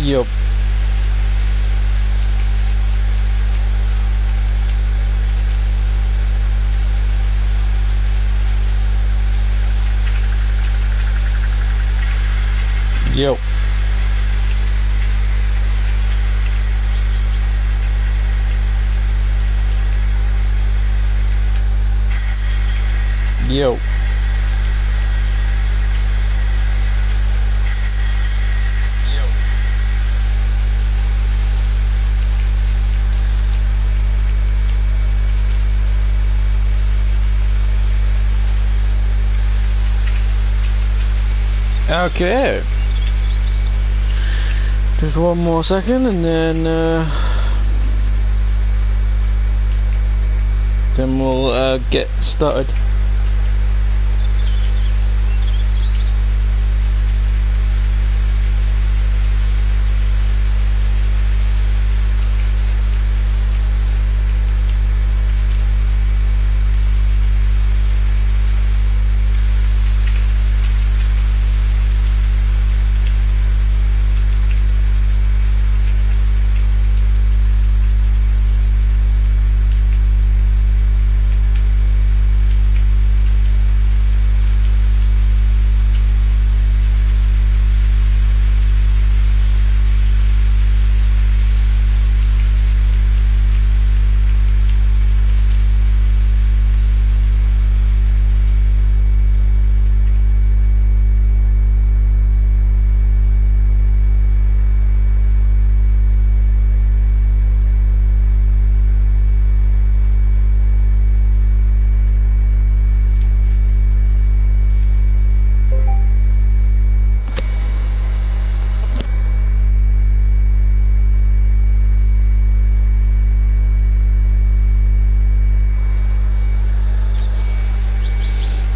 Yup. Yup. Yo. Okay. Just one more second and then we'll get started.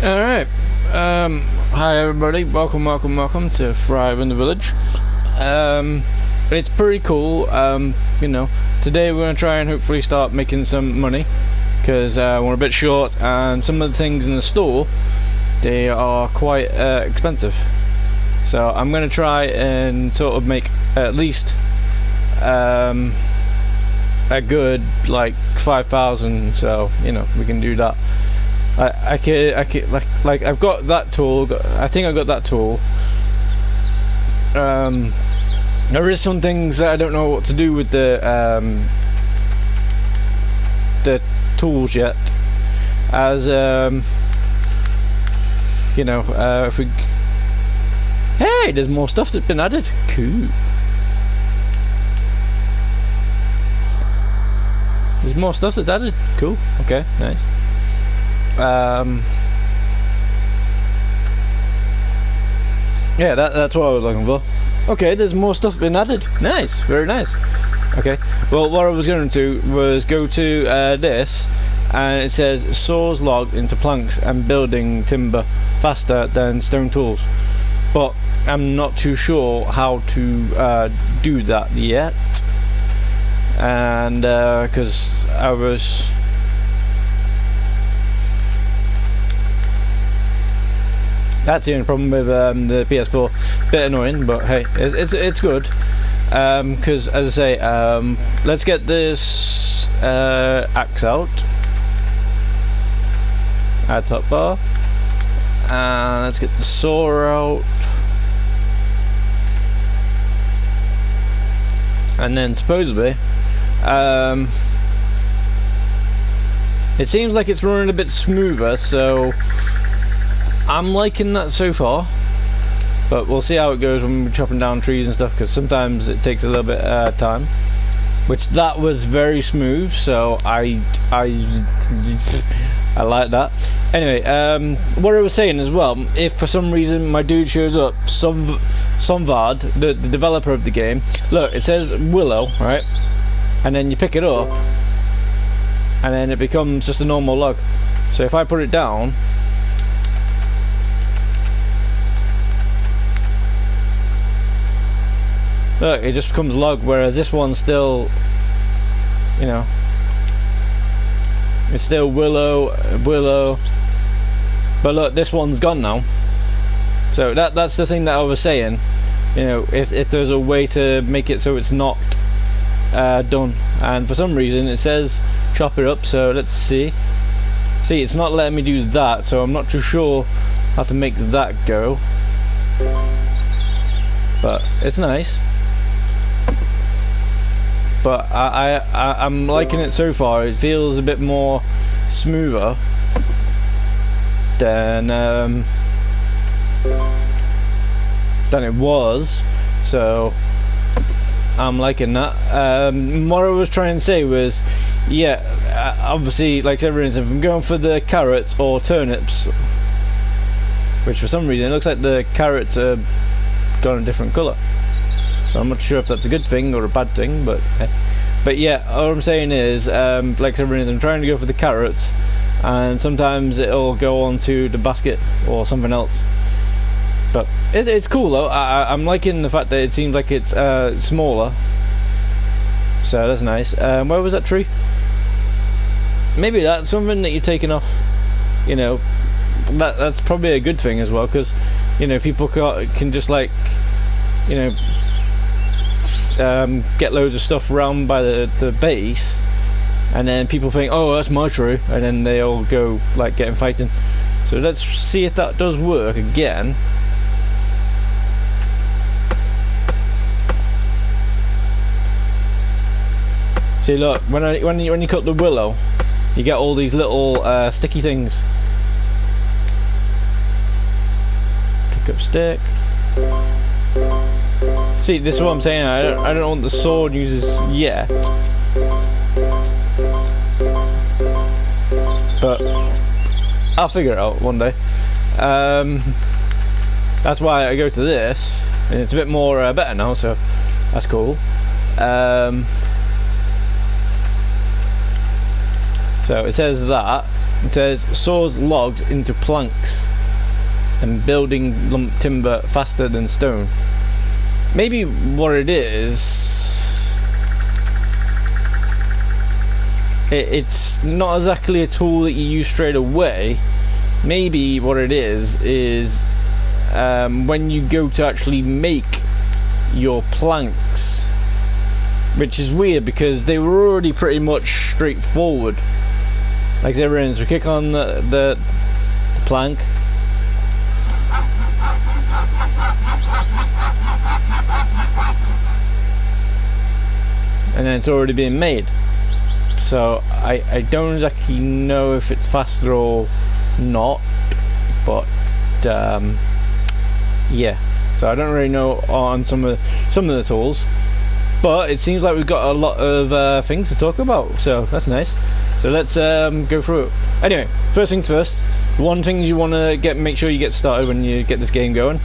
Alright, hi everybody, welcome to Thrive in the Village. It's pretty cool. You know, today we're going to try and hopefully start making some money, because we're a bit short and some of the things in the store, they are quite expensive. So I'm going to try and sort of make at least a good like 5,000, so you know, we can do that. I can like I've got that tool. I think I got that tool. There is some things that I don't know what to do with the tools yet. As you know, if we, hey, there's more stuff that's been added. Cool. There's more stuff that's added. Cool. Okay. Nice. Yeah, that's what I was looking for. Okay, there's more stuff been added. Nice, very nice. Okay, well, what I was going to do was go to this, and it says saws log into planks and building timber faster than stone tools, but I'm not too sure how to do that yet, and because I was. That's the only problem with the PS4. Bit annoying, but hey, it's good. Because as I say, let's get this axe out. Add top bar, and let's get the saw out, and then supposedly, it seems like it's running a bit smoother, so. I'm liking that so far, but we'll see how it goes when we're chopping down trees and stuff, because sometimes it takes a little bit of time. Which that was very smooth, so I like that. Anyway, what I was saying as well, if for some reason my dude shows up, Somvad, the developer of the game, look, it says willow, right? And then you pick it up, and then it becomes just a normal log. So if I put it down. Look, it just becomes log, whereas this one's still, you know, it's still willow. But look, this one's gone now. So that's the thing that I was saying. you know, if there's a way to make it so it's not done. And for some reason it says chop it up, so let's see. See, it's not letting me do that, so I'm not too sure how to make that go. But it's nice. But I'm liking it so far. It feels a bit more smoother than it was, so I'm liking that. What I was trying to say was, yeah, obviously, like everyone said, if I'm going for the carrots or turnips, which for some reason it looks like the carrots are gone a different colour, so I'm not sure if that's a good thing or a bad thing, but yeah, all I'm saying is, like everyone said, I'm trying to go for the carrots, and sometimes it'll go onto the basket or something else. But it's cool though. I'm liking the fact that it seems like it's smaller, so that's nice. Where was that tree? Maybe that's something that you're taking off. You know, that's probably a good thing as well, because you know, people can just, like, you know, get loads of stuff around by the base, and then people think, oh, that's my tree, and then they all go like getting fighting. So let's see if that does work again. See, look, when you cut the willow, you get all these little sticky things. Pick up stick. See, this is what I'm saying. I don't know what the sword uses yet, but I'll figure it out one day. That's why I go to this, and it's a bit more better now, so that's cool. So it says that, it says saws logs into planks and building lump timber faster than stone. Maybe what it is, it's not exactly a tool that you use straight away. Maybe what it is when you go to actually make your planks, which is weird because they were already pretty much straightforward. Like everyone's, we click on the plank, and then it's already been made. So I don't exactly know if it's faster or not, but yeah. So I don't really know on some of the tools, but it seems like we've got a lot of things to talk about, so that's nice. So let's go through it. Anyway, first things first, one thing you want to make sure you get started when you get this game going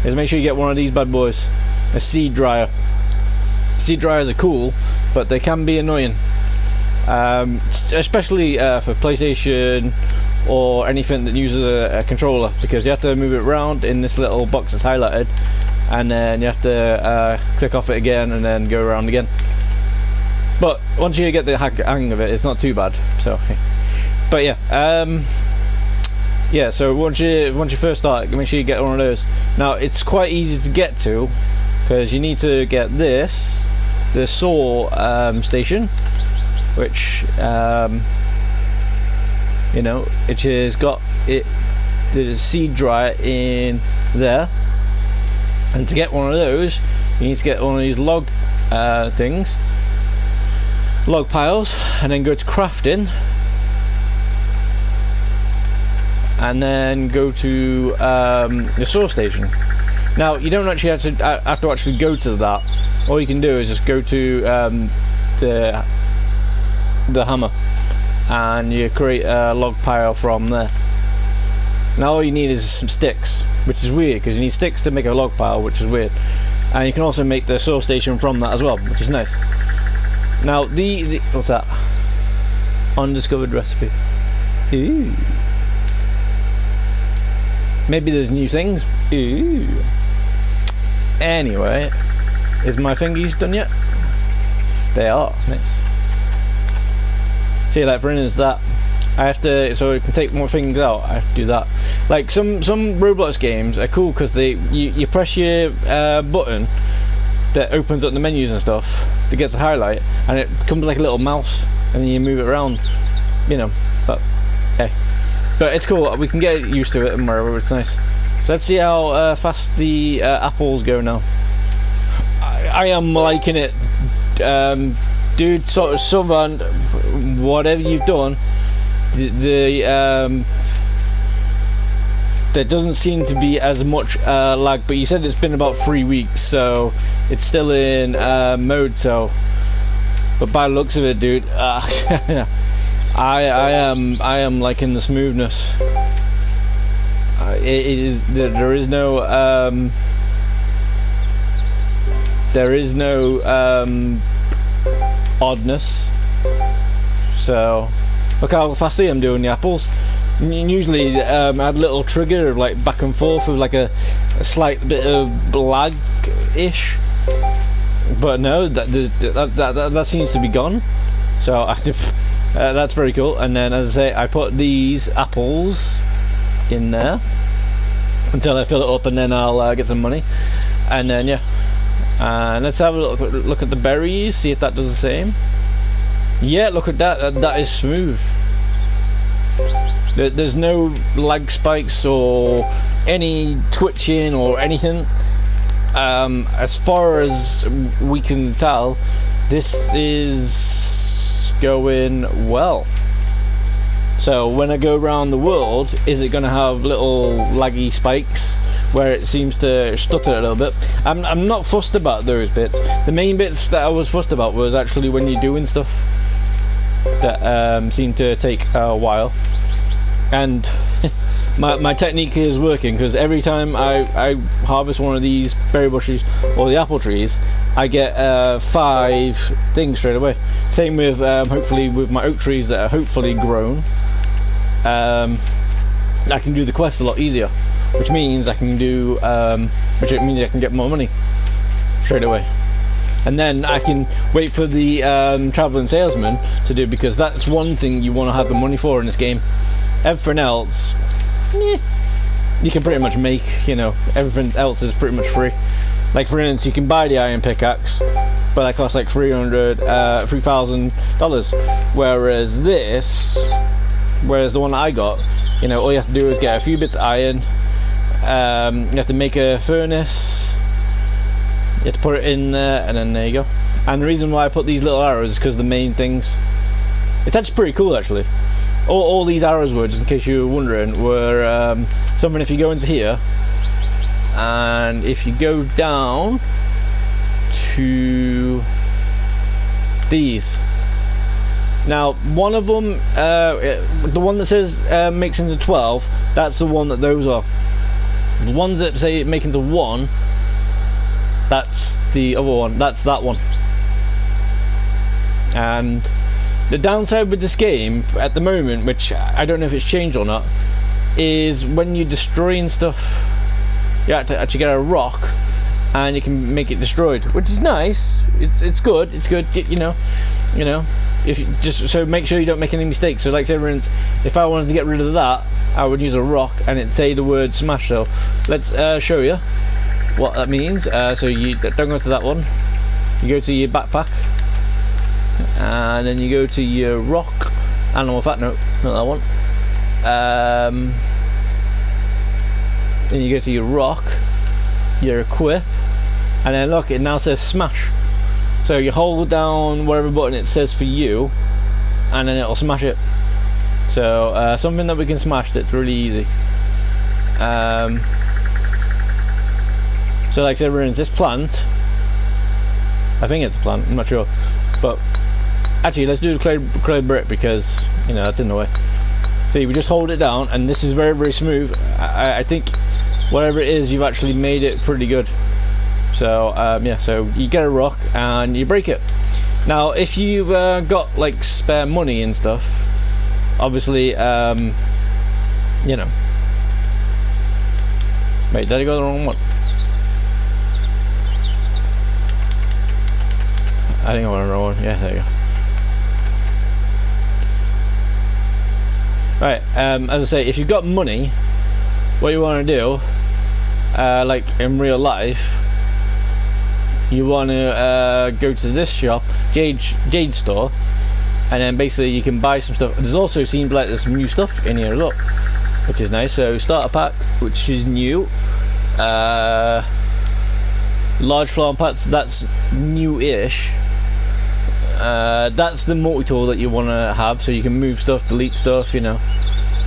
is make sure you get one of these bad boys, a seed dryer. Seed dryers are cool, but they can be annoying, especially for PlayStation or anything that uses a controller, because you have to move it around in this little box that's highlighted, and then you have to click off it again and then go around again. But once you get the hang of it, it's not too bad. So, but yeah, yeah. So once you first start, make sure you get one of those. Now it's quite easy to get to, because you need to get the saw station, which you know, it has got the seed dryer in there. And to get one of those, you need to get one of these log things, log piles, and then go to crafting, and then go to the saw station. Now you don't actually have to actually go to that. All you can do is just go to the hammer, and you create a log pile from there. Now all you need is some sticks, which is weird because you need sticks to make a log pile, which is weird. And you can also make the saw station from that as well, which is nice. Now the what's that? Undiscovered recipe. Ooh. Maybe there's new things. Ooh. Anyway, is my thingies done yet? They are. Nice. See, like for instance, that I have to, so it can take more things out. I have to do that. Like some Roblox games are cool because you press your button that opens up the menus and stuff to get the highlight, and it becomes like a little mouse, and then you move it around, you know. But hey, but it's cool. We can get used to it and wherever. It's nice. So let's see how fast the apples go now. I am liking it, dude. Sort of someone, whatever you've done, there doesn't seem to be as much lag. But you said it's been about 3 weeks, so it's still in mode. So, but by the looks of it, dude, I am liking the smoothness. There is no oddness. So look how fast I'm doing the apples. Usually I had a little trigger of like back and forth with like a slight bit of lag-ish, but no, that seems to be gone. So that's very cool. And then, as I say, I put these apples in there until I fill it up, and then I'll get some money. And then yeah, let's have a look at the berries, see if that does the same. Yeah, look at that. That is smooth. There's no lag spikes or any twitching or anything. As far as we can tell, this is going well. So when I go around the world, is it going to have little laggy spikes where it seems to stutter a little bit? I'm not fussed about those bits. The main bits that I was fussed about was actually when you're doing stuff that seem to take a while. And my technique is working, because every time I harvest one of these berry bushes or the apple trees, I get 5 things straight away. Same with hopefully with my oak trees that are hopefully grown. I can do the quest a lot easier, which means I can do I can get more money straight away. And then I can wait for the traveling salesman to do, because that's one thing you want to have the money for in this game. Everything else, you can pretty much make, you know, everything else is pretty much free. Like for instance, you can buy the iron pickaxe, but that costs like $3,000. Whereas the one that I got, you know, all you have to do is get a few bits of iron. You have to make a furnace. You have to put it in there, and then there you go. And the reason why I put these little arrows is because the main things. It's actually pretty cool, actually. All these arrows were, just in case you were wondering, were something. If you go into here, and if you go down to these. Now, one of them, the one that says makes into 12, that's the one that those are. The ones that say make into 1, that's the other one. That's that one. And the downside with this game at the moment, which I don't know if it's changed or not, is when you're destroying stuff, you have to actually get a rock and you can make it destroyed, which is nice. It's good. It's good. You know. If you just so make sure you don't make any mistakes. So like, say for instance, if I wanted to get rid of that, I would use a rock and it'd say the word smash. So let's show you what that means. So you don't go to that one. You go to your backpack, and then you go to your rock. Animal fat. No, not that one. Then you go to your rock, your equip, and then look, it now says smash. So you hold down whatever button it says for you, and then it'll smash it. So something that we can smash that's really easy. So like I said, we're in this plant. I think it's a plant, I'm not sure. But actually, let's do the clay brick, because you know that's in the way. See, we just hold it down, and this is very, very smooth. I think whatever it is, you've actually made it pretty good. So yeah, so you get a rock and you break it. Now if you've got like spare money and stuff, obviously you know. Wait, did I go the wrong one? I think I went the wrong one. Yeah, there you Right, as I say, if you've got money, what you want to do, like in real life, you want to go to this shop, Jade Store, and then basically you can buy some stuff. There's also seems like there's some new stuff in here as well, which is nice. So starter pack, which is new. Large flower packs, that's new-ish. That's the multi-tool that you want to have, so you can move stuff, delete stuff, you know.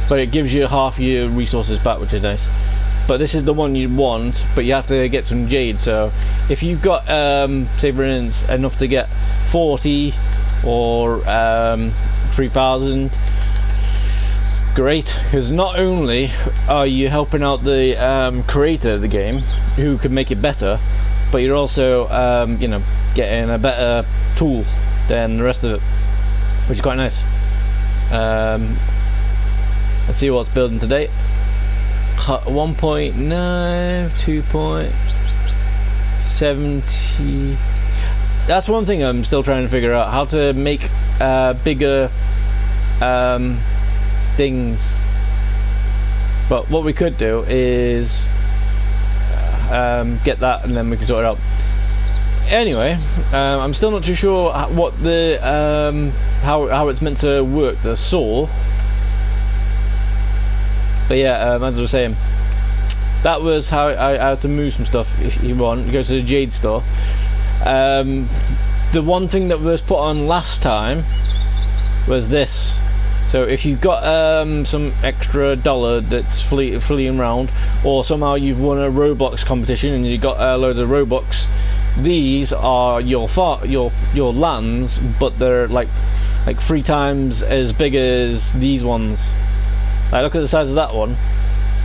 But it gives you half your resources back, which is nice. But this is the one you want, but you have to get some jade. So if you've got, say for instance, enough to get 40 or 3,000, great, because not only are you helping out the creator of the game, who can make it better, but you're also, you know, getting a better tool than the rest of it, which is quite nice. Let's see what's building today. 1.9, 2.70. That's one thing I'm still trying to figure out, how to make bigger things. But what we could do is get that, and then we can sort it out. Anyway, I'm still not too sure what the how it's meant to work, the saw. But yeah, as I was saying, that was how I had to move some stuff. If you want, you go to the Jade Store. The one thing that was put on last time was this. So if you've got some extra dollar that's fleeing around, or somehow you've won a Roblox competition and you got a load of Robux, these are your lands, but they're like 3 times as big as these ones. Like, look at the size of that one,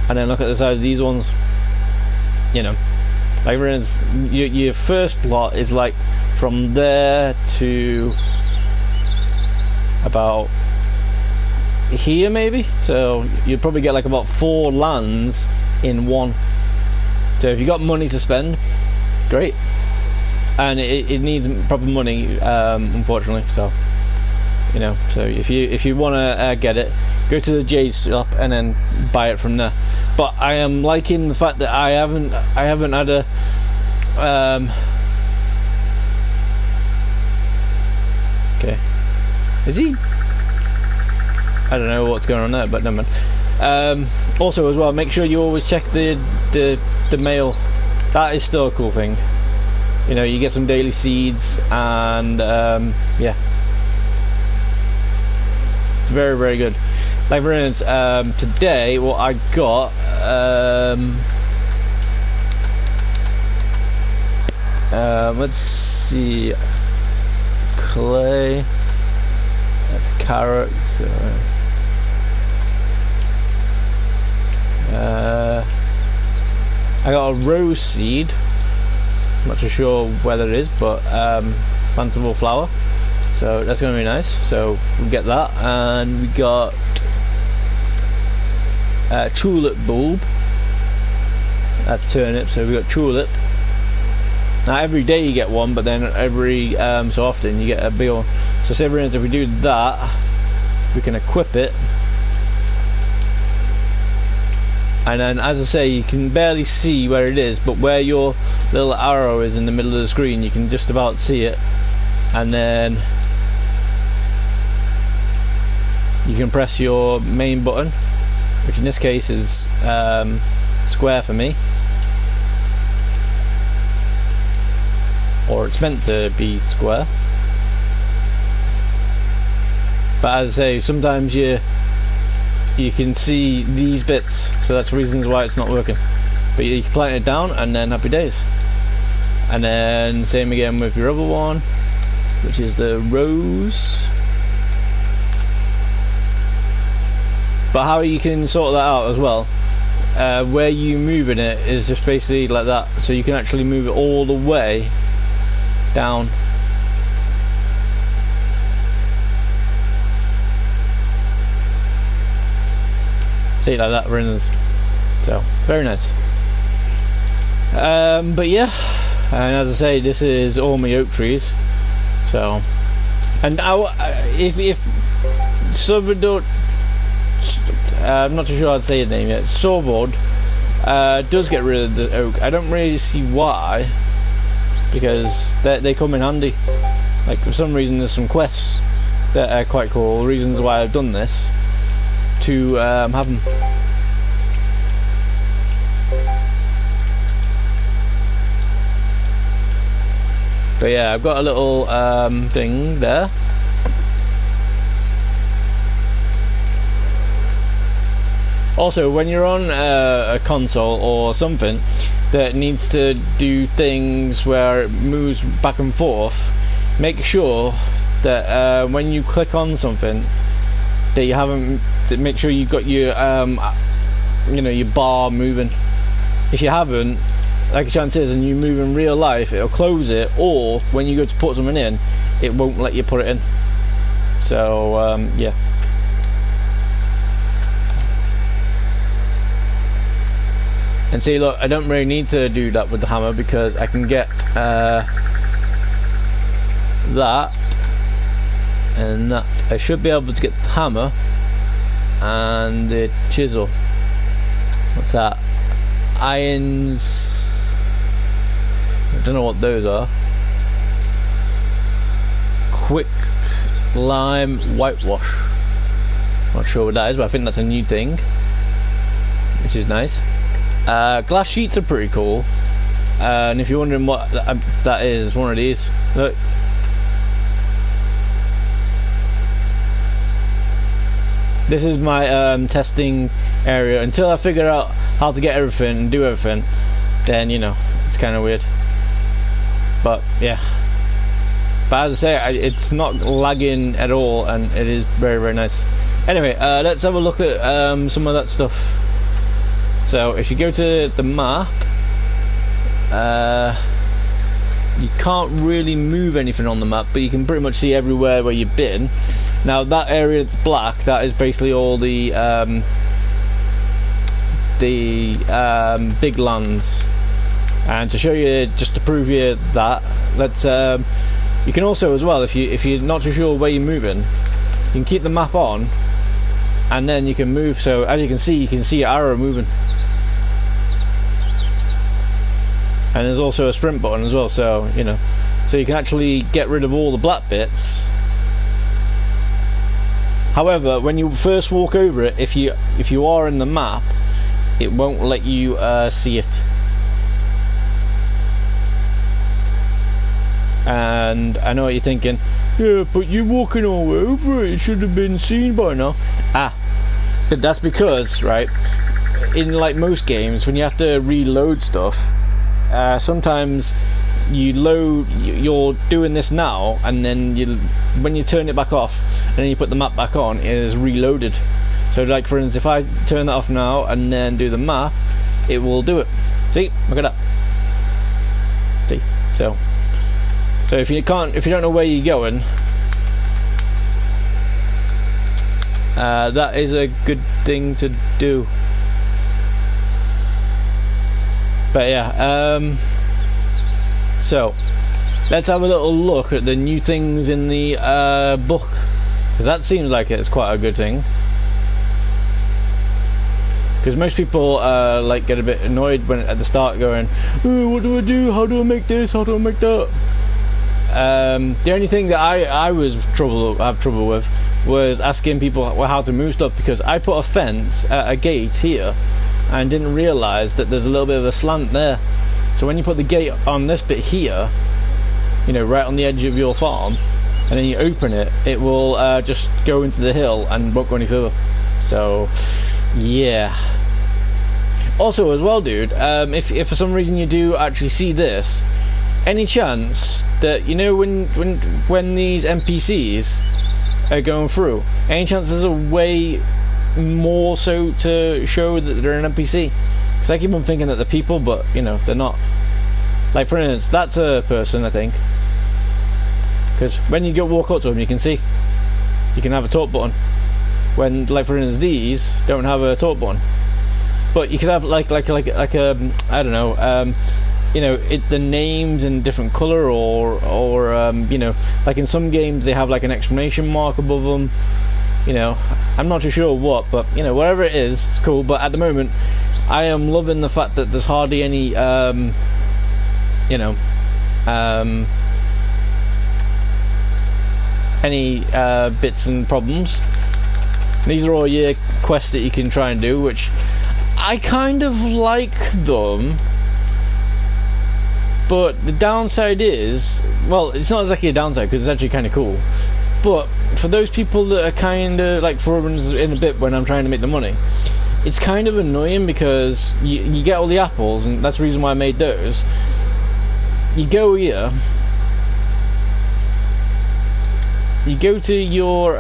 and then look at the size of these ones. You know, like for instance, your first plot is like from there to about here maybe, so you'd probably get like about 4 lands in one. So if you got money to spend, great. And it needs proper money, unfortunately. So, you know, so if you want to get it, go to the Jade shop and then buy it from there. But I am liking the fact that I haven't had a okay, is he? I don't know what's going on there, but never mind. Also as well, make sure you always check the mail. That is still a cool thing. You know, you get some daily seeds, and yeah, it's very, very good. Like for instance, today what I got, let's see, it's clay, that's carrots, I got a rose seed. Not too sure whether it is, but plantable flower, so that's going to be nice. So we'll get that, and we got tulip bulb. That's turnip, so we got tulip. Now every day you get one, but then every so often you get a big one. So say for instance, if we do that, we can equip it. And then, as I say, you can barely see where it is, but where your little arrow is in the middle of the screen, you can just about see it. And then you can press your main button, which in this case is square for me, or it's meant to be square. But as I say, sometimes you can see these bits, so that's reasons why it's not working. But you can plant it down, and then happy days. And then same again with your other one, which is the rose. But how you can sort that out as well, where you moving it is just basically like that, so you can actually move it all the way down. See it like that, for instance. So very nice. But yeah, and as I say, this is all my oak trees. So, and if I'm not too sure I'd say his name yet. Sorvod does get rid of the oak. I don't really see why, because they come in handy. Like, for some reason there's some quests that are quite cool, reasons why I've done this, to have them. But yeah, I've got a little thing there. Also, when you're on a console or something that needs to do things where it moves back and forth, make sure that when you click on something that you haven't, make sure you've got your your bar moving. If you haven't, like a chance is, and you move in real life, it'll close it, or when you go to put something in, it won't let you put it in. So yeah. And see, look, I don't really need to do that with the hammer, because I can get that and that. I should be able to get the hammer and the chisel. What's that? Irons. I don't know what those are. Quick lime whitewash. Not sure what that is, but I think that's a new thing, which is nice. Glass sheets are pretty cool, and if you're wondering what that is, it's one of these. Look, this is my testing area. Until I figure out how to get everything and do everything, then it's kind of weird. But yeah, but as I say, it's not lagging at all, and it is very, very nice. Anyway, let's have a look at some of that stuff. So if you go to the map, you can't really move anything on the map, but you can pretty much see everywhere where you've been. Now that area that's black, that is basically all the big lands. And to show you, just to prove you that, let's you can also as well, if you're not too sure where you're moving, you can keep the map on, and then you can move. So as you can see your arrow moving. And there's also a sprint button as well, so so you can actually get rid of all the black bits. However, when you first walk over it, if you are in the map, it won't let you see it. And I know what you're thinking, yeah, but you're walking all over it, it should have been seen by now. But that's because, right, in like most games, when you have to reload stuff, sometimes you're doing this now, and then when you turn it back off and then you put the map back on, it is reloaded. So like for instance, if I turn that off now and then do the map, it will do it. See, look at that. See, so if you don't know where you're going, that is a good thing to do. But yeah, so let's have a little look at the new things in the book, because that seems like it's quite a good thing. Because most people like get a bit annoyed when at the start, going, oh, what do I do? How do I make this? How do I make that? The only thing that I have trouble with was asking people how to move stuff, because I put a fence at a gate here and didn't realise that there's a little bit of a slant there. So when you put the gate on this bit here, right on the edge of your farm, and then you open it, it will just go into the hill and won't go any further. So yeah. Also as well, dude, if for some reason you do actually see this, any chance that when these NPCs are going through, any chance there's a way more so to show that they're an NPC? Because I keep on thinking that they're people, but they're not. Like for instance, that's a person, I think, because when you walk up to them, you can see you can have a talk button. When, like for instance, these don't have a talk button, but you could have like I don't know, the names in different color, or like in some games they have like an exclamation mark above them. you know, I'm not too sure what, but you know, whatever it is, it's cool. But at the moment, I am loving the fact that there's hardly any, you know, any bits and problems. These are all your quests that you can try and do, which I kind of like them. But the downside is, well, it's not exactly a downside because it's actually kind of cool. But for those people that are kind of like throwing in a bit when I'm trying to make the money, it's kind of annoying because you get all the apples, and that's the reason why I made those. You go here, you go to your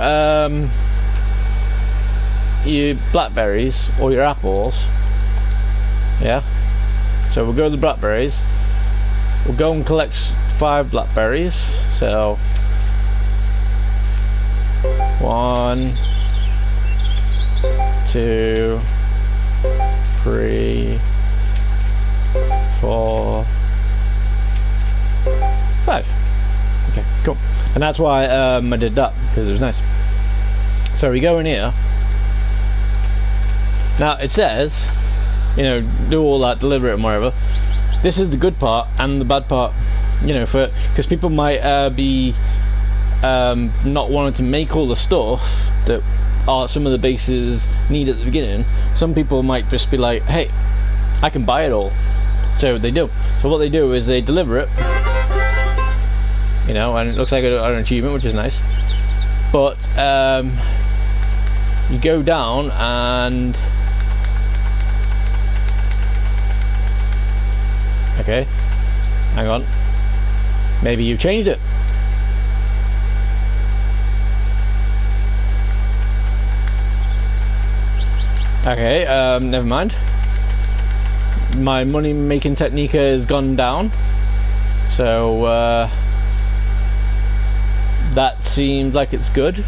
blackberries or your apples, yeah. So we'll go to the blackberries. We'll go and collect 5 blackberries. So 1, 2, 3, 4, 5. Okay, cool. And that's why I did that, because it was nice. So we go in here. Now it says, you know, do all that, deliver it and whatever. This is the good part and the bad part, you know, because people might be not wanting to make all the stuff that are some of the bases need at the beginning. Some people might just be like, hey, I can buy it all. So they do. So what they do is they deliver it, you know, and it looks like an achievement, which is nice. But you go down and okay, hang on, maybe you've changed it. Okay, never mind. My money making technique has gone down, so that seems like it's good.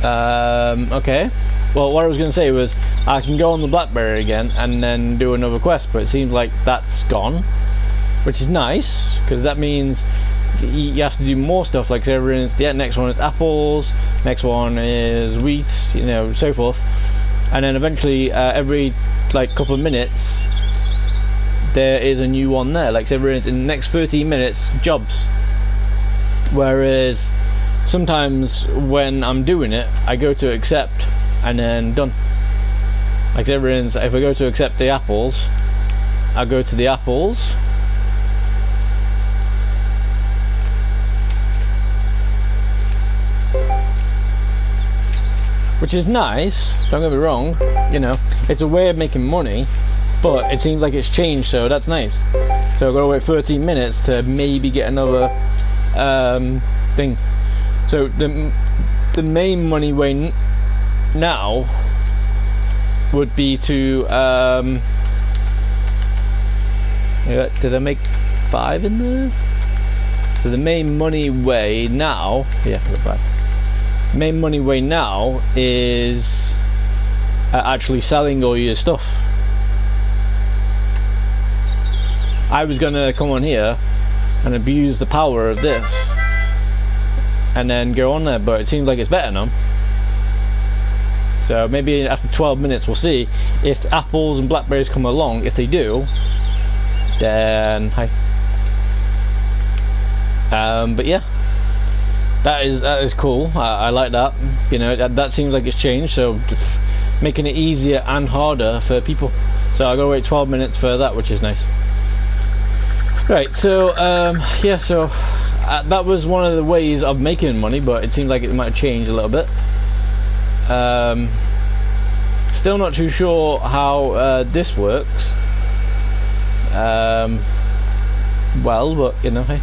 Okay. Well, what I was going to say was I can go on the blackberry again and then do another quest, but it seems like that's gone, which is nice because that means you have to do more stuff. Like, so the next one is apples, next one is wheat, you know, so forth, and then eventually every like couple of minutes there is a new one there. Like, so in the next 13 minutes, jobs. Whereas sometimes when I'm doing it, I go to accept and then done. Like, if I go to accept the apples, I'll go to the apples, which is nice, don't get me wrong, you know, it's a way of making money, but it seems like it's changed, so that's nice. So I've got to wait 13 minutes to maybe get another thing. So the main money way now would be to did I make 5 in there? So the main money way now, yeah, I got 5. Main money way now is actually selling all your stuff. I was gonna come on here and abuse the power of this and then go on there, but it seems like it's better now. So maybe after 12 minutes we'll see if apples and blackberries come along. If they do, then hi. But yeah, that is cool. I like that. You know, that seems like it's changed, so making it easier and harder for people. So I gotta wait 12 minutes for that, which is nice. Right, so yeah, so that was one of the ways of making money, but it seems like it might have changed a little bit. Still not too sure how this works. Well, but you know, hey.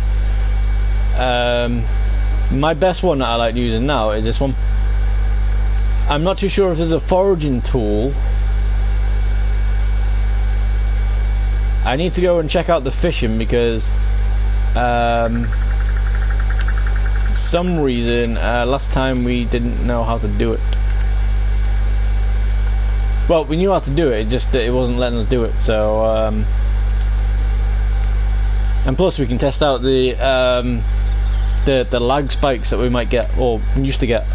My best one that I like using now is this one. I'm not too sure if there's a foraging tool. I need to go and check out the fishing because some reason last time we didn't know how to do it. Well, we knew how to do it, just that it wasn't letting us do it, so And plus we can test out the lag spikes that we might get, or used to get,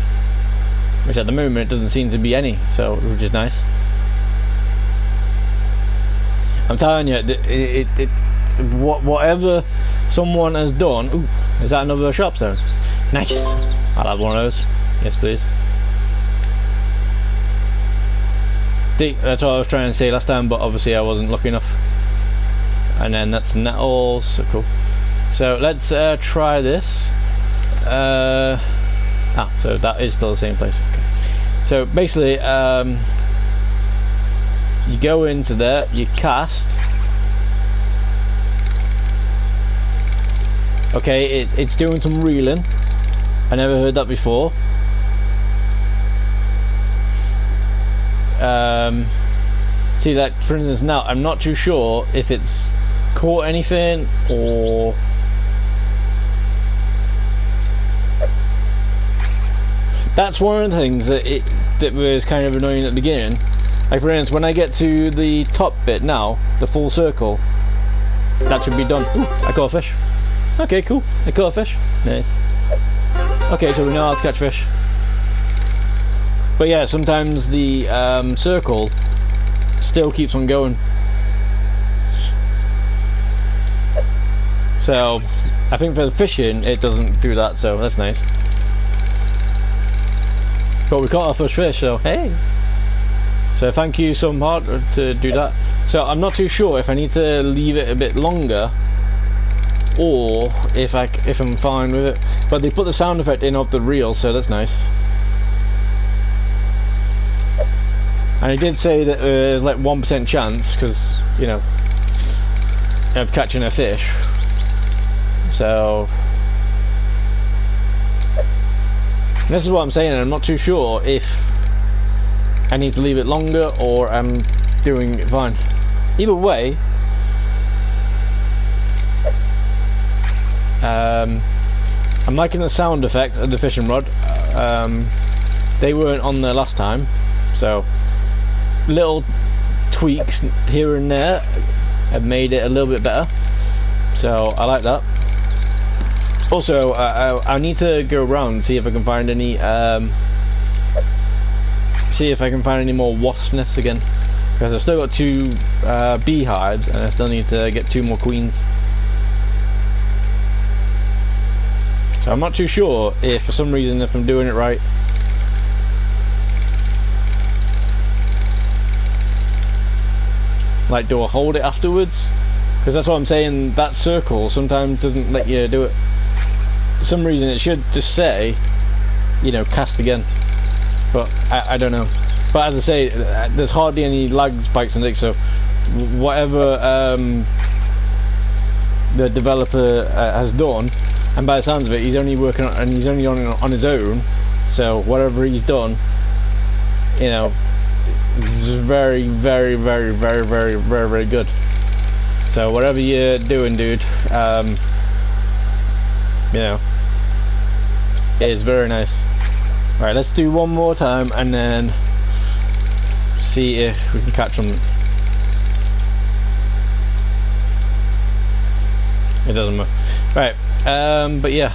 which at the moment it doesn't seem to be any, so which is nice. I'm telling you, whatever someone has done. Ooh, is that another shop zone? Nice. I'll have one of those. Yes, please. That's what I was trying to say last time, but obviously I wasn't lucky enough. And then that's nettles, so cool. So let's try this. So that is still the same place. Okay. So basically, you go into there, you cast. Okay, it's doing some reeling. I never heard that before. See, like for instance, now I'm not too sure if it's caught anything or that's one of the things that was kind of annoying at the beginning. Like for instance, when I get to the top bit now, the full circle, that should be done. Ooh, I caught a fish. Okay, cool. I caught a fish. Nice. Okay, so we know how to catch fish. But yeah, sometimes the circle still keeps on going. So I think for the fishing it doesn't do that, so that's nice. But we caught our first fish, so hey. So thank you so much to do that. So I'm not too sure if I need to leave it a bit longer or if I'm fine with it. But they put the sound effect in of the reel, so that's nice. And he did say that there's like 1% chance, because you know, of catching a fish. So this is what I'm saying, and I'm not too sure if I need to leave it longer or I'm doing it fine. Either way, I'm liking the sound effect of the fishing rod. They weren't on there last time, so little tweaks here and there have made it a little bit better, so I like that. Also, I need to go around and see if I can find any more wasp nests again, because I've still got 2 beehives and I still need to get 2 more queens. So I'm not too sure if for some reason if I'm doing it right. Like, do I hold it afterwards? Because that's what I'm saying, that circle sometimes doesn't let you do it. For some reason it should just say, you know, cast again. But I don't know. But as I say, there's hardly any lag spikes on it, so whatever the developer has done, and by the sounds of it, he's only working on, and he's only on his own, so whatever he's done, you know, is very, very, very, very, very, very, very good. So whatever you're doing, dude, you know, it is very nice. Right, let's do one more time and then see if we can catch them. It doesn't matter. Right, but yeah.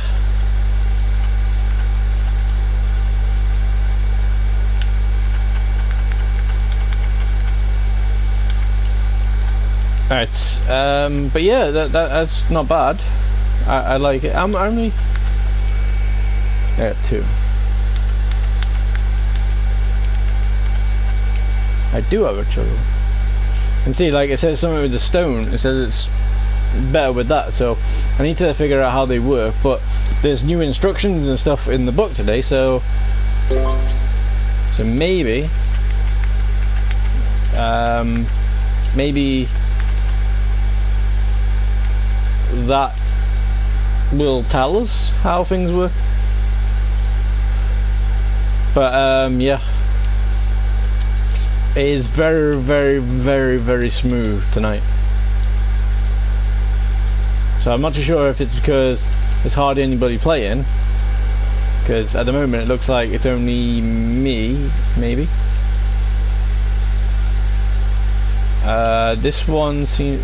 Alright, but yeah, that's not bad. I like it. I'm only. I got 2. I do have a chisel. And see, like it says something with the stone. It says it's better with that. So I need to figure out how they work. But there's new instructions and stuff in the book today. So maybe, maybe that will tell us how things work. But yeah, it is very, very, very, very smooth tonight. So I'm not too sure if it's because there's hardly anybody playing, because at the moment it looks like it's only me, maybe. This one seems.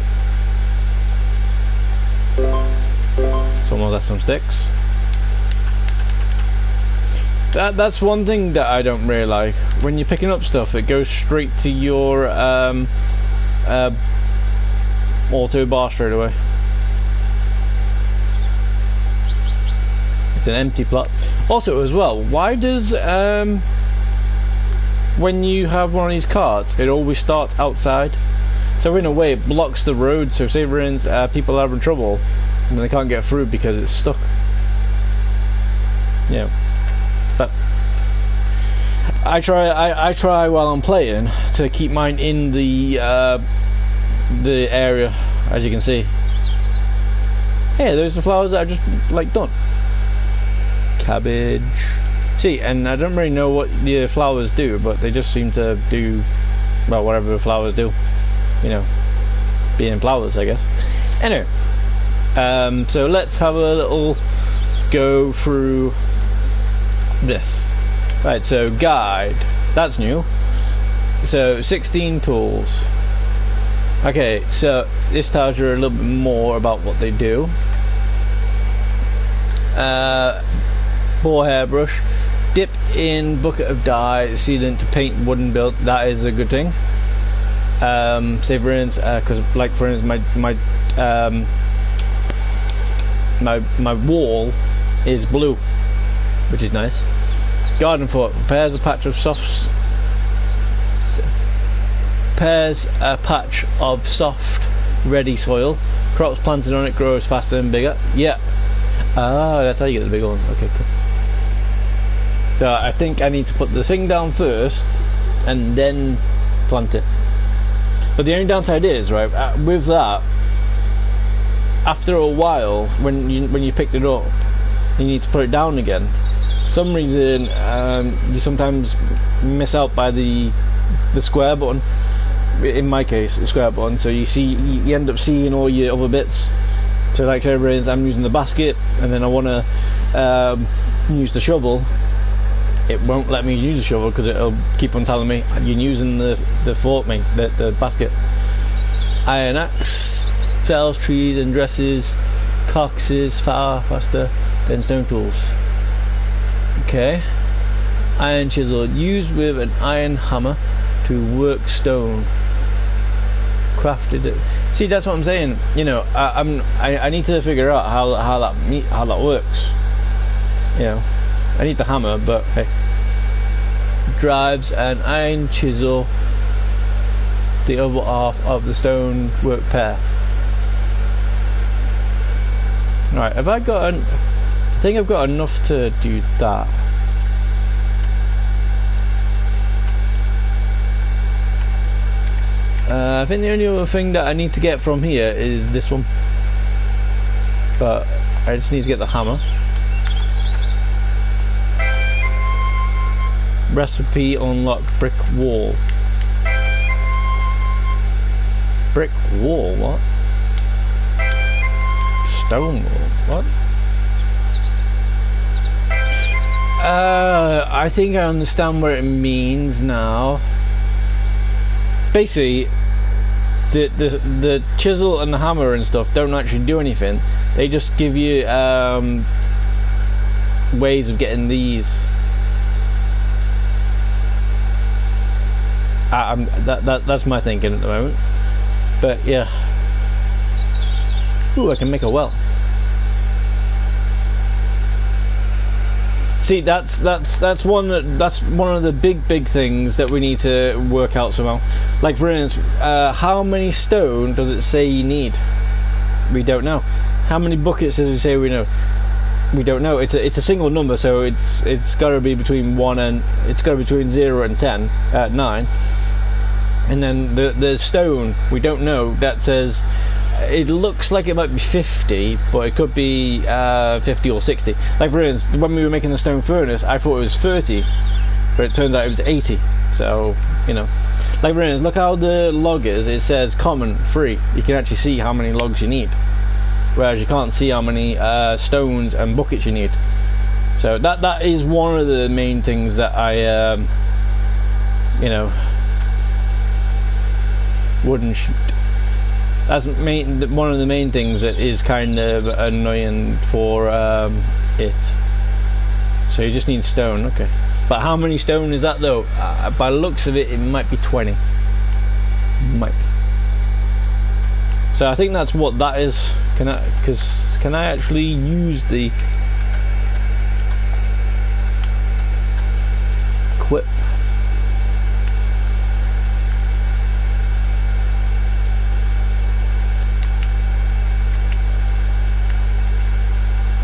Almost got some sticks. That's one thing that I don't really like. When you're picking up stuff, it goes straight to your auto bar straight away. It's an empty plot. Also, as well, why does when you have one of these carts, it always starts outside? So in a way, it blocks the road. So say for instance, people are having trouble and they can't get through because it's stuck. Yeah, but I try while I'm playing to keep mine in the area, as you can see. Hey, there's the flowers that I just like done. Cabbage. See, and I don't really know what the flowers do, but they just seem to do, well, whatever the flowers do. You know, being flowers, I guess. Anyway, so let's have a little go through this. Right, so guide. That's new. So 16 tools. Okay, so this tells you a little bit more about what they do. Boar hairbrush. Dip in bucket of dye sealant to paint wooden build. That is a good thing. Say for instance, because like for instance, my wall is blue, which is nice. Garden fork. Prepares a patch of soft, ready soil. Crops planted on it grows faster and bigger. Yeah. Ah, that's how you get the big ones. Okay, cool. So I think I need to put the thing down first and then plant it. But the only downside is, right, with that, after a while, when you picked it up, you need to put it down again. For some reason, you sometimes miss out by the square button. In my case, the square button. So you end up seeing all your other bits. So like say for instance, I'm using the basket, and then I want to use the shovel. It won't let me use the shovel because it'll keep on telling me you're using the basket. Iron axe, fells trees and dresses, carcasses far faster than stone tools. Okay. Iron chisel, used with an iron hammer to work stone. Crafted it. See, that's what I'm saying. You know, I need to figure out how that works. You know. I need the hammer, but hey. Drives an iron chisel the other half of the stone work pair. Right, have I got I think I've got enough to do that. I think the only other thing that I need to get from here is this one. But I just need to get the hammer. Recipe unlocked. Brick wall. Brick wall, what? Stone wall, what? I think I understand what it means now. Basically, the chisel and the hammer and stuff don't actually do anything. They just give you ways of getting these. That's my thinking at the moment. But yeah. Ooh, I can make a well. See, that's one of the big things that we need to work out somehow. Like for instance, how many stone does it say you need? We don't know. How many buckets does it say we know? We don't know. It's a single number, so it's got to be between 0 and 10, 9. And then the stone, we don't know. That says it looks like it might be 50, but it could be 50 or 60. Like for instance, when we were making the stone furnace, I thought it was 30, but it turns out it was 80. So you know, like for instance, look how the log is. It says common, free. You can actually see how many logs you need, whereas you can't see how many stones and buckets you need. So that is one of the main things that I you know, wooden sheet. That's one of the main things that is kind of annoying for it. So you just need stone, okay. But how many stone is that though? By the looks of it, it might be 20. Might be. So I think that's what that is. Can I actually use the equip?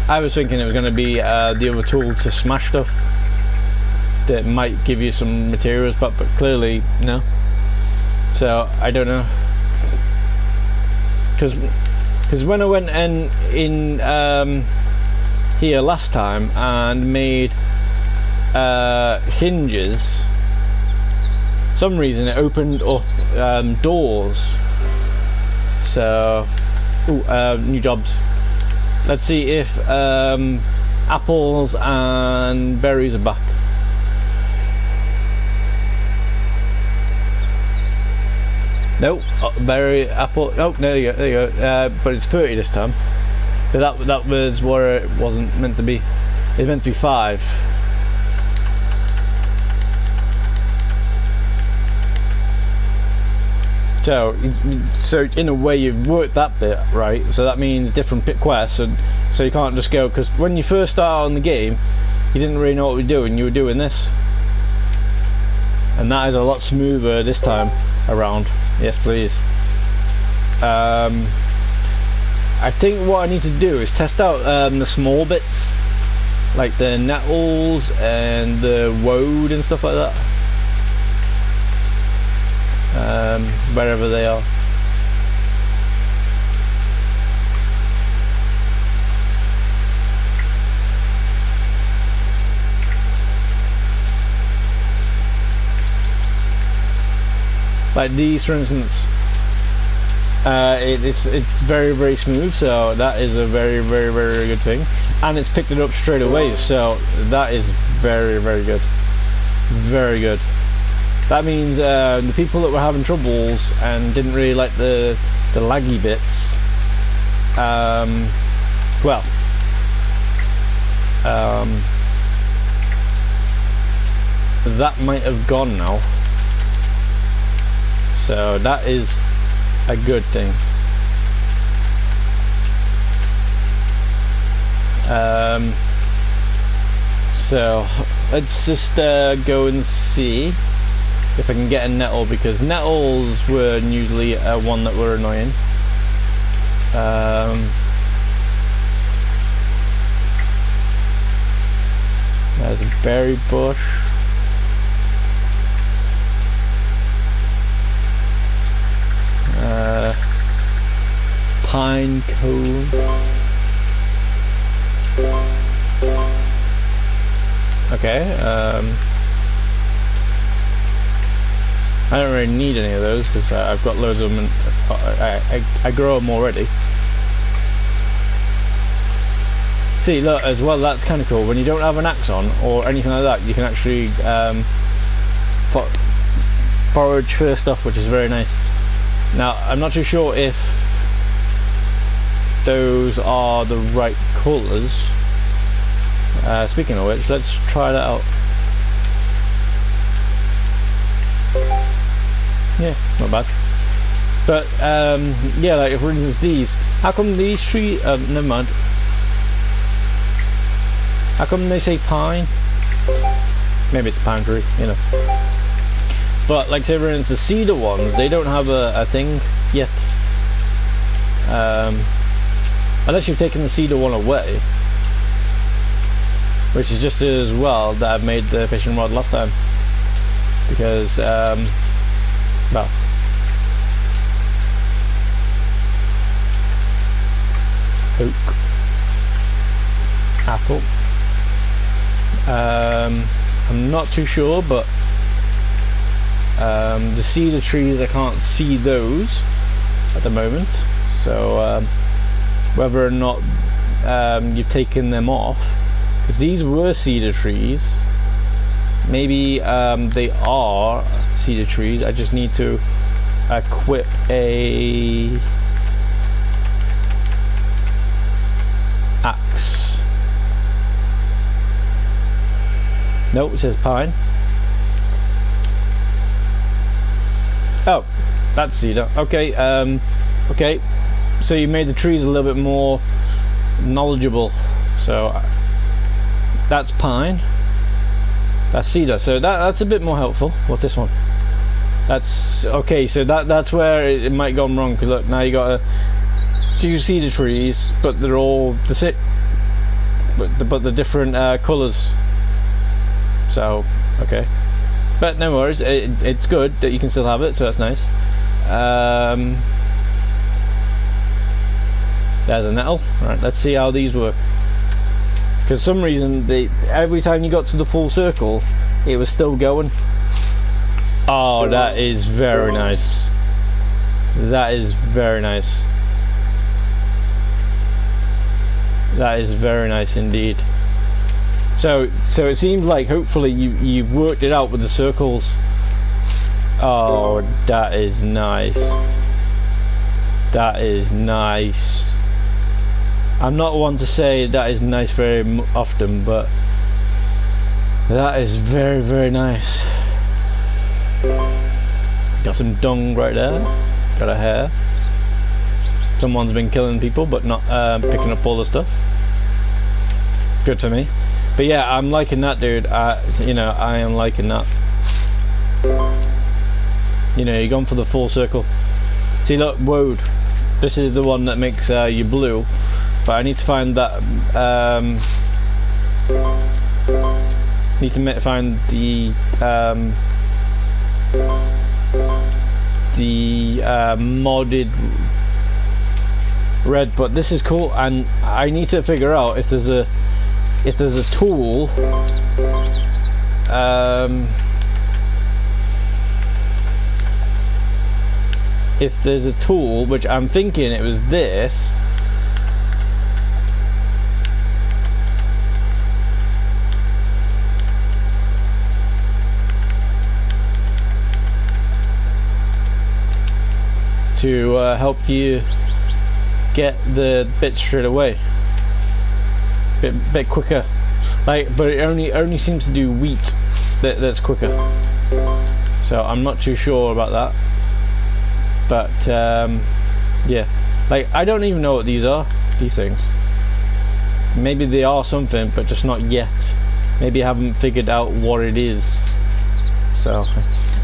I was thinking it was going to be the other tool to smash stuff that might give you some materials, but clearly no. So I don't know, because when I went in here last time and made hinges, for some reason it opened up doors. So new jobs. Let's see if apples and berries are back. Nope, berry, apple. Oh, there you go. But it's 30 this time. But that was where it wasn't meant to be. It's meant to be 5. So in a way you've worked that bit right. So that means different pit quests, and so you can't just go, because when you first started on the game, you didn't really know what you were doing. You were doing this, and that is a lot smoother this time around. Yes, please. I think what I need to do is test out the small bits, like the nettles and the woad and stuff like that. Wherever they are. Like these, for instance, it's very smooth, so that is a very good thing, and it's picked it up straight away, so that is very good, very good. That means the people that were having troubles and didn't really like the laggy bits, that might have gone now. So that is a good thing. So let's just go and see if I can get a nettle, because nettles were usually one that were annoying. There's a berry bush. Pine cone. Okay, I don't really need any of those because I've got loads of them and I grow them already. See, look, as well, that's kind of cool. When you don't have an axe on or anything like that, you can actually forage for stuff, which is very nice. Now, I'm not too sure if those are the right colours. Speaking of which, let's try that out. Yeah, not bad. But yeah, like for instance these. How come these trees? Never mind. How come they say pine? Maybe it's a pine tree, you know. But like say for instance the cedar ones, they don't have a thing yet. Unless you've taken the cedar one away, which is just as well that I've made the fishing rod last time, because well, oak, apple. I'm not too sure, but the cedar trees, I can't see those at the moment, so whether or not you've taken them off, because these were cedar trees, maybe they are cedar trees. I just need to equip a No, it says pine. Oh, that's cedar. Okay, okay. So you made the trees a little bit more knowledgeable. So that's pine. That's cedar. So that's a bit more helpful. What's this one? That's okay. So that's where it might gone wrong. Because look, now you got 2 cedar trees, but they're all the same. But the different colours. So okay, but no worries. It's good that you can still have it, so that's nice. There's a nettle. Right, let's see how these work. Because for some reason, every time you got to the full circle, it was still going. Oh, that is very nice. That is very nice. That is very nice indeed. So it seems like hopefully you've worked it out with the circles. Oh, that is nice. That is nice. I'm not one to say that is nice very often, but that is very, very nice. Got some dung right there. Got a hair. Someone's been killing people, but not picking up all the stuff. Good for me. But yeah, I'm liking that, dude. You know, I am liking that. You know, you're going for the full circle. See, look, woad. This is the one that makes you blue. But I need to find that. Need to find the modded red. But this is cool, and I need to figure out if there's a tool. If there's a tool, which I'm thinking it was this. To help you get the bit straight away, bit quicker. Like, but it only seems to do wheat that's quicker. So I'm not too sure about that. But yeah, like I don't even know what these are. These things. Maybe they are something, but just not yet. Maybe I haven't figured out what it is. So,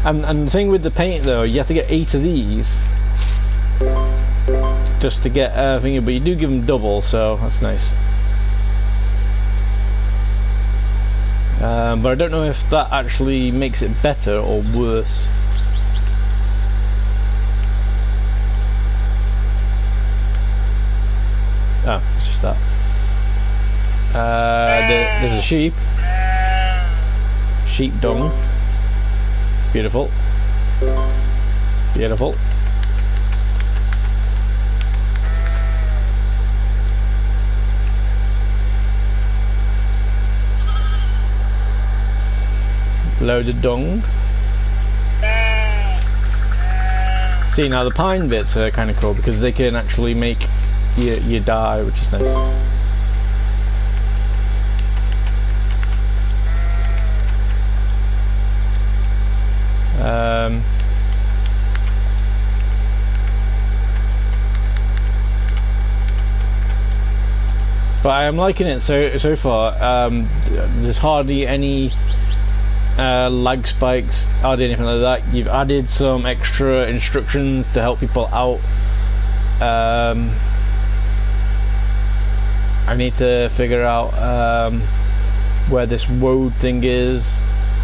and the thing with the paint though, you have to get 8 of these. Just to get everything, but you do give them double, so that's nice. But I don't know if that actually makes it better or worse. Oh, it's just that. There's a sheep. Sheep dung. Beautiful. Beautiful. Load of dung. See, now the pine bits are kind of cool because they can actually make you die, which is nice. But I am liking it so far. There's hardly any lag spikes, hardly anything like that. You've added some extra instructions to help people out. I need to figure out where this woad thing is.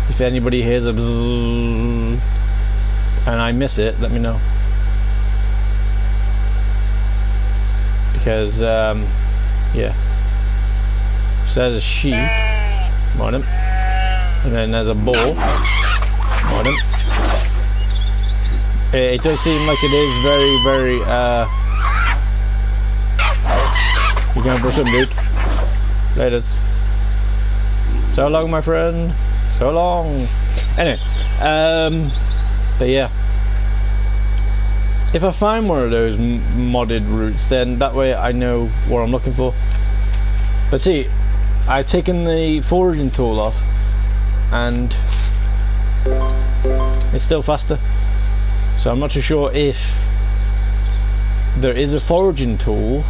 If anybody hears a bzzz and I miss it, let me know. Because yeah. So there's a sheep. Morning. And then there's a bull. Morning. It does seem like it is very, very you're going for some, dude. Laters. So long, my friend. So long. Anyway, but yeah. If I find one of those modded routes, then that way I know what I'm looking for. But see, I've taken the foraging tool off, and it's still faster. So I'm not too sure if there is a foraging tool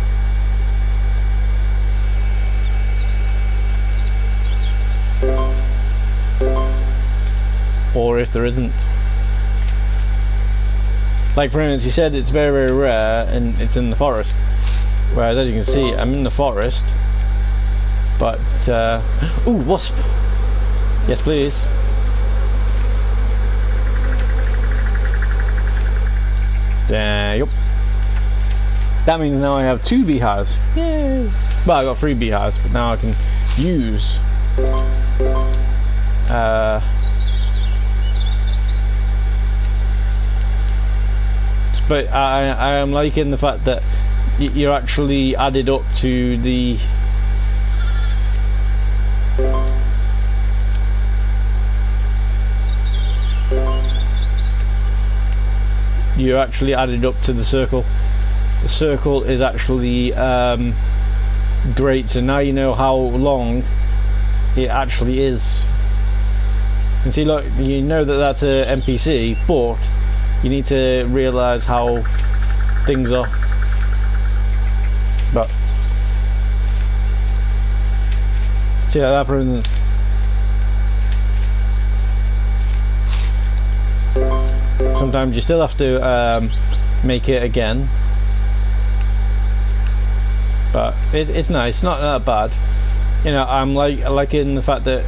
or if there isn't. Like for instance, you said it's very, very rare and it's in the forest. Whereas as you can see, I'm in the forest. But, ooh, wasp! Yes, please. Yep. That means now I have 2 beehives. Yay! Well, I got 3 beehives, but now I can use but I am liking the fact that you're actually added up to the you're actually added up to the circle. The circle is actually great, so now you know how long it actually is. And see, look, you know that that's a NPC, but you need to realise how things are. But see that for instance. Sometimes you still have to make it again, but it's nice. It's not that bad. You know, I'm liking the fact that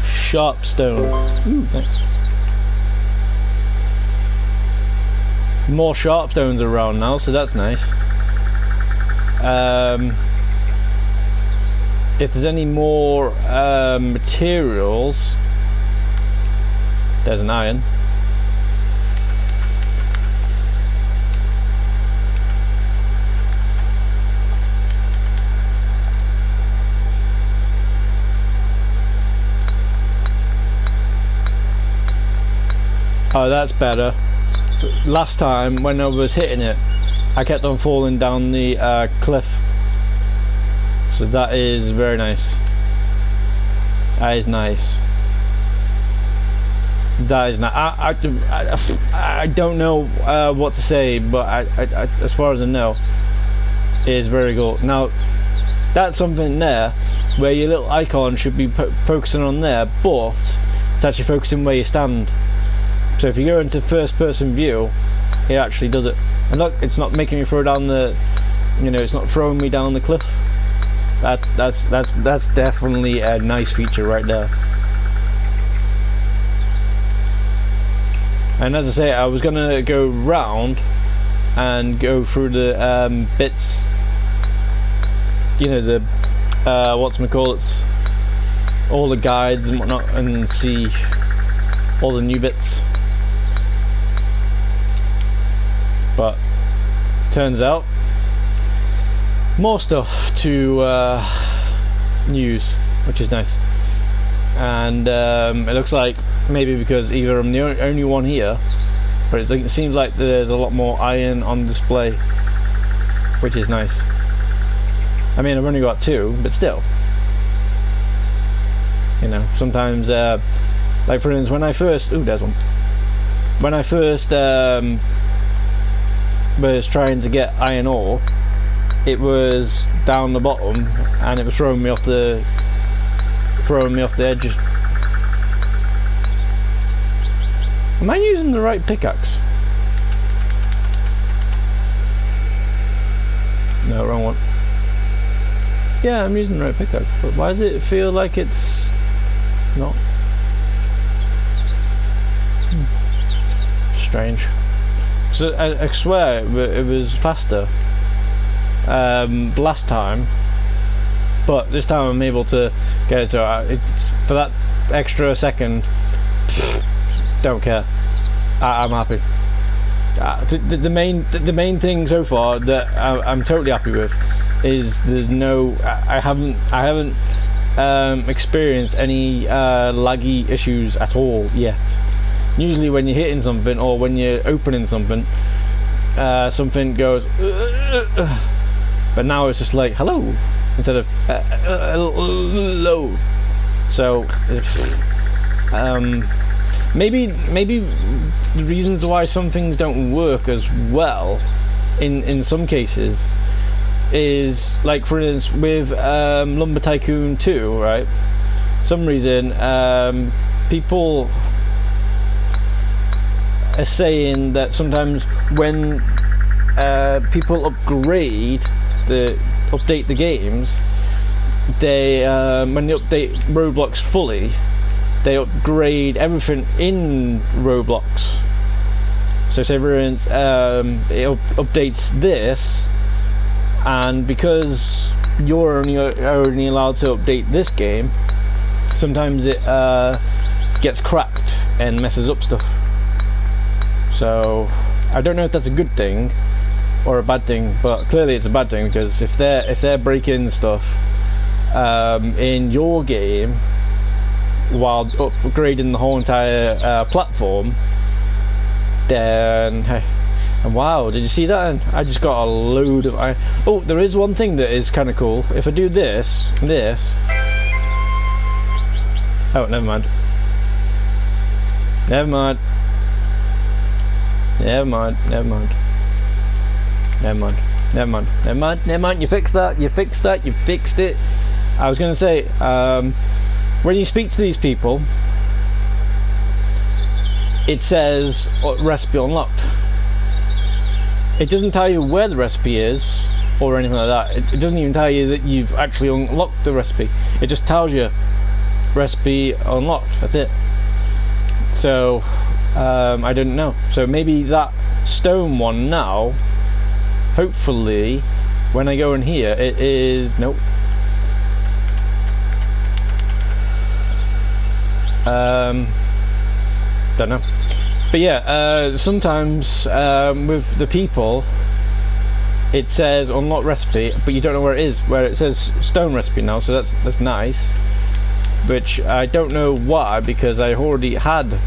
sharp stone. Ooh, thanks. More sharp stones around now, so that's nice. If there's any more materials, there's an iron. Oh, that's better. Last time when I was hitting it, I kept on falling down the cliff. So that is very nice. That is nice. That is not. I don't know what to say, but I as far as I know, it is very cool. Now, that's something there where your little icon should be focusing on there, but it's actually focusing where you stand. So if you go into first-person view, it actually does it. And look, it's not making me throw down the, you know, it's not throwing me down the cliff. That's definitely a nice feature right there. And as I say, I was gonna go round and go through the bits, you know, the whatchamacallits, all the guides and whatnot, and see all the new bits. But turns out more stuff to use, which is nice. And it looks like maybe because either I'm the only one here, but it seems like there's a lot more iron on display, which is nice. I mean, I've only got 2, but still, you know, sometimes like for instance, when I first there's one. When I first was trying to get iron ore, it was down the bottom and it was throwing me off the edge. Am I using the right pickaxe? No, wrong one. Yeah, I'm using the right pickaxe, but why does it feel like it's not? Strange. So I swear it was faster last time, but this time I'm able to get it. So it's for that extra second. Don't care. I'm happy. The main thing so far that I'm totally happy with is there's no. I haven't experienced any laggy issues at all yet. Usually when you're hitting something or when you're opening something, something goes, but now it's just like hello instead of hello. So if maybe the reasons why some things don't work as well in some cases is, like, for instance, with Lumber Tycoon 2, right? Some reason people are saying that sometimes when people update the games, they when they update Roblox fully, they upgrade everything in Roblox. So say for instance, it updates this, and because you're only allowed to update this game, sometimes it gets cracked and messes up stuff. So I don't know if that's a good thing or a bad thing, but clearly it's a bad thing, because if they're breaking stuff in your game while upgrading the whole entire platform, then hey. And wow, did you see that? And I just got a load of oh, there is one thing that is kind of cool. If I do this, oh, never mind. Never mind. Never mind. Never mind. Never mind. Never mind. Never mind. Never mind. You fixed that. You fixed that. You fixed it. I was going to say, when you speak to these people, it says recipe unlocked. It doesn't tell you where the recipe is or anything like that. It doesn't even tell you that you've actually unlocked the recipe. It just tells you recipe unlocked. That's it. So I didn't know. So maybe that stone one now, hopefully when I go in here, it is nope. Don't know. But yeah, sometimes with the people, it says unlock recipe, but you don't know where it is. Where it says stone recipe now, so that's nice. Which I don't know why, because I already had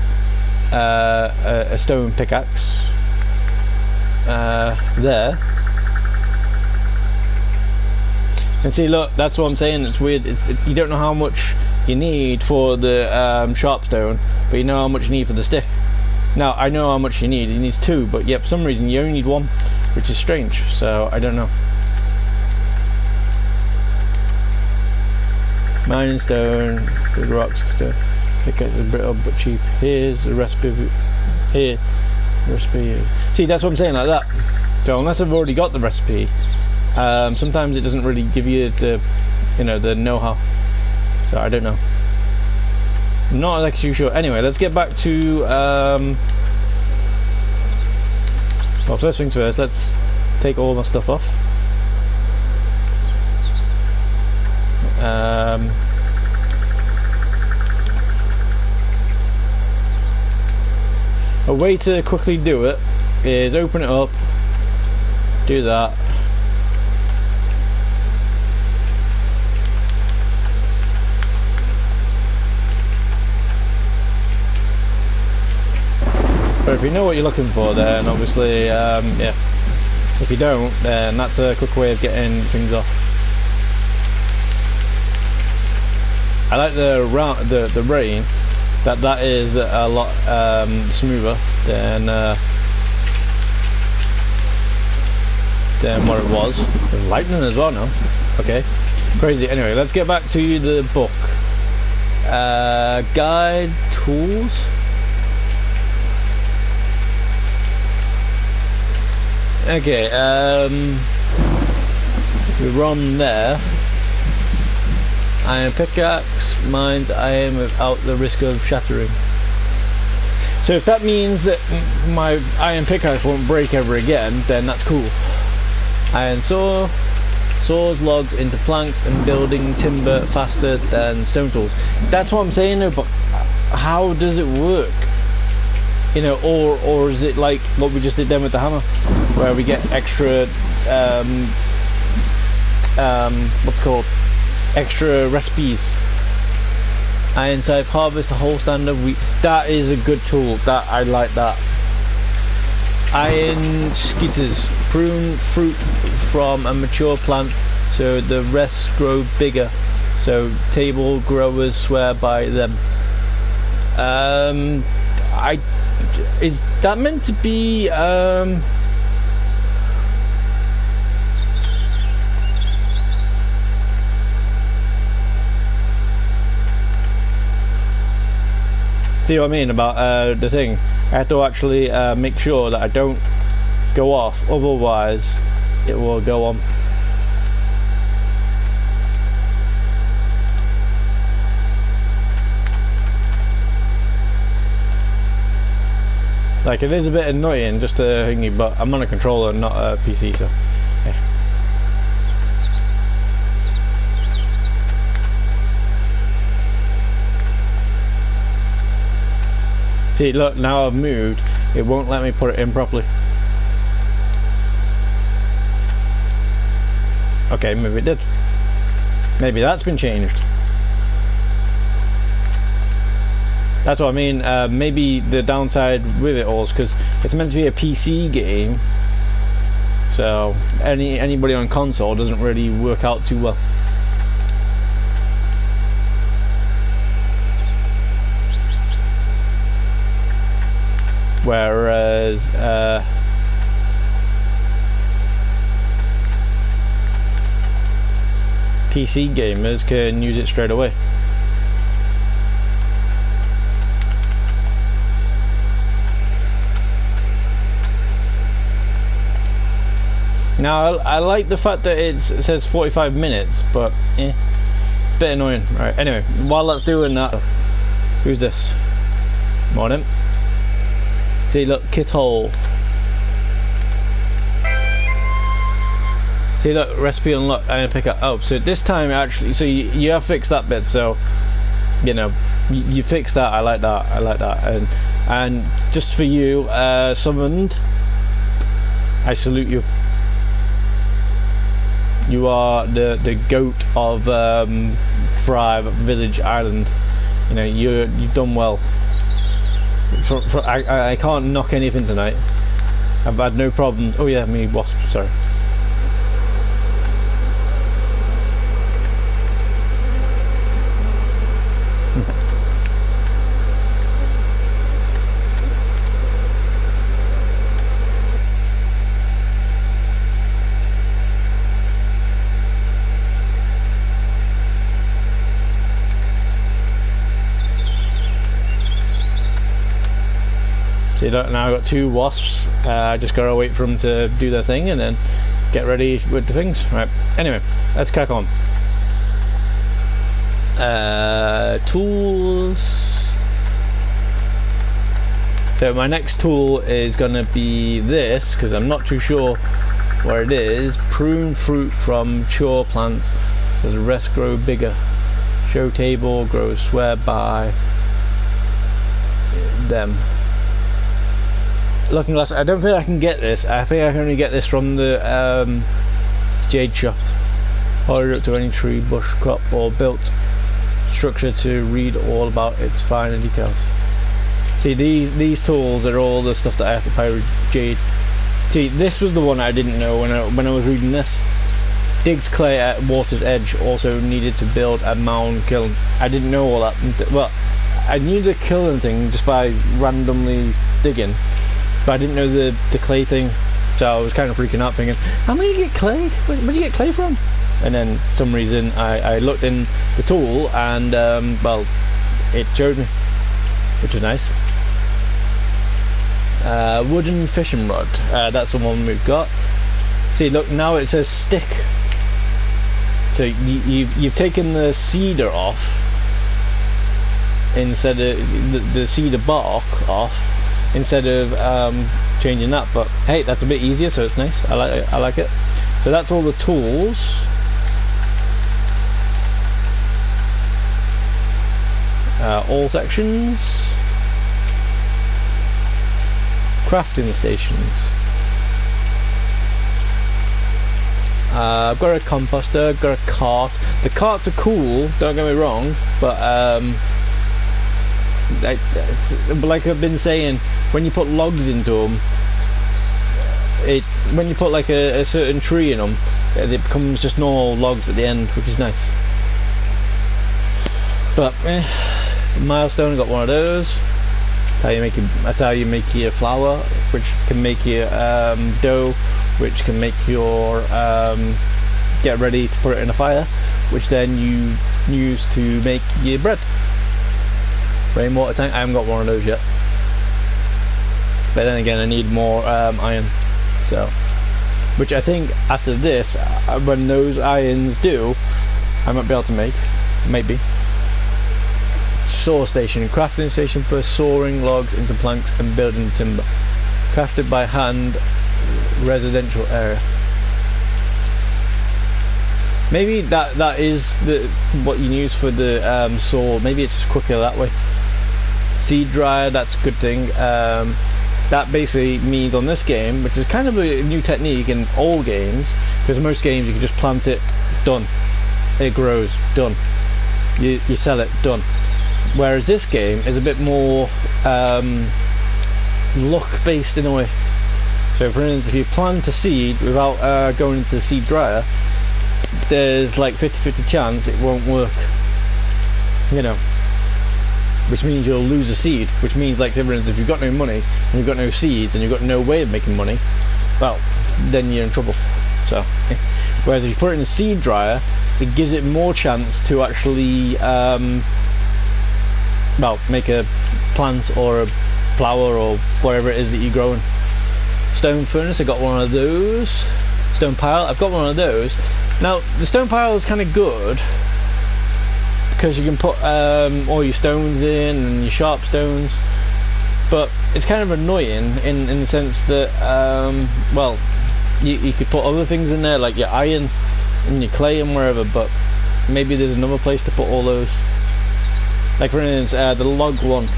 a stone pickaxe there. And see, look, that's what I'm saying. It's weird. You don't know how much you need for the sharpstone, but you know how much you need for the stick. Now I know how much you need. It needs 2, but yeah, for some reason you only need 1, which is strange. So I don't know. Mining stone, good rocks, stone. Pickaxe is brittle but cheap. Here's the recipe. Here, recipe. See, that's what I'm saying, like that. So unless I've already got the recipe, sometimes it doesn't really give you the, the know-how. So I don't know. I'm not like too sure. Anyway, let's get back to well, first things first, let's take all my stuff off. A way to quickly do it is open it up, do that. But if you know what you're looking for, then obviously, yeah. If you don't, then that's a quick way of getting things off. I like the rain. That is a lot smoother than what it was. There's lightning as well now. Okay, crazy. Anyway, let's get back to the book. Guide tools. Okay, we run there. Iron pickaxe mines iron without the risk of shattering. So if that means that my iron pickaxe won't break ever again, then that's cool. Iron saw, saws logs into planks and building timber faster than stone tools. That's what I'm saying though, but how does it work? Or is it like what we just did then with the hammer, where we get extra what's it called? Extra recipes. Iron sieve, harvest the whole stand of wheat. That is a good tool. That I like that. Iron skitters, prune fruit from a mature plant so the rest grow bigger. So table growers swear by them. Is that meant to be see what I mean about the thing? I have to actually make sure that I don't go off, otherwise it will go on. Like, it is a bit annoying just a thingy, but I'm on a controller, not a PC, so yeah. See, look, now I've moved, it won't let me put it in properly. Okay, maybe it did. Maybe that's been changed. That's what I mean. Maybe the downside with it all is because it's meant to be a PC game, so anybody on console doesn't really work out too well. Whereas PC gamers can use it straight away. Now I like the fact that it says 45 minutes, but it's a bit annoying. Right, anyway, while that's doing that, who's this? Morning. See, look, kit hole. See, look, recipe unlocked, and pick up. Oh, so this time actually, so you have fixed that bit. So, you know, you fixed that. I like that. I like that. And just for you, summoned. I salute you. You are the goat of Thrive Village Island. You know, you've done well. I can't knock anything tonight. I've had no problem. Oh yeah, me wasp. Sorry. See, look, now I've got 2 wasps. I just gotta wait for them to do their thing and then get ready with the things. Right, anyway, let's crack on. Tools. So my next tool is gonna be this, because I'm not too sure where it is. Prune fruit from mature plants so the rest grow bigger. Show table grows swear by them. Looking glass. I don't think I can get this. I think I can only get this from the jade shop. Order it to any tree, bush, crop or built structure to read all about its finer details. See, these tools are all the stuff that I have to pirate jade. See, this was the one I didn't know when I was reading this. Digs clay at water's edge, also needed to build a mound kiln. I didn't know all that. Well, I knew the kiln thing just by randomly digging. But I didn't know the clay thing, so I was kind of freaking out thinking, how am I gonna get clay? Where do you get clay from? And then for some reason I looked in the tool and well, it showed me, which is nice. Wooden fishing rod, that's the one we've got. See, look, now it says stick. So you've taken the cedar off instead of the cedar bark off. Instead of changing that, but hey, that's a bit easier, so it's nice. I like it. So that's all the tools. All sections. Crafting stations. I've got a composter, got a cart. The carts are cool, don't get me wrong, but like I've been saying, when you put logs into them, when you put like a certain tree in them, it becomes just normal logs at the end, which is nice. But milestone, I got one of those. That's how you make your flour, which can make your dough, which can make your get ready to put it in a fire, which then you use to make your bread. Rainwater tank, I haven't got one of those yet. But then again, I need more iron. So, which I think after this, when those irons do, I might be able to make, maybe. Saw station, crafting station for sawing logs into planks and building timber. Crafted by hand, residential area. Maybe that is what you use for the saw. Maybe it's just quicker that way. Seed dryer, that's a good thing. That basically means on this game, which is kind of a new technique in old games, because most games you can just plant it, done. It grows, done. You sell it, done. Whereas this game is a bit more luck based in a way. So for instance, if you plant a seed without going into the seed dryer, there's like 50-50 chance it won't work, you know, which means you'll lose a seed, which means, like, for instance, if you've got no money and you've got no seeds and you've got no way of making money, well, then you're in trouble. So whereas if you put it in a seed dryer, it gives it more chance to actually well, make a plant or a flower or whatever it is that you're growing. Stone furnace, I got one of those. Stone pile, I've got one of those. Now the stone pile is kind of good because you can put all your stones in and your sharp stones, but it's kind of annoying in the sense that well, you could put other things in there like your iron and your clay and wherever, but maybe there's another place to put all those. Like for instance, the log one,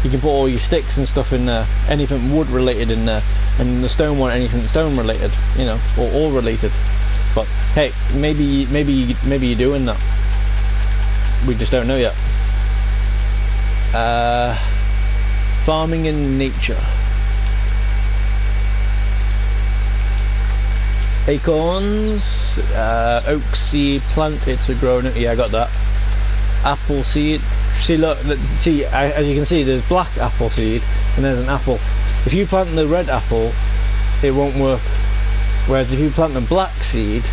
you can put all your sticks and stuff in there, anything wood related in there, and the stone one, anything stone related, you know, or all related. But hey, maybe you're doing that. We just don't know yet. Farming in nature. Acorns, oak seed, plant it to grow. Yeah, I got that. Apple seed. See, look, see, as you can see, there's black apple seed and there's an apple. If you plant the red apple, it won't work. Whereas if you plant the black seed,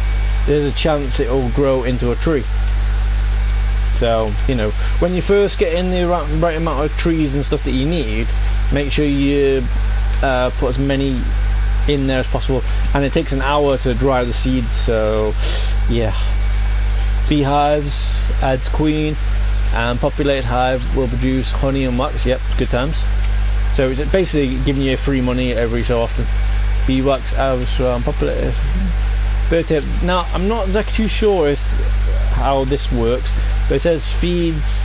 there's a chance it will grow into a tree. So, you know, when you first get in the right amount of trees and stuff that you need, make sure you put as many in there as possible. And it takes an hour to dry the seeds, so yeah. Beehives, adds queen, and populated hive will produce honey and wax. Yep, good times. So it's basically giving you free money every so often. Bee wax, populated. Bird tip. Now I'm not exactly too sure how this works, but it says feeds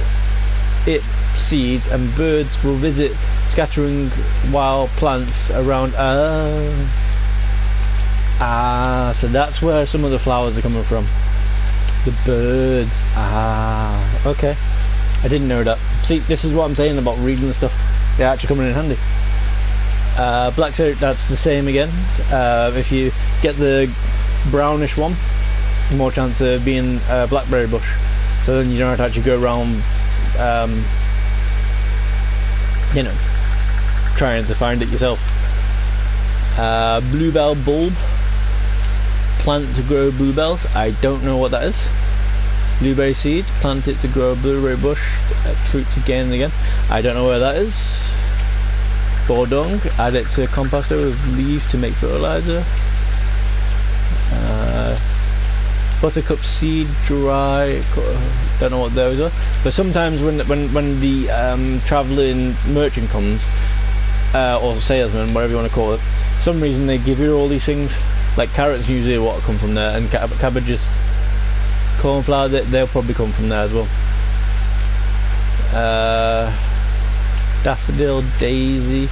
it seeds and birds will visit, scattering wild plants around. So that's where some of the flowers are coming from. The birds. Okay. I didn't know that. See, this is what I'm saying about reading the stuff. They're actually coming in handy. Black soap, that's the same again. If you get the brownish one, more chance of being a blackberry bush. So then you don't have to actually go around, you know, trying to find it yourself. Bluebell bulb. Plant to grow bluebells. I don't know what that is. Blueberry seed, plant it to grow a blueberry bush, fruits again and again. I don't know where that is. Boar dung, add it to composter with leaves to make fertilizer. Buttercup seed, dry, don't know what those are. But sometimes when the travelling merchant comes, or salesman, whatever you want to call it, for some reason they give you all these things. Like carrots usually what come from there, and cabbages. Cornflower, they'll probably come from there as well. Daffodil, daisy,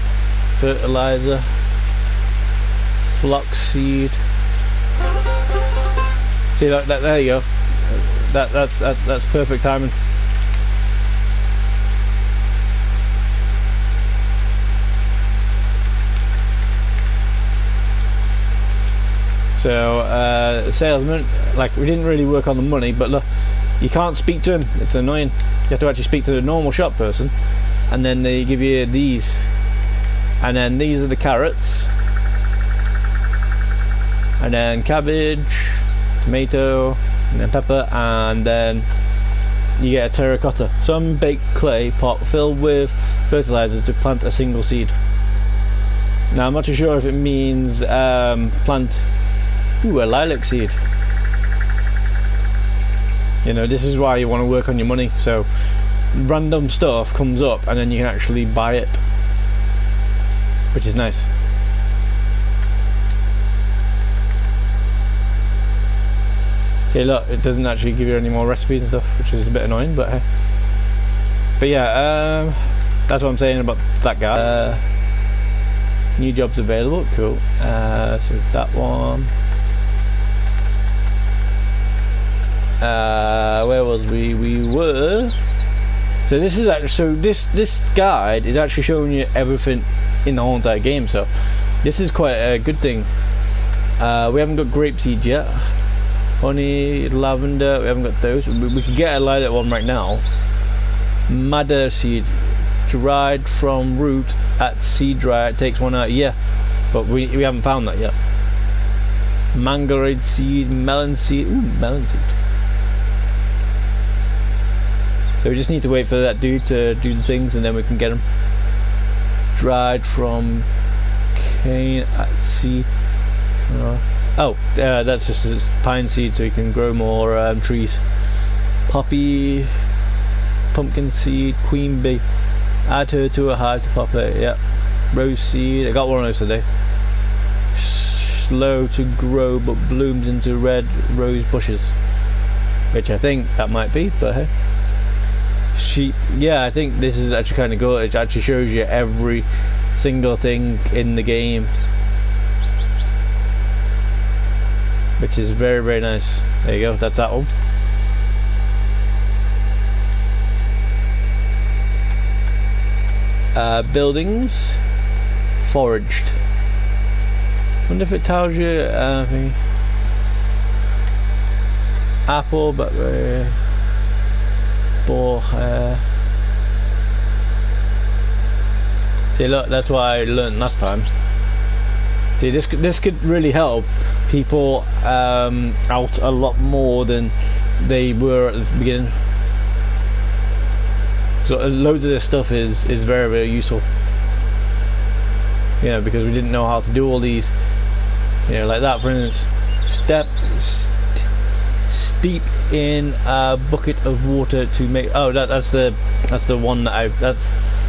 fertilizer, flaxseed. See that? There you go. That's perfect timing. So salesman, like, we didn't really work on the money, but look, you can't speak to him, it's annoying. You have to actually speak to the normal shop person, and then they give you these, and then these are the carrots, and then cabbage, tomato, and then pepper, and then you get a terracotta, some baked clay pot filled with fertilizer to plant a single seed. Now I'm not too sure if it means plant a lilac seed. You know, this is why you want to work on your money, so random stuff comes up and then you can actually buy it, which is nice. Okay, look, it doesn't actually give you any more recipes and stuff, which is a bit annoying, but hey. But yeah, that's what I'm saying about that guy. New jobs available, cool. So that one. Where was we? We were. So this is actually, so this guide is actually showing you everything in the whole entire game. So this is quite a good thing. We haven't got grape seed yet. Honey, lavender, we haven't got those. We could get a lilac one right now. Madder seed, dried from root at seed dryer. It takes one out. Yeah, but we haven't found that yet. Mangold seed, melon seed. Ooh, melon seed. So we just need to wait for that dude to do the things, and then we can get them. Dried from cane at seed. That's just a pine seed, so you can grow more trees. Poppy, pumpkin seed, queen bee. Add her to a hive to pop it. Yep. Rose seed. I got one of those today. Slow to grow, but blooms into red rose bushes. Which I think that might be, but hey. Sheep. Yeah, I think this is actually kind of good. It actually shows you every single thing in the game, which is very, very nice. There you go, that's that one. Buildings, foraged. Wonder if it tells you apple, but see, look, that's what I learned last time. See, this could really help people out a lot more than they were at the beginning. So loads of this stuff is very, very useful. You know, because we didn't know how to do all these. You know, like that, for instance. Steep in a bucket of water to make. Oh, that's the one that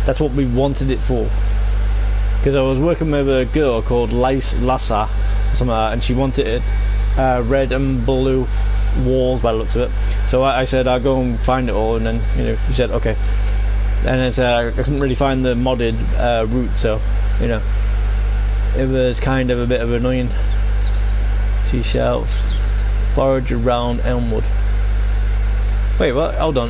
that's what we wanted it for. Because I was working with a girl called Lassa or something like that, and she wanted it red and blue walls by the looks of it. So I said I'll go and find it all, and then, you know, she said okay. And then said I couldn't really find the modded route, so, you know, it was kind of a bit of annoying. She shall forage around Elmwood. Wait, what? Hold on.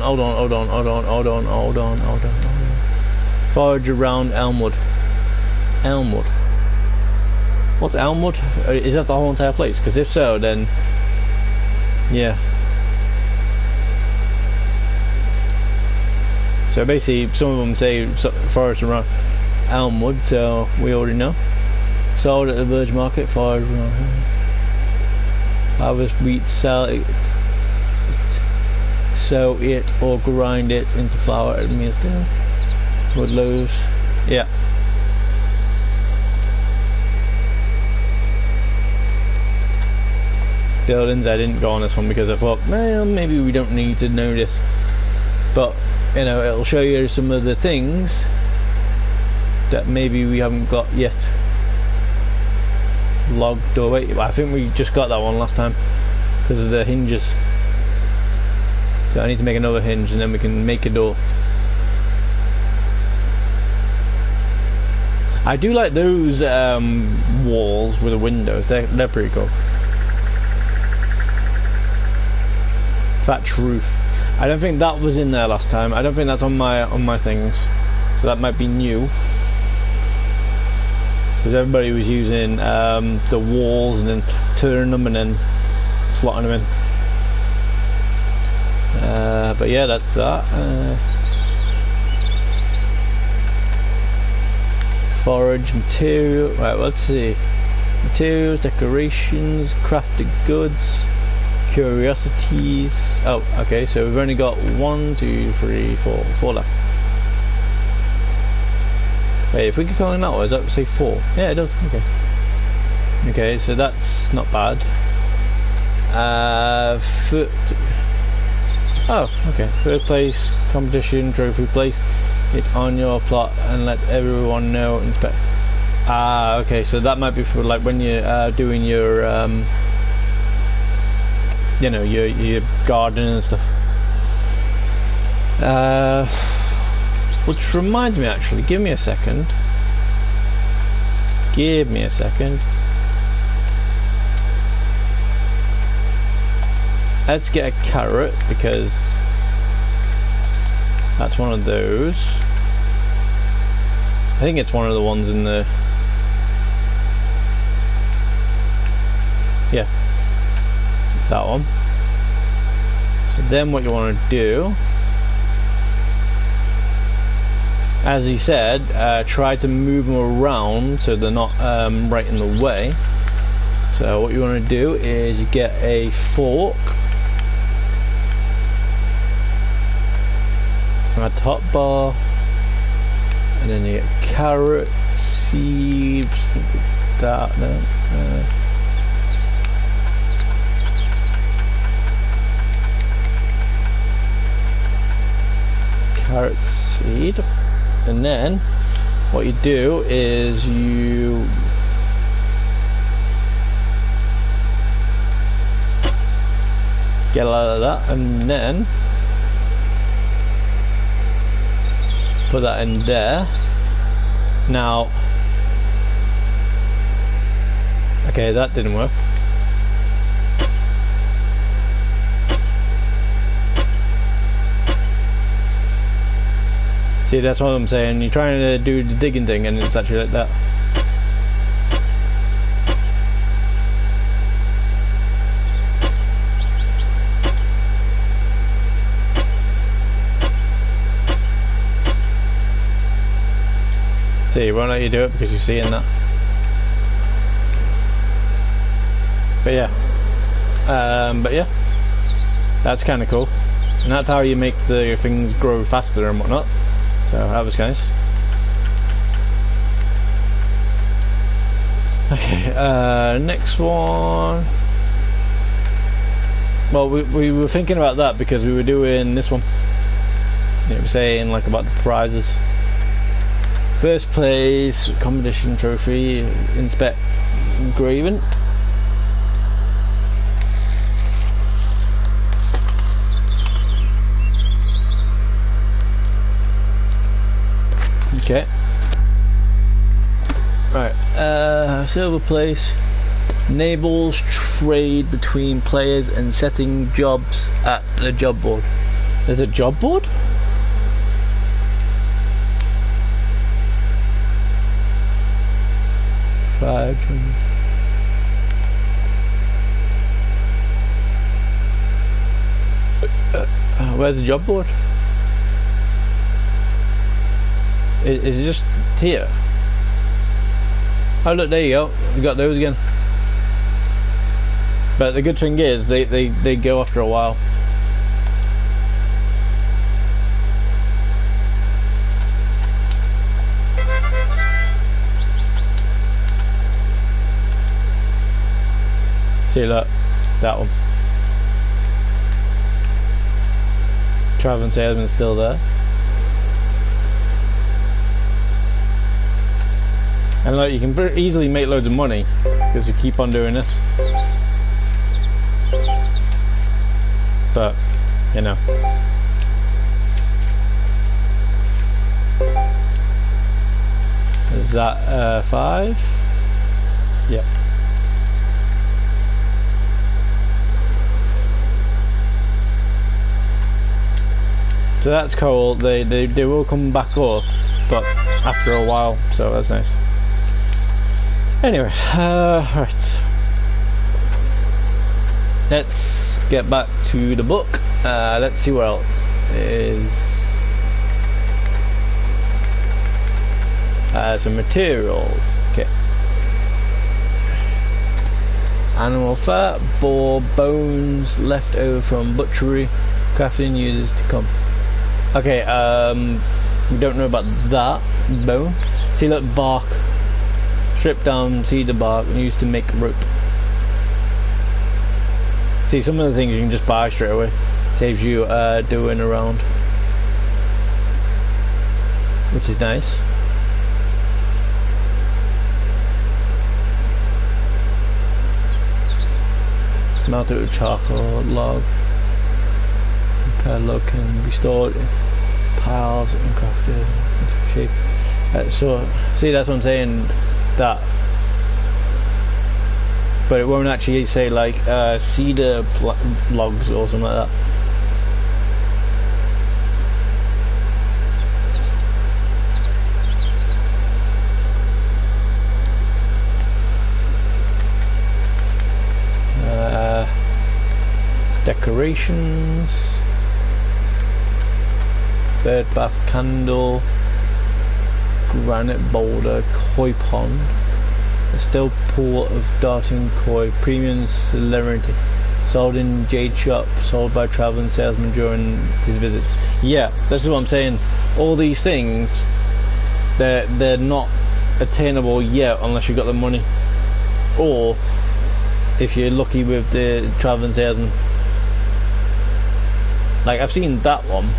Forage around Elmwood. Elmwood. What's Elmwood? Is that the whole entire place? Because if so, then yeah. So basically, some of them say forest around Elmwood, so we already know. Sold at the village market, forage around. Harvest wheat, sell it, sow it, or grind it into flour at Mealsdale. Wood loaves, yeah. Buildings, I didn't go on this one because I thought, well, maybe we don't need to know this. But, you know, it'll show you some of the things that maybe we haven't got yet. Log doorway. I think we just got that one last time because of the hinges. So I need to make another hinge and then we can make a door. I do like those walls with the windows. They're pretty cool. Thatch roof. I don't think that was in there last time. I don't think that's on my things. So that might be new. Because everybody was using the walls and then turning them and then slotting them in. But yeah, that's that. Forage material. Right, let's see. Materials, decorations, crafted goods, curiosities. Oh, okay. So we've only got 1, 2, 3, 4 left. Wait, if we could go in that way, does that say 4? Yeah, it does. Okay. Okay, so that's not bad. Oh, okay. Third place, competition, trophy place. It's on your plot and let everyone know. Inspect. Ah, okay. So that might be for like when you're doing your, you know, your garden and stuff. Which reminds me, actually, give me a second. Give me a second. Let's get a carrot because that's one of those. I think it's one of the ones in the... Yeah, it's that one. So then what you want to do, as he said, try to move them around so they're not right in the way. So what you want to do is you get a fork, a top bar, and then you get carrot, seeds, that, no, carrot seed, and then what you do is you get a lot of that, and then put that in there. Now, okay, that didn't work. See, that's what I'm saying. You're trying to do the digging thing and it's actually like that. See, it won't let you do it because you're seeing that. But yeah, that's kind of cool, and that's how you make the things grow faster and whatnot. So that was nice. Okay, next one. Well, we were thinking about that because we were doing this one. It was saying like about the prizes. First place, competition trophy, inspect engraving. Okay. Right. Silver place. Enables trade between players and setting jobs at the job board. There's a job board? Where's the job board? Is it just here? Oh look, there you go. We got those again. But the good thing is they go after a while. See, look, that one. Traveling salesman's still there. And look, you can easily make loads of money because you keep on doing this. But, you know. Is that 5? Yep. So that's cool. They will come back up, but after a while, so that's nice. Anyway, right. Let's get back to the book. Let's see what else is. Some materials. Okay. Animal fat, boar bones left over from butchery. Crafting uses to come. Okay, we don't know about that bone. See, look, bark. Strip down cedar bark and used to make rope. See, some of the things you can just buy straight away. Saves you doing around, which is nice. Melted with charcoal log. Repair log can be stored in piles and crafted into shape. So, see, that's what I'm saying. That, but it won't actually say like cedar logs or something like that. Decorations, bird bath candle, granite boulder, koi pond, a still pool of darting koi, premium celerity, sold in jade shop, sold by traveling salesman during his visits. Yeah, this is what I'm saying. All these things, they're not attainable yet unless you've got the money, or if you're lucky with the traveling salesman. Like, I've seen that one.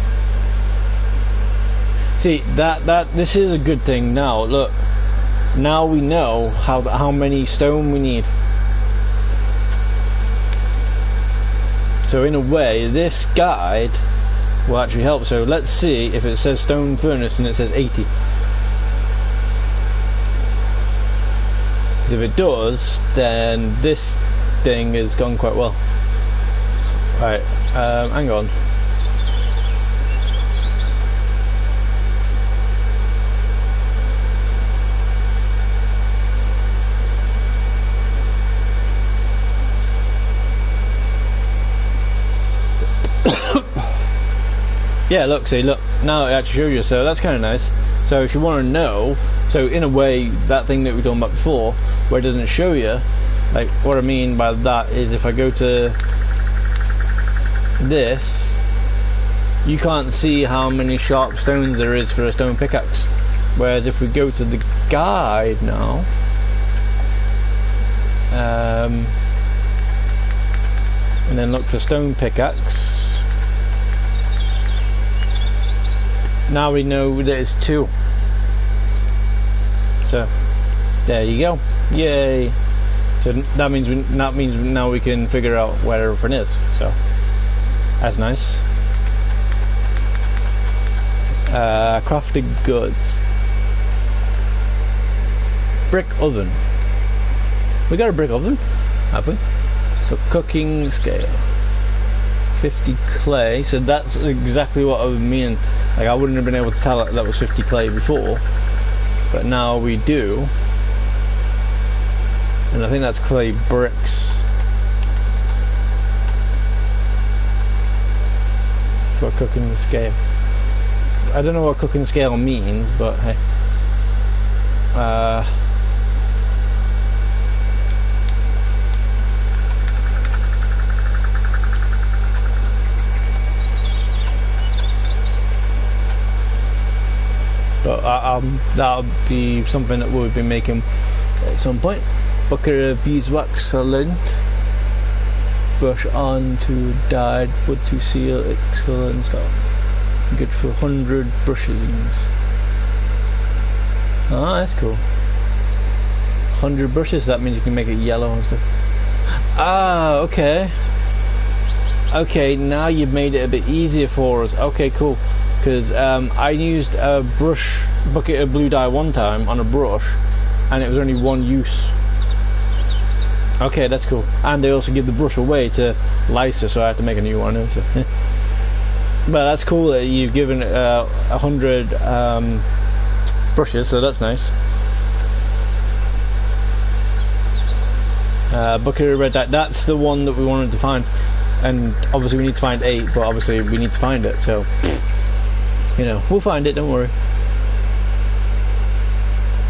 See, this is a good thing now. Look, now we know how many stone we need. So in a way, this guide will actually help. So let's see if it says stone furnace and it says 80. If it does, then this thing has gone quite well. Right, hang on. Yeah, look, see, look, now it actually shows you, so that's kind of nice. So if you want to know, so in a way, that thing that we were talking about before, where it doesn't show you, like, what I mean by that is if I go to this, you can't see how many sharp stones there is for a stone pickaxe. Whereas if we go to the guide now, and then look for stone pickaxe, now we know that it's 2. So there you go. Yay. So that means now we can figure out where everything is. So that's nice. Crafted goods. Brick oven. We got a brick oven, have we? So cooking scale. 50 clay. So that's exactly what I was meaning. Like, I wouldn't have been able to tell that was 50 clay before, but now we do. And I think that's clay bricks. For cooking scale. I don't know what cooking scale means, but hey. But that'll be something that we'll be making at some point. Bucket of beeswax lint. Brush on to dyed wood to seal its colour and stuff. Good for 100 brushings. Oh, that's cool. 100 brushes, that means you can make it yellow and stuff. Ah, okay. Okay, now you've made it a bit easier for us. Okay, cool. Because I used a bucket of blue dye one time on a brush, and it was only one use. Okay, that's cool. And they also give the brush away to Lysa, so I had to make a new one. So. But that's cool that you've given 100 brushes, so that's nice. Bucket of red dye, that's the one that we wanted to find. and obviously we need to find 8, but obviously we need to find it, so you know, we'll find it, don't worry.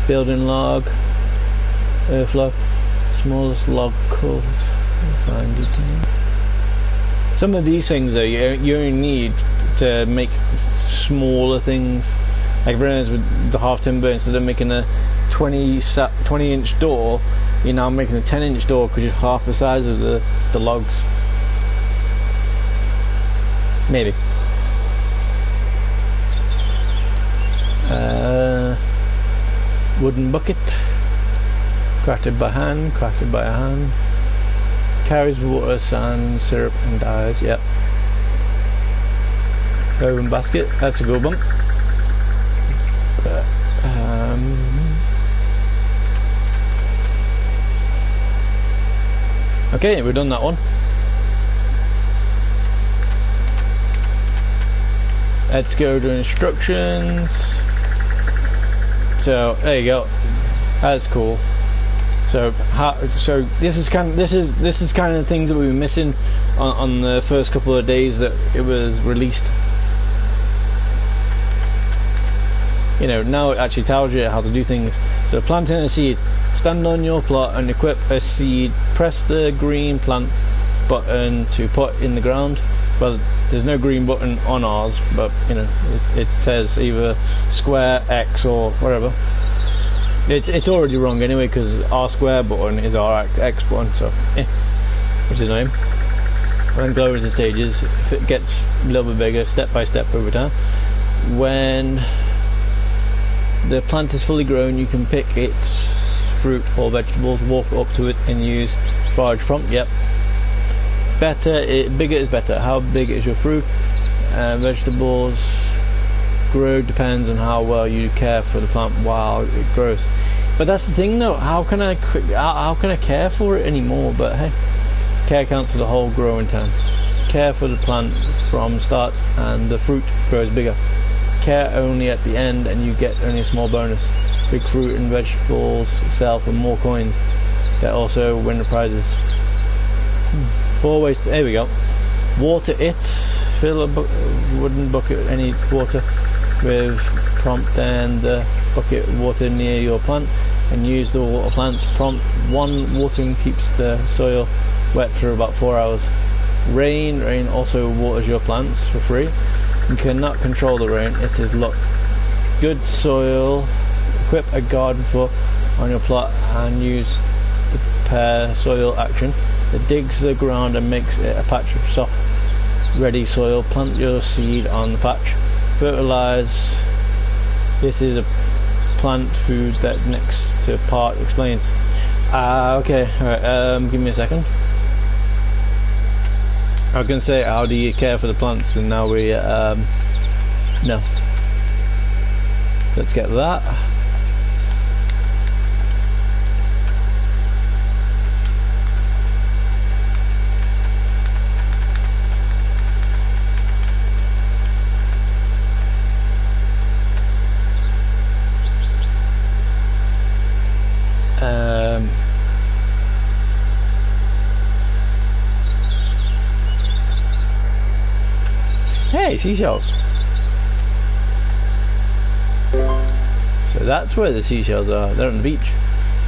Building log, earth log, smallest log cut, find it. Some of these things though, you only need to make smaller things. Like for instance with the half timber, instead of making a 20 inch door, you're now making a 10-inch door because you're half the size of the logs. Maybe. Wooden bucket, crafted by hand, crafted by hand. Carries water, sand, syrup and dyes, yep. Woven basket, that's a good one. Okay, we've done that one. Let's go to instructions. So there you go. That's cool. So this is kind of things that we were missing on the first couple of days that it was released. You know, now it actually tells you how to do things. So planting a seed. Stand on your plot and equip a seed. Press the green plant button to put in the ground. Well, there's no green button on ours, but you know, it says either square, X or whatever. It's already wrong anyway, because our square button is our X button, so which is annoying. And then go over the stages. If it gets a little bit bigger, step by step over time. When the plant is fully grown, you can pick its fruit or vegetables, walk up to it and use forage prompt. Yep. Bigger is better. How big is your fruit? Vegetables grow depends on how well you care for the plant while it grows. But that's the thing though, how can I care for it anymore? But hey, care counts for the whole growing time. Care for the plant from start and the fruit grows bigger. Care only at the end and you get only a small bonus. Big fruit and vegetables sell for more coins. That also win the prizes. 4 ways to, there we go. Water it. Fill a wooden bucket with any water with prompt, then the bucket water near your plant and use the water plants prompt. 1 watering keeps the soil wet for about 4 hours. Rain also waters your plants for free. You cannot control the rain, it is luck. Good soil. Equip a garden fork on your plot and use the prepare soil action. It digs the ground and makes it a patch of soft, ready soil. Plant your seed on the patch. Fertilize. This is a plant food that next to part explains. Okay, alright, give me a second. I was going to say, how do you care for the plants? And now we, no. Let's get that. Hey, seashells. So that's where the seashells are. They're on the beach.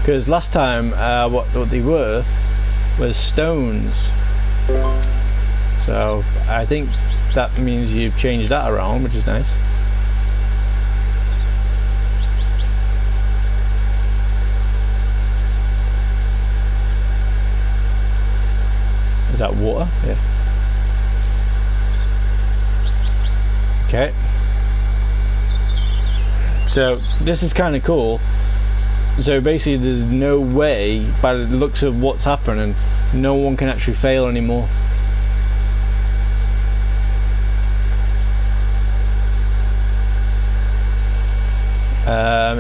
Because last time, what they were was stones. So I think that means you've changed that around, which is nice. Is that water? Yeah. Okay. So this is kind of cool. So basically there's no way, by the looks of what's happening, no one can actually fail anymore.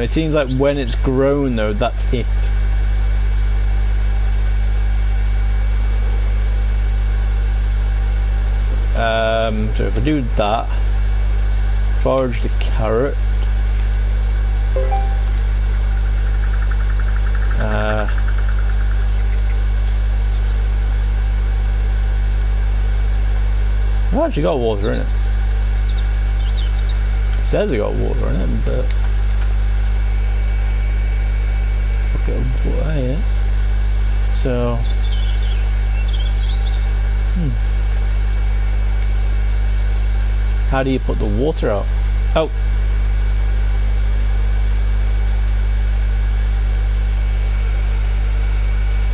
It seems like when it's grown though, that's it. So if I do that, forage the carrot. I've actually got water in it. It says it got water in it, but bucket of water here. So how do you put the water out? Oh.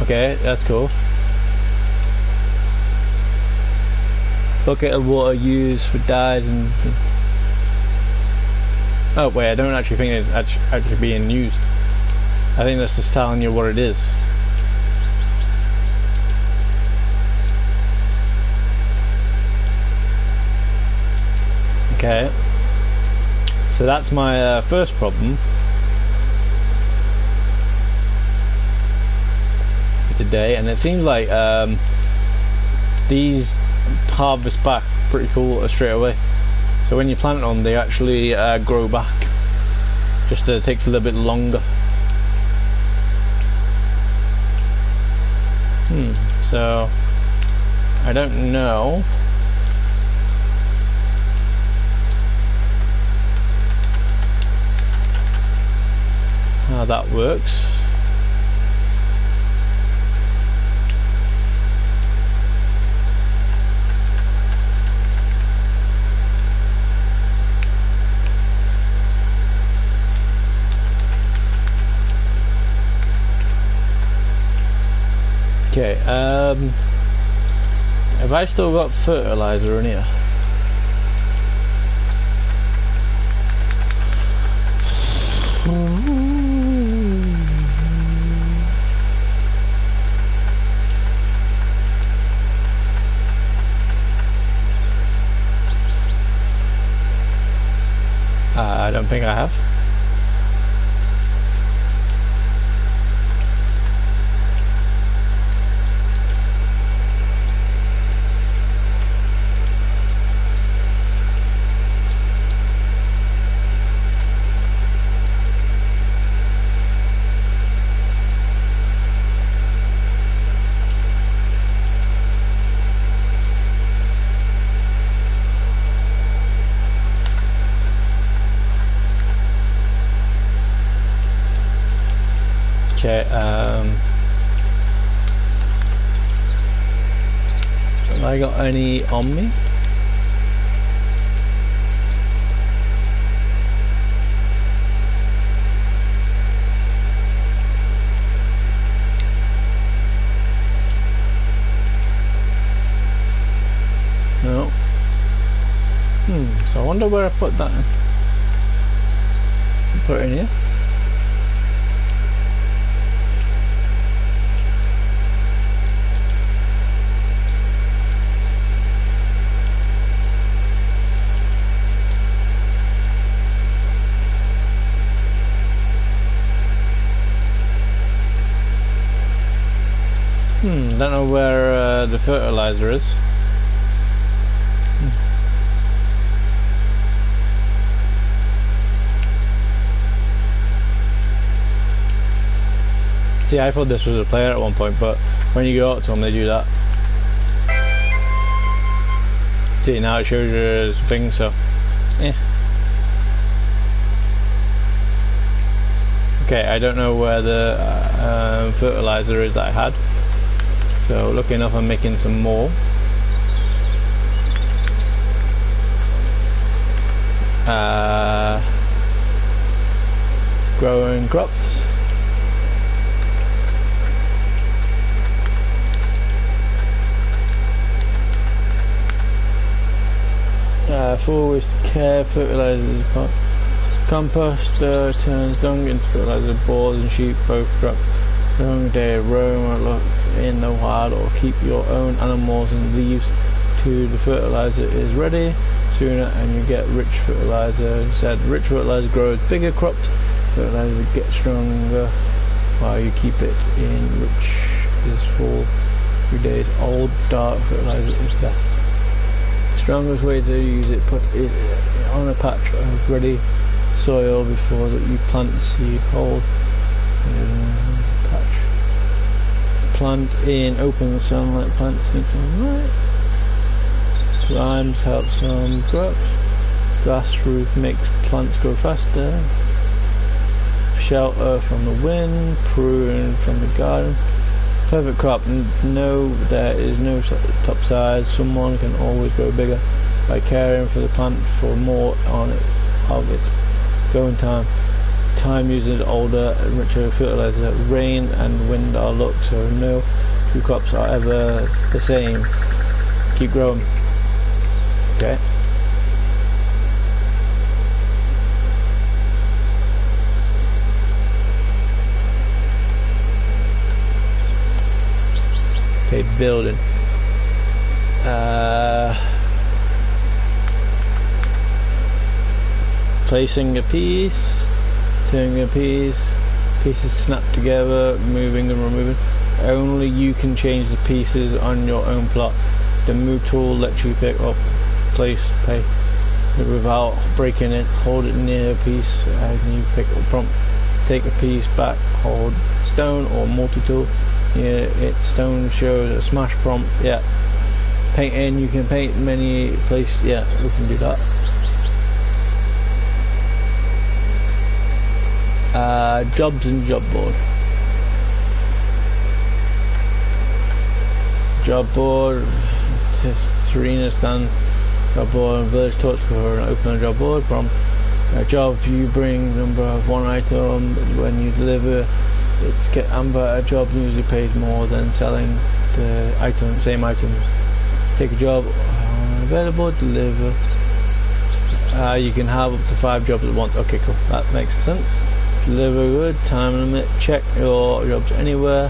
Okay, that's cool. Bucket of water used for dyes and... Oh wait, I don't actually think it's actually being used. I think that's just telling you what it is. Okay. So that's my first problem for today, and it seems like these harvest back pretty cool straight away. So when you plant them, they actually grow back. Just takes a little bit longer. So I don't know. How that works. Okay, have I still got fertilizer in here? I don't think I have. Okay, have I got any on me? No. So I wonder where I put that in. Put it in here. Don't know where the fertilizer is. See, I thought this was a player at one point, but when you go up to them, they do that. See, now it shows you his thing, so yeah. Okay, I don't know where the fertilizer is that I had. So lucky enough I'm making some more. Growing crops. Full waste care, fertilizers, compost turns dung into fertilizer, boars and sheep both drop. Long day roam or look in the wild, or keep your own animals and leaves to the fertilizer is ready sooner and you get rich fertilizer. Instead, rich fertilizer grows bigger crops, fertilizer gets stronger while you keep it in. Rich is 4 days old, dark fertilizer is best. The strongest way to use it, put it on a patch of ready soil before that you plant the seed. Hold patch. Plant in open sunlight, plants in sunlight. Limes help some crops. Grass roof makes plants grow faster. Shelter from the wind. Prune from the garden. Perfect crop. No, there is no top size. Someone can always grow bigger by caring for the plant for more on it of its growing time. Time uses older and richer fertilizer. Rain and wind are luck, so no two crops are ever the same. Keep growing. Okay. Okay, building. Placing a piece, turning a piece, pieces snap together, moving and removing. Only you can change the pieces on your own plot. The move tool lets you pick up, place, pay without breaking it. Hold it near a piece and you pick up prompt. Take a piece back, hold stone or multi-tool. Yeah, stone shows a smash prompt. Yeah. Painting, you can paint many places. Yeah, we can do that. Jobs and job board. Job board. Serena stands. Job board and village talk to her and open a job board. From a job you bring number of one item. When you deliver it, get amber. A job usually pays more than selling the item, same items. Take a job available, deliver. You can have up to 5 jobs at once. Okay, cool. That makes sense. Deliver good. Time limit. Check your jobs anywhere.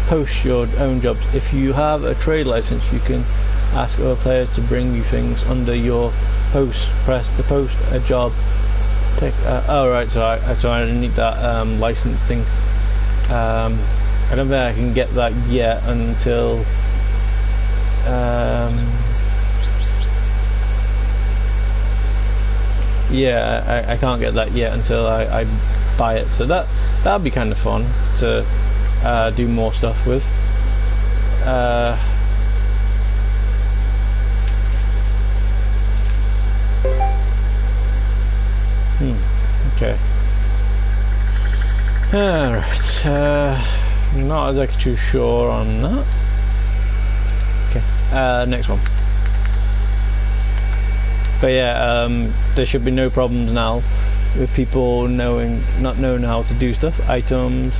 Post your own jobs. If you have a trade license, you can ask other players to bring you things under your post. Press to post a job. Take. Oh right, so I need that license thing. I don't think I can get that yet until. Yeah, I can't get that yet until I buy it. So that'd be kind of fun to do more stuff with. Okay. Alright. Not exactly too sure on that. Okay. Next one. But yeah, there should be no problems now with people not knowing how to do stuff. Items.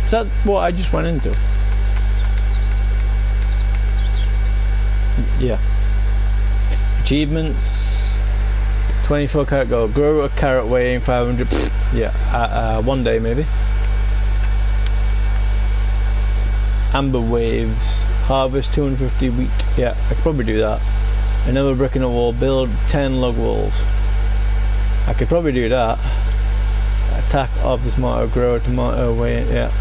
Is that what I just went into? Yeah. Achievements. 24 carat gold. Grow a carrot weighing 500. Yeah. One day maybe. Amber waves. Harvest 250 wheat. Yeah, I could probably do that. Another brick in a wall. Build 10 log walls. I could probably do that. Attack of the tomato. Grow a tomato weighing. Yeah.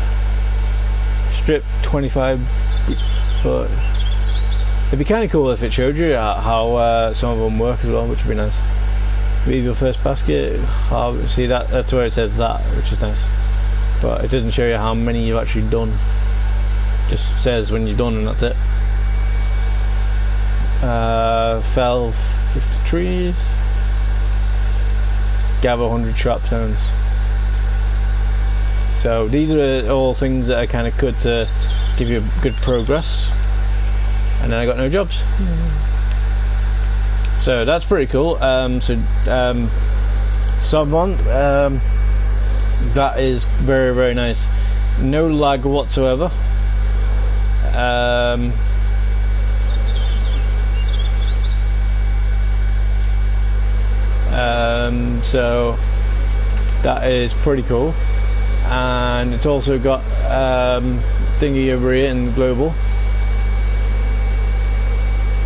Strip 25. But it'd be kind of cool if it showed you how some of them work as well, which would be nice. Weave your first basket. See that's where it says that, which is nice. But it doesn't show you how many you've actually done. Just says when you're done and that's it. Fell 50 trees. Gather 100 sharp stones. So these are all things that are kind of good to give you good progress. And then I got no jobs. So that's pretty cool. Someone that is very, very nice. No lag whatsoever. So that is pretty cool, and it's also got thingy over here in global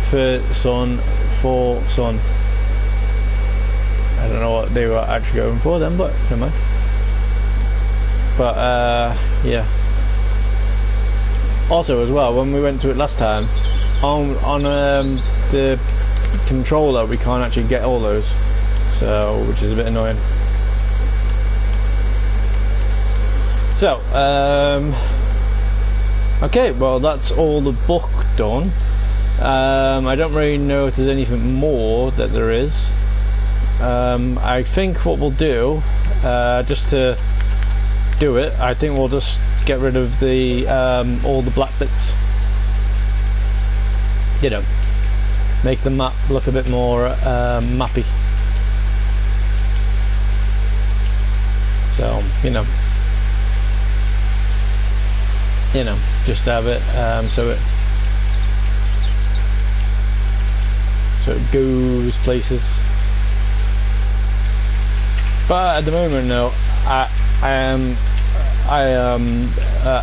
for sun. I don't know what they were actually going for then, but never mind. But yeah. Also as well, when we went to it last time, on the controller we can't actually get all those, so which is a bit annoying. So Okay, well that's all the book done. I don't really know if there's anything more that there is. I think what we'll do, just to do it, I think we'll just get rid of the all the black bits. You know, make the map look a bit more mappy. So you know, just have it so it goes places. But at the moment, no, I am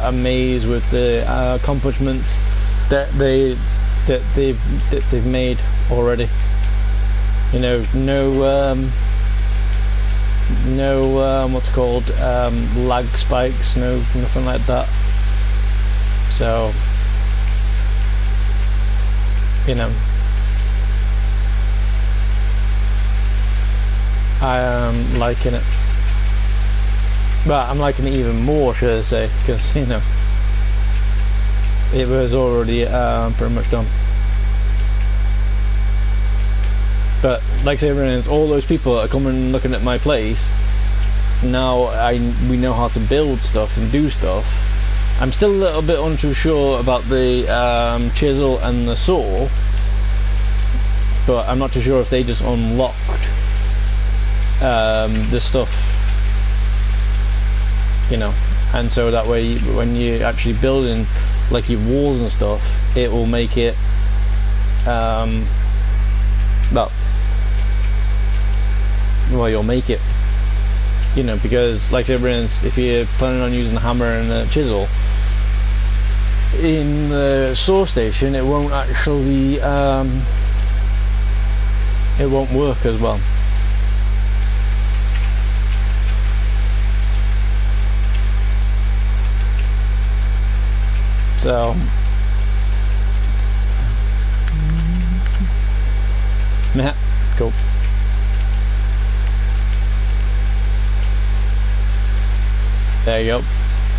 amazed with the accomplishments that they've made already. You know, no what's it called, lag spikes, nothing like that. So, you know, I am liking it. But I'm liking it even more, should I say, because, you know, it was already pretty much done. But like I say, all those people that are coming looking at my place, now we know how to build stuff and do stuff. I'm still a little bit unsure about the chisel and the saw, but I'm not too sure if they just unlocked the stuff, you know, and so that way when you're actually building like your walls and stuff, it will make it well, you'll make it, you know, because like I said, if you're planning on using the hammer and the chisel in the saw station, it won't actually it won't work as well. So yeah, cool. There you go,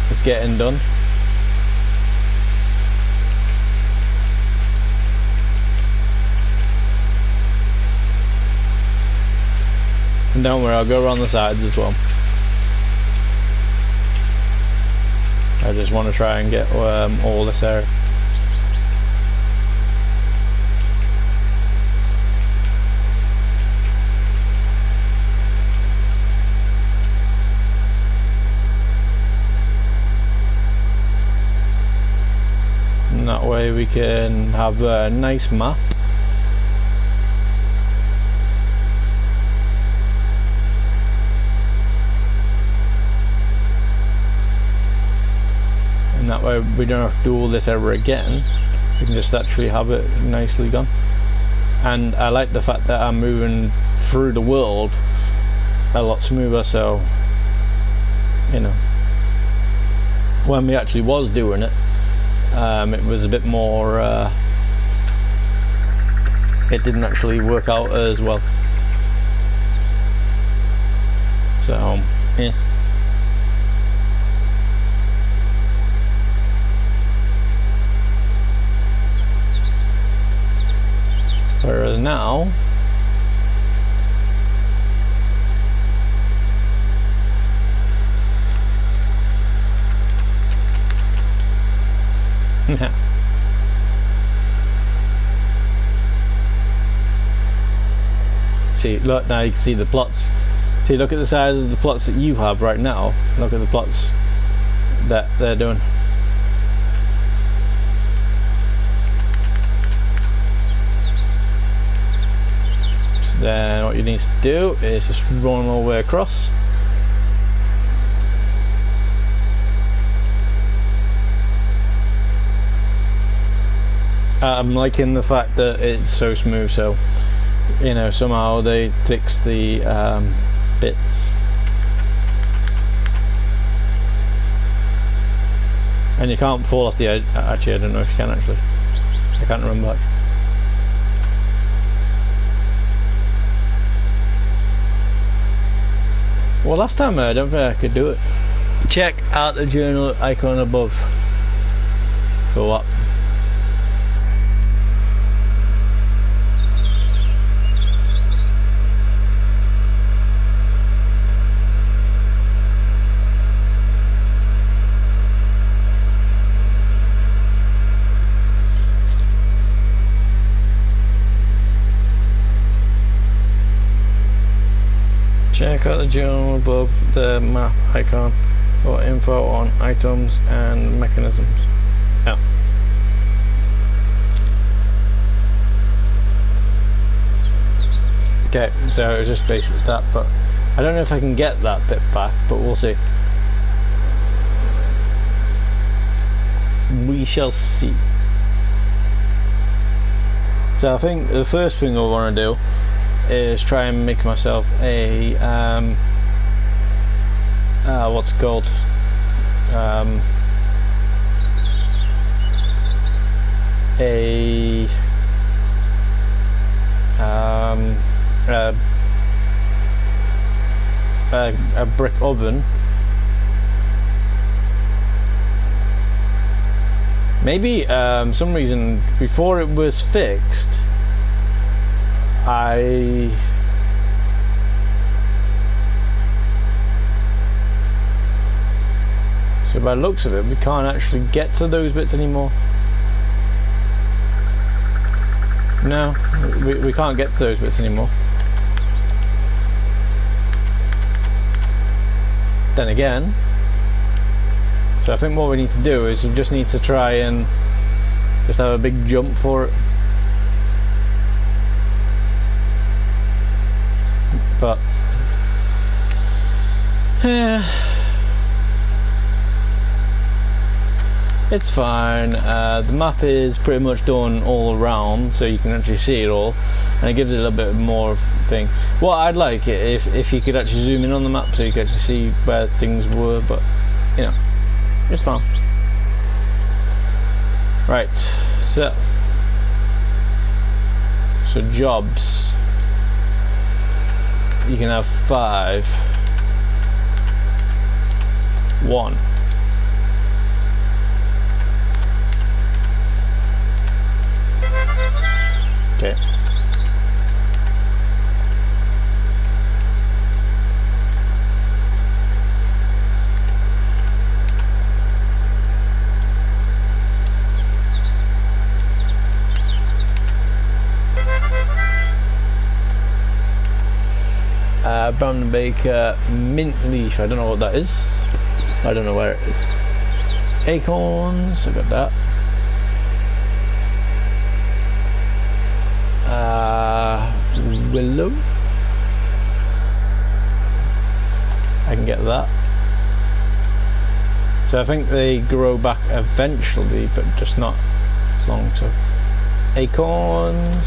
it's getting done. And don't worry, I'll go around the sides as well. I just want to try and get all this area. And that way we can have a nice map. And that way we don't have to do all this ever again. We can just actually have it nicely done. And I like the fact that I'm moving through the world a lot smoother, so you know, when we actually was doing it, it was a bit more it didn't actually work out as well. So yeah. Whereas now see, look, now you can see the plots. See, look at the size of the plots that you have right now. Look at the plots that they're doing. So then what you need to do is just run all the way across. I'm liking the fact that it's so smooth, so you know, somehow they fix the bits. And you can't fall off the edge. Actually, I don't know if you can actually. I can't remember. Well, last time I don't think I could do it. Check out the journal icon above. for what? Check out the journal above the map icon for info on items and mechanisms. Yeah. Okay, so it was just basically that, but I don't know if I can get that bit back, but we'll see. We shall see. So I think the first thing I want to do is try and make myself a what's it called, a brick oven. Maybe some reason before it was fixed, so by the looks of it, we can't actually get to those bits anymore. No, we can't get to those bits anymore. Then again, so I think what we need to do is we just need to try and just have a big jump for it. But yeah, it's fine. The map is pretty much done all around, so you can actually see it all, and it gives it a little bit more thing. What I'd like it if you could actually zoom in on the map so you could actually see where things were, but you know, it's fine. Right, so jobs. You can have 5. 1. Okay. Brown and Baker mint leaf. I don't know what that is. I don't know where it is. Acorns. I got that. Willow. I can get that. So I think they grow back eventually, but just not as long. So acorns.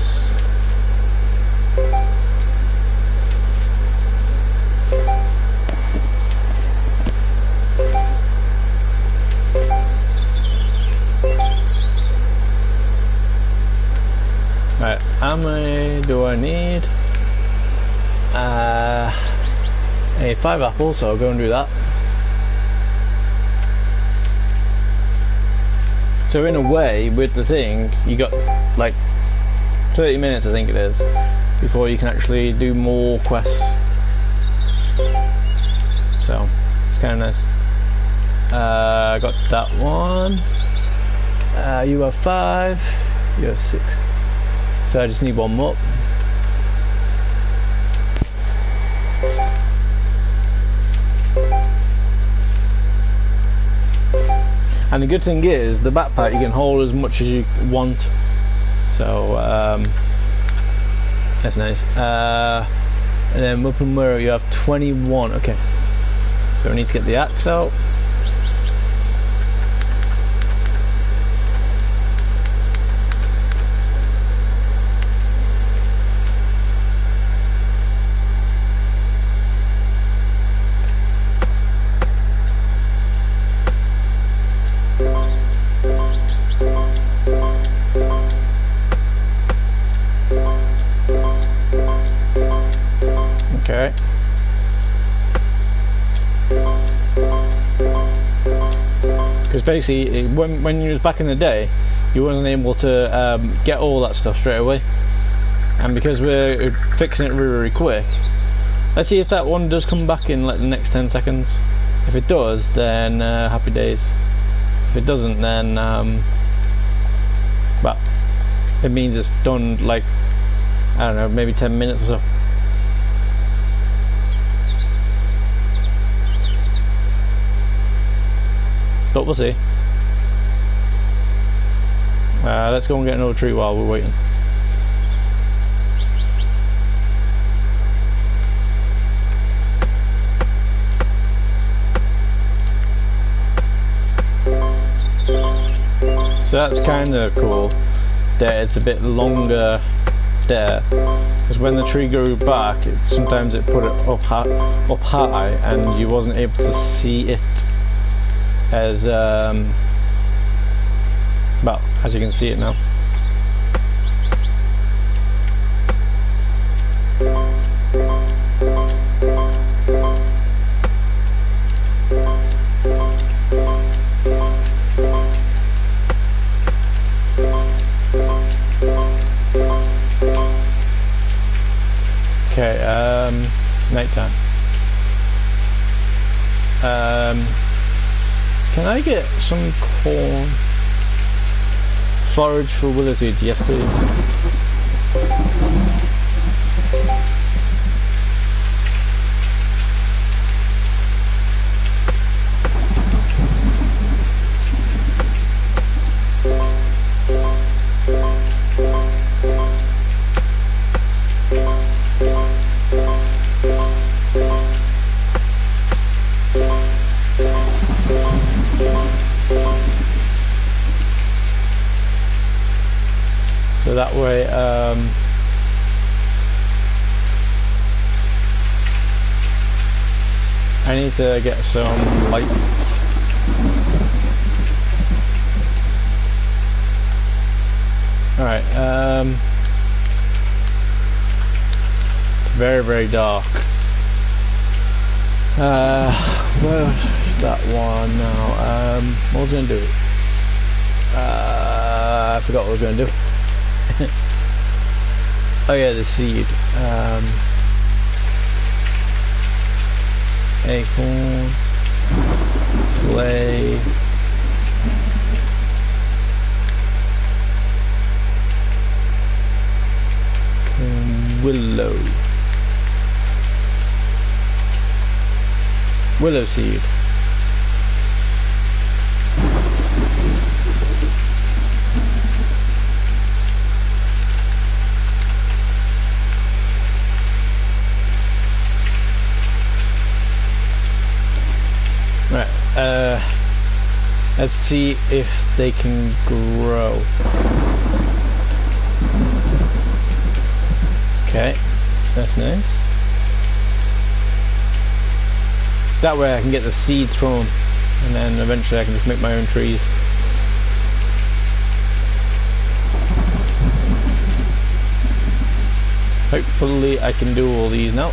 Right, how many do I need? I need 5 apples, so I'll go and do that. So in a way, with the thing, you got like 30 minutes, I think it is, before you can actually do more quests. So it's kind of nice. I got that one. You have 5. You have 6. So I just need 1 more. And the good thing is, the backpack you can hold as much as you want. So that's nice. And then weapon mirror, you have 21. Okay. So we need to get the axe out. Because basically, when you was back in the day, you wasn't able to get all that stuff straight away. And because we're fixing it really, really quick, let's see if that one does come back in like the next 10 seconds. If it does, then happy days. If it doesn't, then well, it means it's done like, I don't know, maybe 10 minutes or so. But we'll see. Let's go and get another tree while we're waiting. So that's kind of cool that it's a bit longer there, because when the tree grew back, sometimes it put it up high and you wasn't able to see it as well, as you can see it now. Okay, nighttime. Can I get some corn? Forage for willow seeds, yes please. So that way, I need to get some light. Alright, it's very, very dark. Where's that one now? What was I going to do? I forgot what I was going to do. Oh yeah, the seed. Acorn, clay, willow seed. Right, let's see if they can grow. Okay, that's nice. That way I can get the seeds from them, and then eventually I can just make my own trees. Hopefully I can do all these now.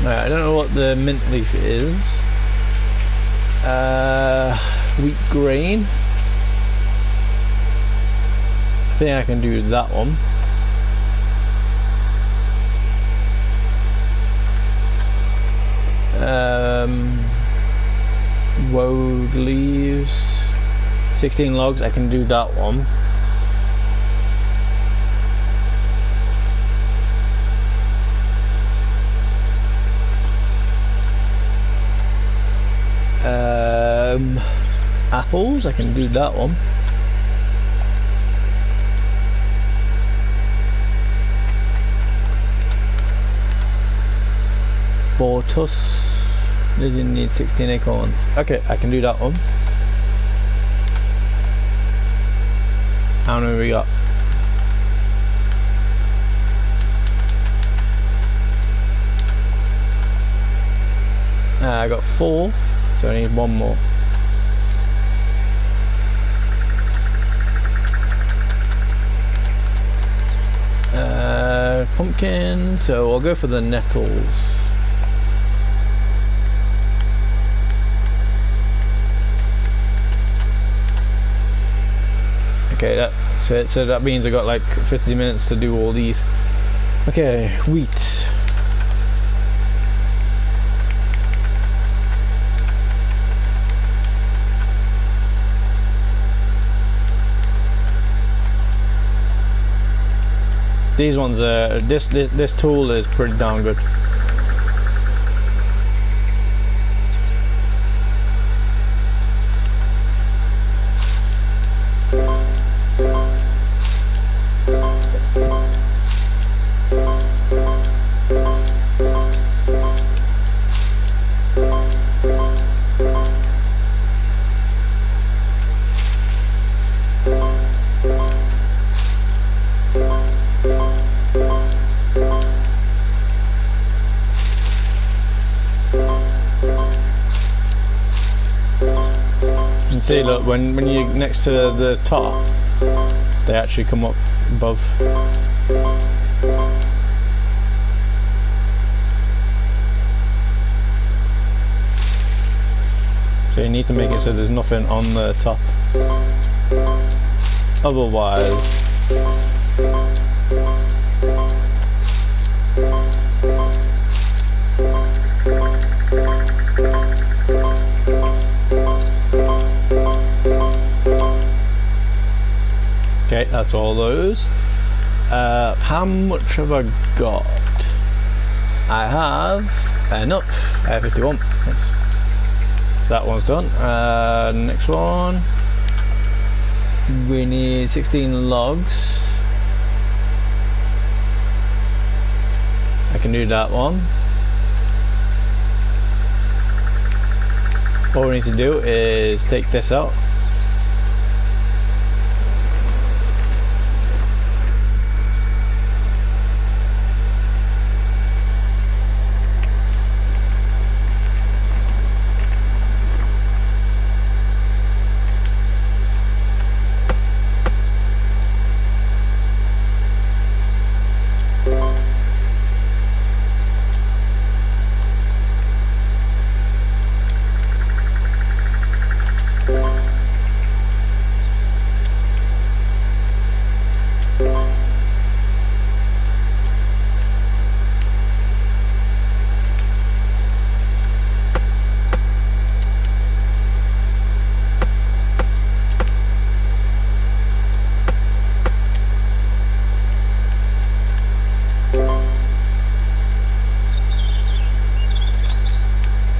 I don't know what the mint leaf is. Wheat grain. I think I can do that one. Woad leaves. 16 logs, I can do that one. Apples, I can do that one. Bortus doesn't need 16 acorns. Okay, I can do that one. How many we got? I got 4, so I need 1 more. pumpkin, so I'll go for the nettles. Okay, that's it. So that means I got like 50 minutes to do all these. Okay, wheat. These ones are this tool is pretty darn good. See, look, when you're next to the top, they actually come up above. So you need to make it so there's nothing on the top. Otherwise, okay, that's all those. How much have I got? I have enough. I have 51. Nice. So that one's done. Next one. We need 16 logs. I can do that one. All we need to do is take this out.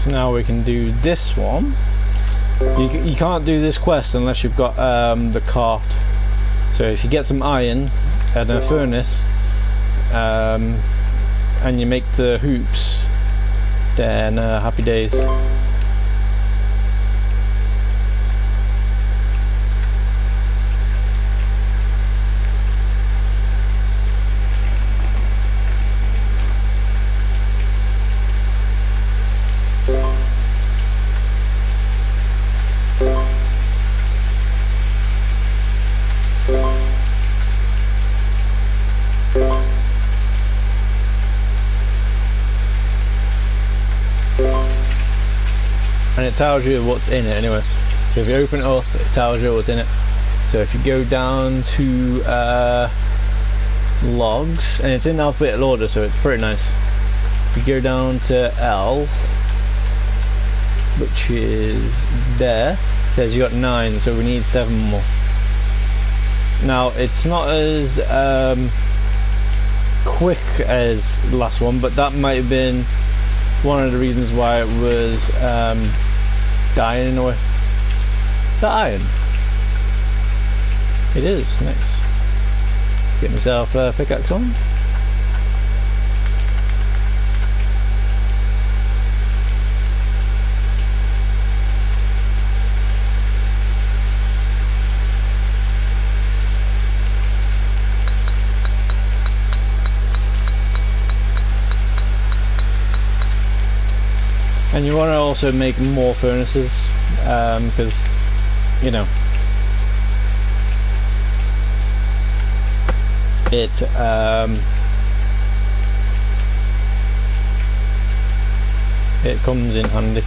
So now we can do this one. You can't do this quest unless you've got the cart. So if you get some iron and a furnace and you make the hoops, then happy days. And it tells you what's in it anyway. So if you open it up, it tells you what's in it. So if you go down to logs, and it's in alphabetical order, so it's pretty nice. If you go down to L, which is there, it says you got 9, so we need 7 more. Now it's not as quick as the last one, but that might have been one of the reasons why it was dying in a way. Is that iron? It is. Nice. Let's get myself a pickaxe on. And you want to also make more furnaces, because, you know, it comes in handy.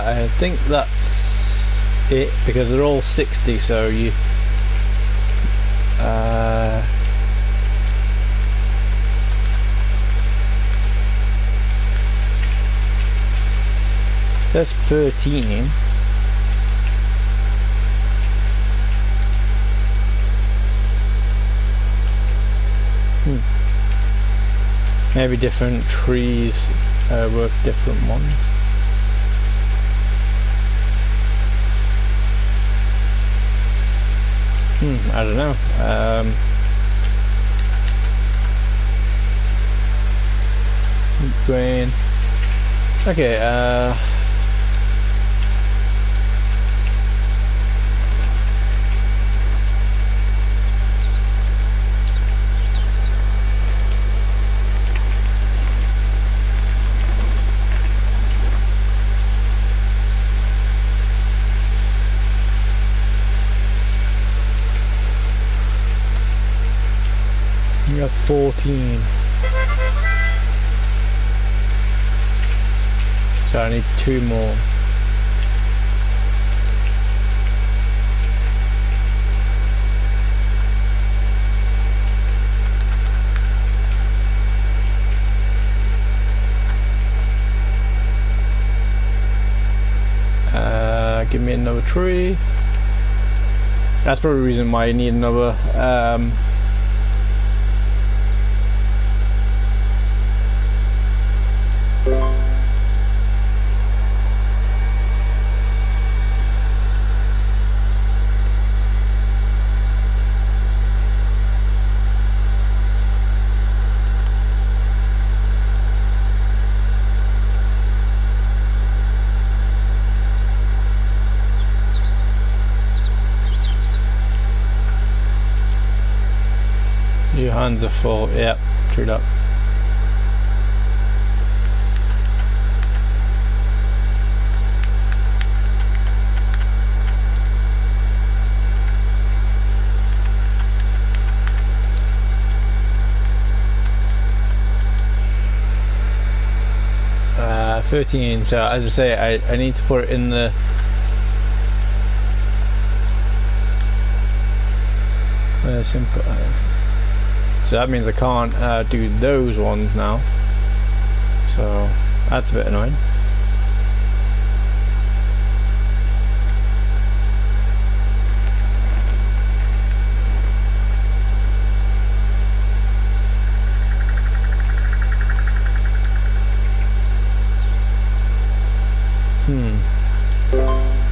I think that's it, because they're all 60, so you that's 13. Maybe different trees work different ones. I don't know. Grain. Okay, we have 14. So I need 2 more. Give me another tree. That's probably the reason why you need another your hands are full. Yep, true that. Uh, 13. So as I say, I need to put it in the simple. So that means I can't do those ones now. So that's a bit annoying.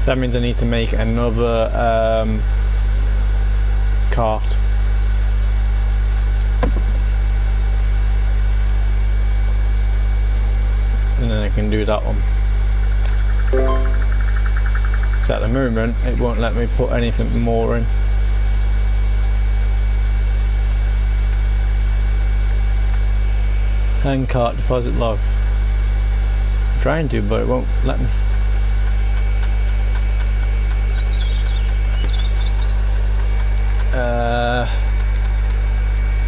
So that means I need to make another cart. And then I can do that one. So at the moment it won't let me put anything more in. Hand cart deposit log. I'm trying to, but it won't let me.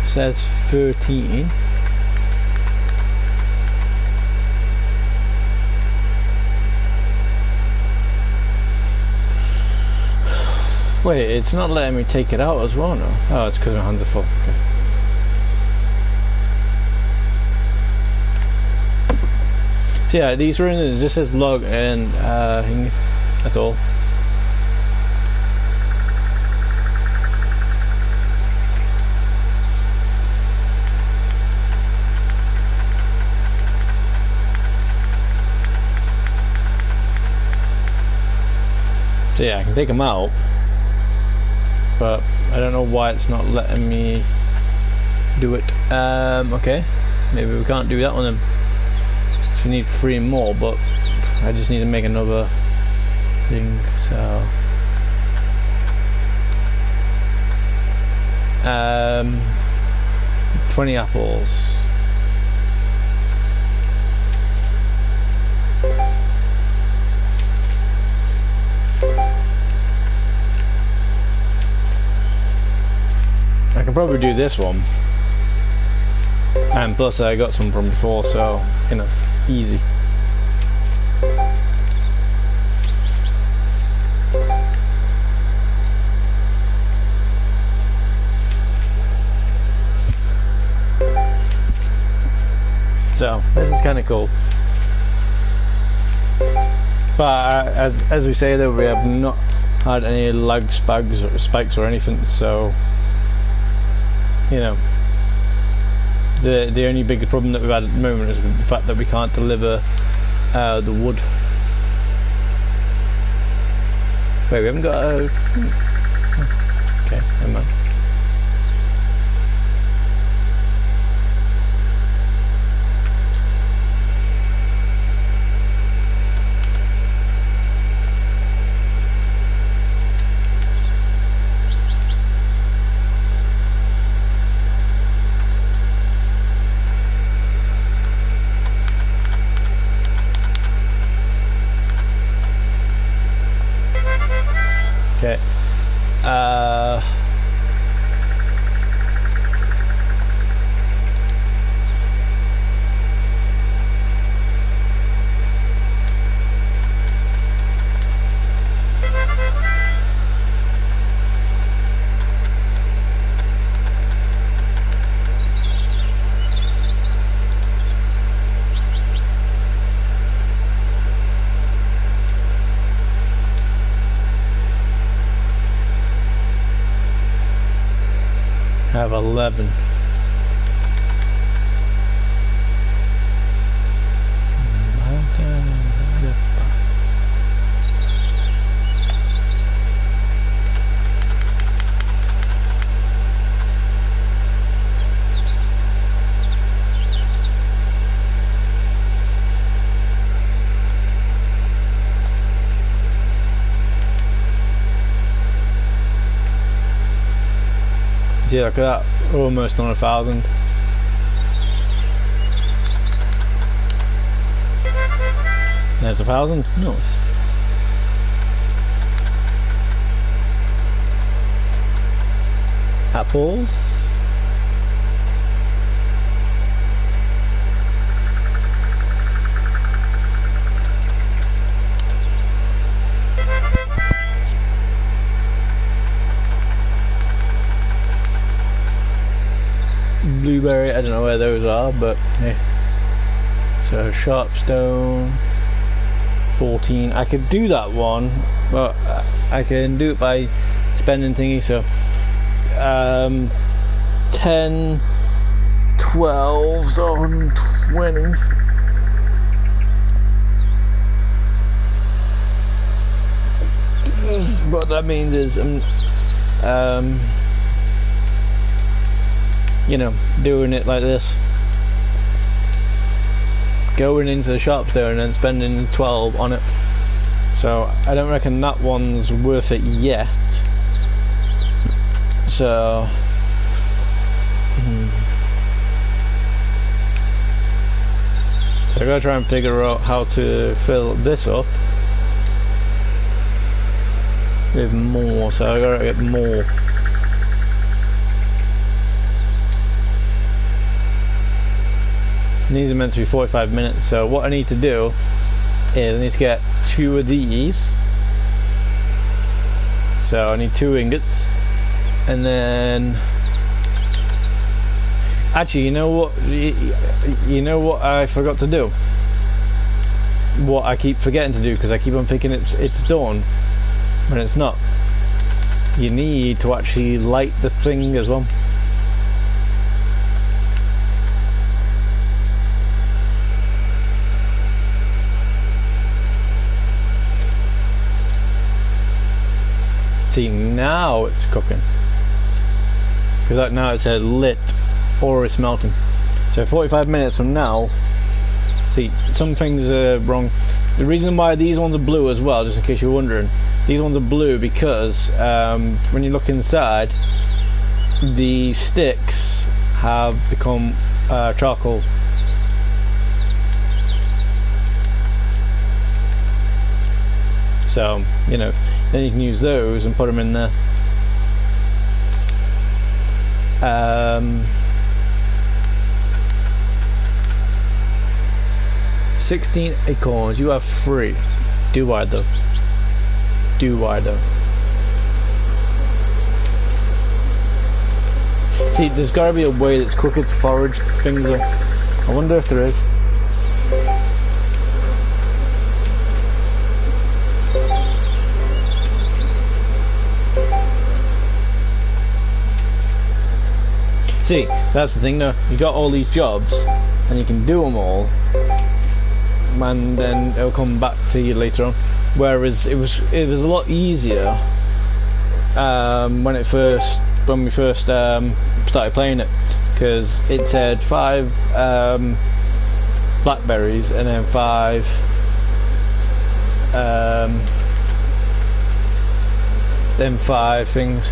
Says 13. Wait, it's not letting me take it out as well now. Oh, it's because my hands are full. Okay. So yeah, these runners just says log and that's all. So yeah, I can take them out, but I don't know why it's not letting me do it. Okay, maybe we can't do that one then. we need 3 more, but I just need to make another thing, so 20 apples. I can probably do this one, and plus I got some from before, so you know, easy. So this is kind of cool, but as we say though, we have not had any lag spikes or anything, so you know, the only big problem that we've had at the moment is the fact that we can't deliver the wood. Wait, we haven't got a... Okay, never mind. Okay. Have 11. Yeah, look at that, almost on 1,000. There's 1,000, nice. Apples. Blueberry, I don't know where those are, but yeah. So sharpstone, 14. I could do that one, but I can do it by spending thingy. So 10, 12s on 20. What that means is you know, doing it like this, going into the sharpstone and then spending 12 on it. So I don't reckon that one's worth it yet. So I gotta try and figure out how to fill this up with more. So I gotta get more. These are meant to be 45 minutes, so what I need to do is I need to get 2 of these. So I need 2 ingots, and then actually, you know what I forgot to do, what I keep forgetting to do, because I keep on thinking it's done when it's not. You need to actually light the thing as well. See, now it's cooking, because now it said lit or it's melting. So 45 minutes from now, See, some things are wrong. The reason why these ones are blue as well, just in case you're wondering, these ones are blue because when you look inside, the sticks have become charcoal. So, you know, then you can use those and put them in there. 16 acorns, you have 3. Do I though? Do I though? See, there's gotta be a way that's quicker to forage things up. I wonder if there is. See, that's the thing though, you got all these jobs and you can do them all and then it'll come back to you later on, whereas it was a lot easier when we first started playing it, because it said 5 blackberries and then 5 things.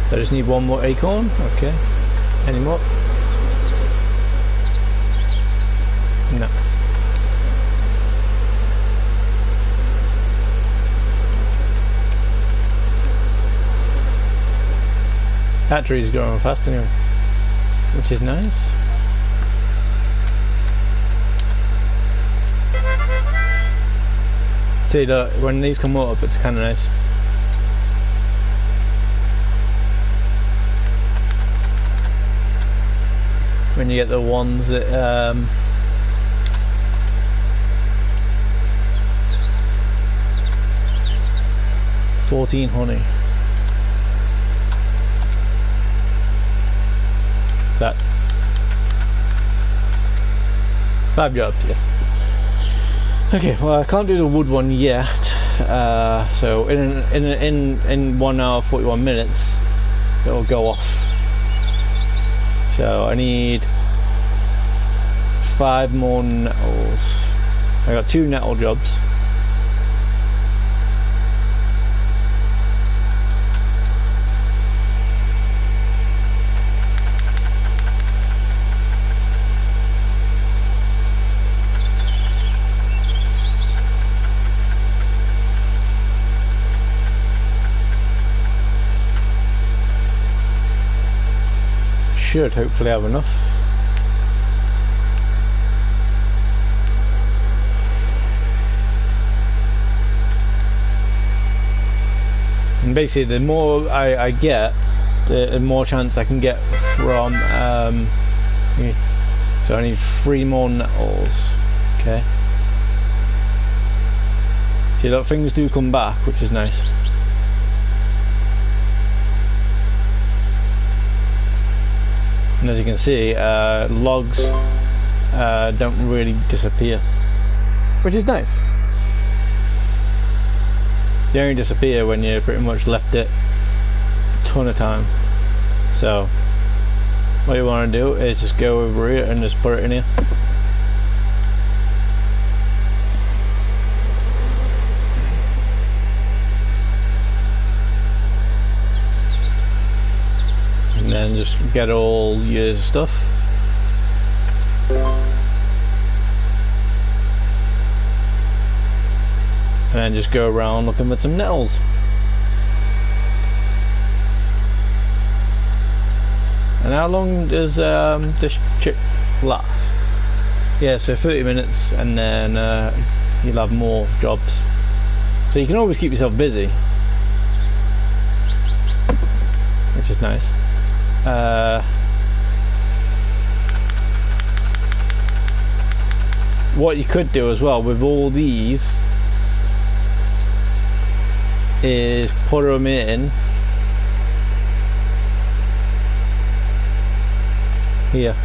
I just need 1 more acorn. Okay. Any more? No. That tree's growing fast anyway, which is nice. See, look, when these come up, it's kind of nice. When you get the ones that 14 honey. Is that 5 jobs? Yes. Okay. Well, I can't do the wood one yet. So in 1 hour 41 minutes, it'll go off. So I need 5 more nettles. I got 2 nettle jobs. Should hopefully have enough. And basically, the more I get, the more chance I can get from. So I need 3 more nettles. Okay. See, look, things do come back, which is nice. And as you can see, logs don't really disappear, which is nice. They only disappear when you pretty much left it a ton of time. So what you want to do is just go over here and just put it in here. And then just get all your stuff. And then just go around looking for some nettles. And how long does this chick last? Yeah, so 30 minutes, and then you'll have more jobs. So you can always keep yourself busy, which is nice. What you could do as well with all these is put them in here.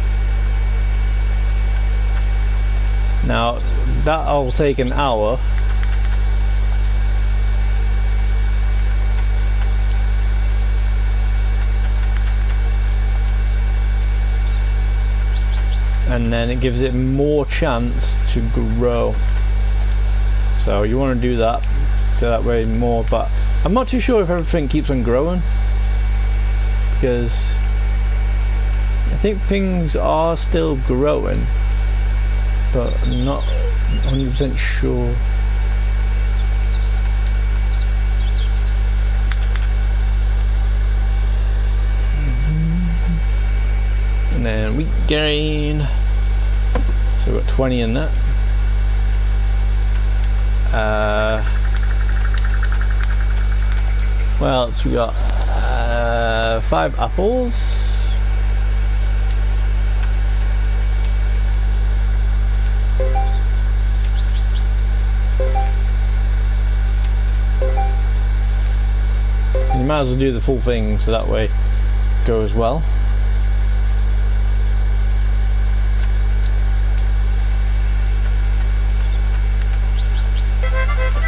Now that'll take an hour. and then it gives it more chance to grow. So you want to do that, so that way more. But I'm not too sure if everything keeps on growing, because I think things are still growing, but I'm not 100% sure. And then wheat grain, so we've got 20 in that. What else we got? 5 apples. And you might as well do the full thing, so that way it goes well.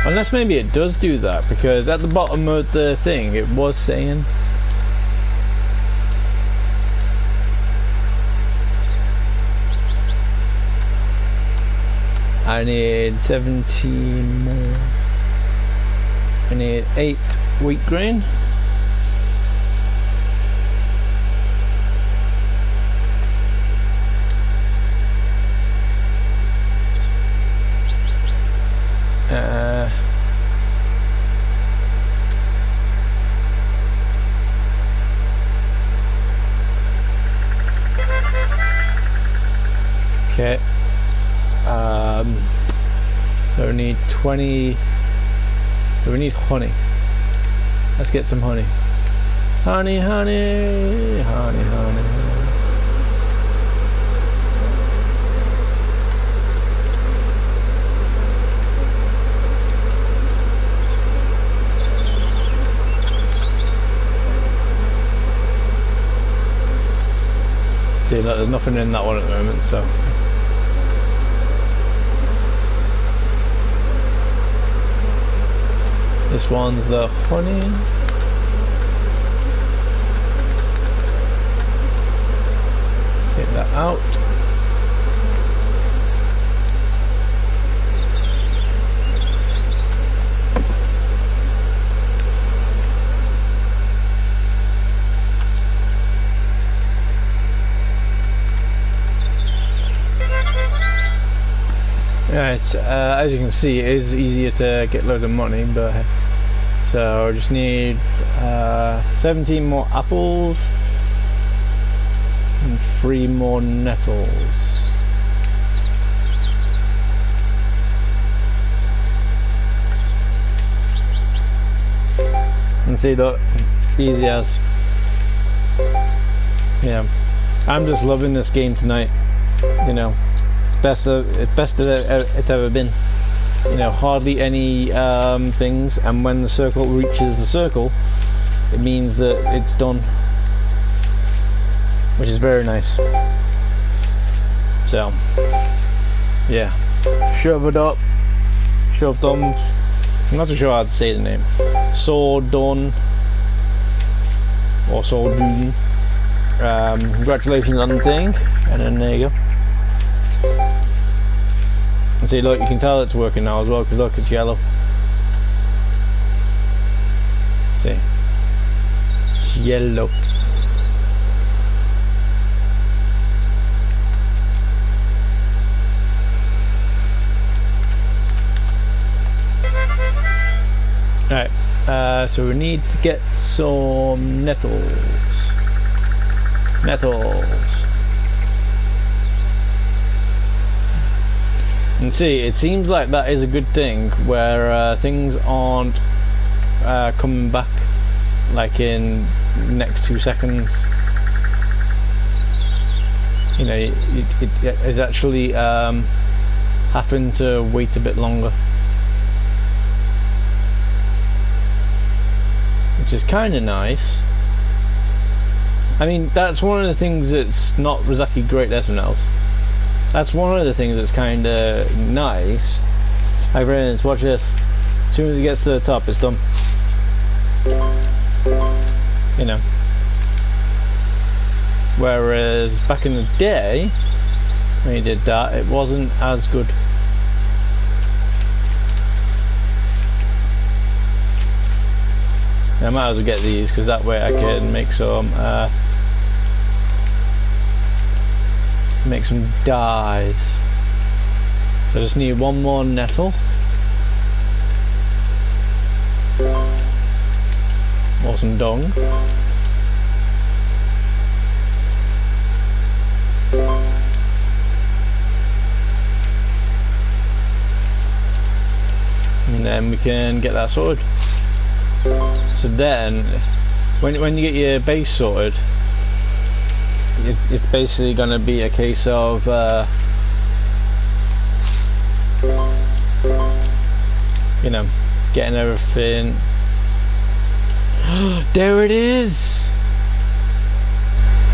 Unless maybe it does do that, because at the bottom of the thing it was saying I need 17 more. I need 8 wheat grain. Okay. So we need 20. So we need honey. Let's get some honey. Honey, honey, honey, honey. See, look, there's nothing in that one at the moment, so. This one's the honey. Take that out. Right, as you can see, it is easier to get loads of money, but so I just need 17 more apples and 3 more nettles. And see, look, easy as. Yeah, I'm just loving this game tonight. You know, it's best it's ever been. You know, hardly any things, and when the circle reaches the circle, it means that it's done, which is very nice. So, yeah, shove it up, shove them. I'm not too sure how to say the name. Sordon or Sordun. Congratulations on the thing, and then there you go. And see, look, you can tell it's working now as well, because look, it's yellow. See, it's yellow. Alright, so we need to get some nettles. And see, it seems like that is a good thing, where things aren't coming back like in the next 2 seconds. You know, it is actually having to wait a bit longer, which is kind of nice. I mean, that's one of the things that's not exactly great SNLs. That's one of the things that's kind of nice. Like, for instance, watch this. As soon as it gets to the top, it's done. You know. Whereas back in the day, when he did that. It wasn't as good. I might as well get these because that way I can make some dyes. So I just need one more nettle. Or some dung. And then we can get that sorted. So then, when you get your base sorted, it's basically going to be a case of you know, getting everything. There it is.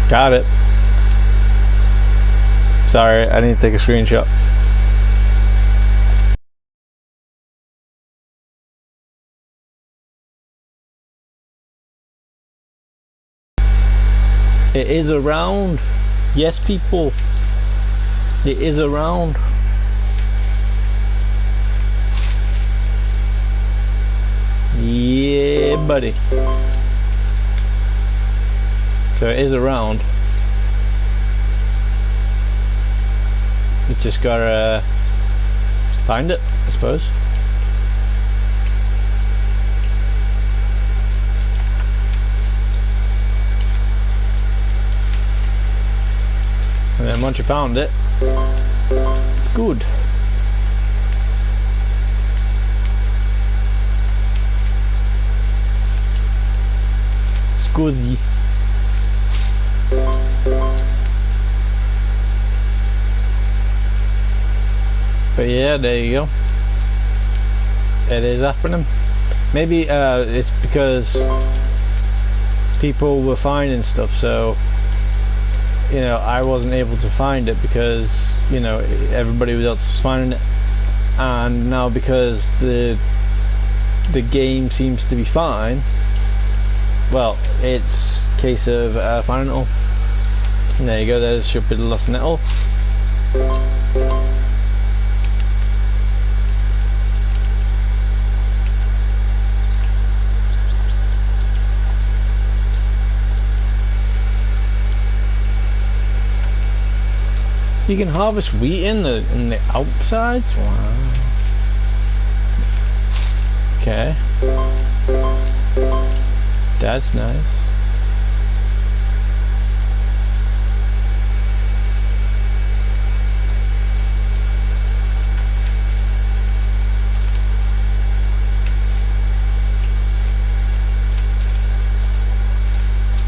Got it. Sorry, I need to take a screenshot. It is around. Yes, people. It is around. Yeah, buddy. So it is around. You just gotta find it, I suppose. And then once you found it, it's good. Scusi. But yeah, there you go. It is happening. Maybe it's because people were finding stuff, so you know, I wasn't able to find it because, you know, everybody else was finding it, and now because the game seems to be fine, well, it's a case of finding it all. And there you go, there's your bit of lost nettle. You can harvest wheat in the outsides? Wow. Okay. That's nice.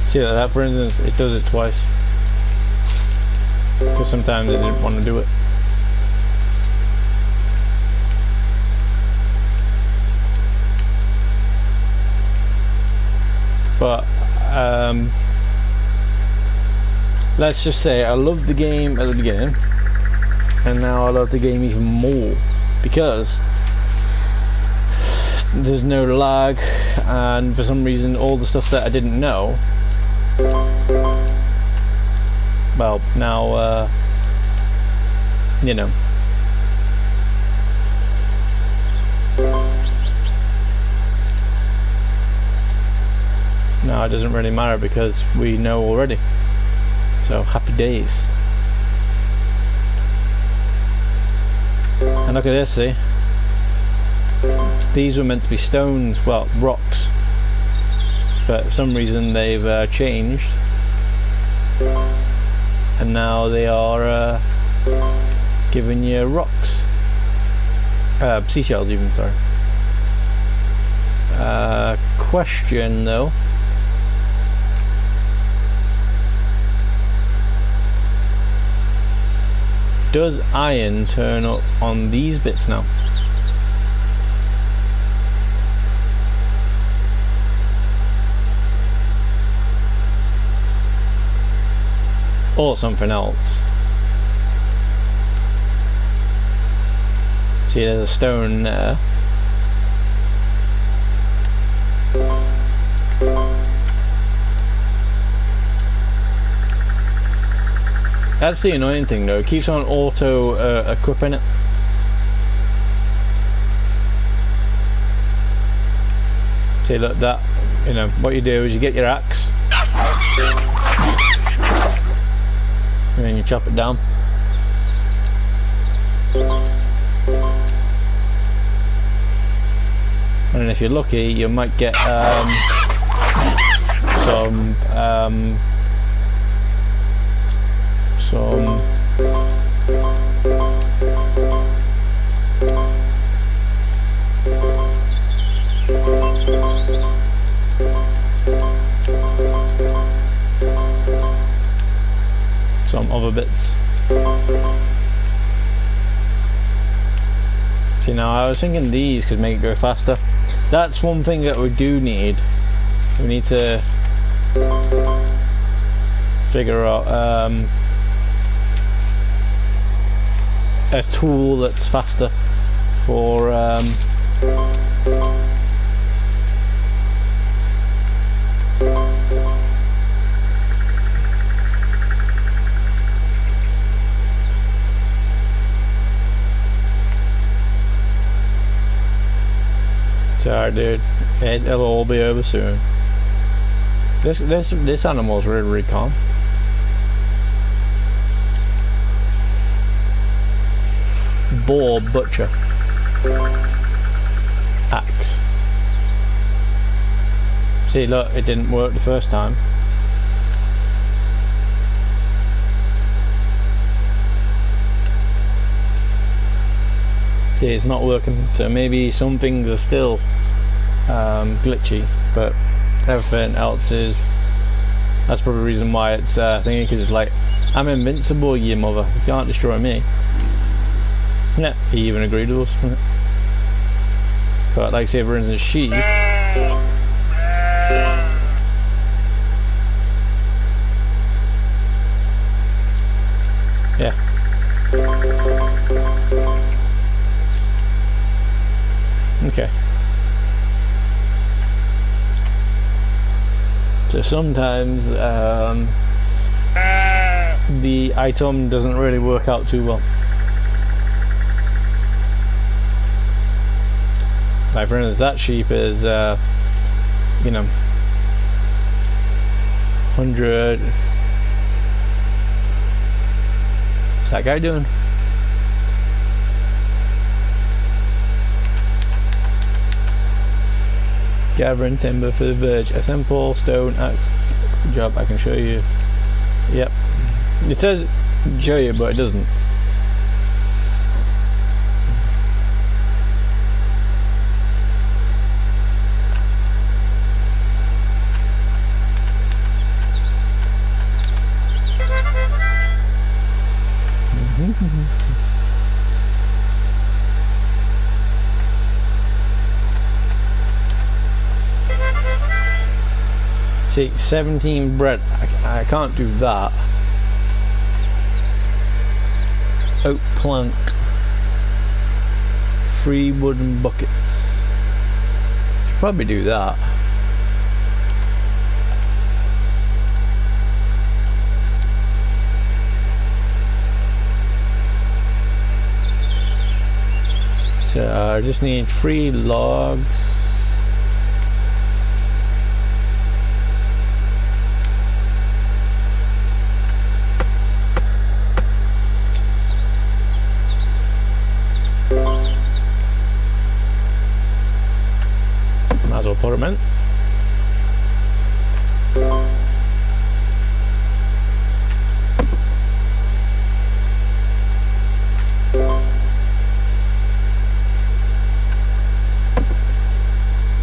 See that for instance, it does it twice. Because sometimes I didn't want to do it. But let's just say I loved the game at the beginning, and now I love the game even more because there's no lag, and for some reason all the stuff that I didn't know, well, now you know. Now it doesn't really matter because we know already. So happy days. And look at this, see? These were meant to be stones, well, rocks. But for some reason they've changed. And now they are giving you rocks. Seashells even, sorry. Question though. Does iron turn up on these bits now? Or something else? See, there's a stone there. That's the annoying thing though, it keeps on auto equipping it. See, look, that, you know, what you do is you get your axe and then you chop it down. And then if you're lucky, you might get some other bits. See, now I was thinking these could make it go faster. That's one thing that we do need. We need to figure out a tool that's faster for sorry dude, it'll all be over soon. This animal's really calm. Boar butcher. Axe. See, look, it didn't work the first time. See, it's not working, so maybe some things are still glitchy, but everything else is. That's probably the reason why it's thingy, because it's like, I'm invincible, you mother, you can't destroy me. Yeah, he even agreed with us. But like, say for instance, sheep. Yeah. Okay. So sometimes the item doesn't really work out too well. Like for instance, that sheep is, you know, 100. What's that guy doing? Gathering timber for the verge. A simple stone axe. Good job, I can show you. Yep. It says show you, but it doesn't. See, 17 bread. I can't do that. Oak plank. 3 wooden buckets. Should probably do that. So I just need 3 logs. Might as well put them in.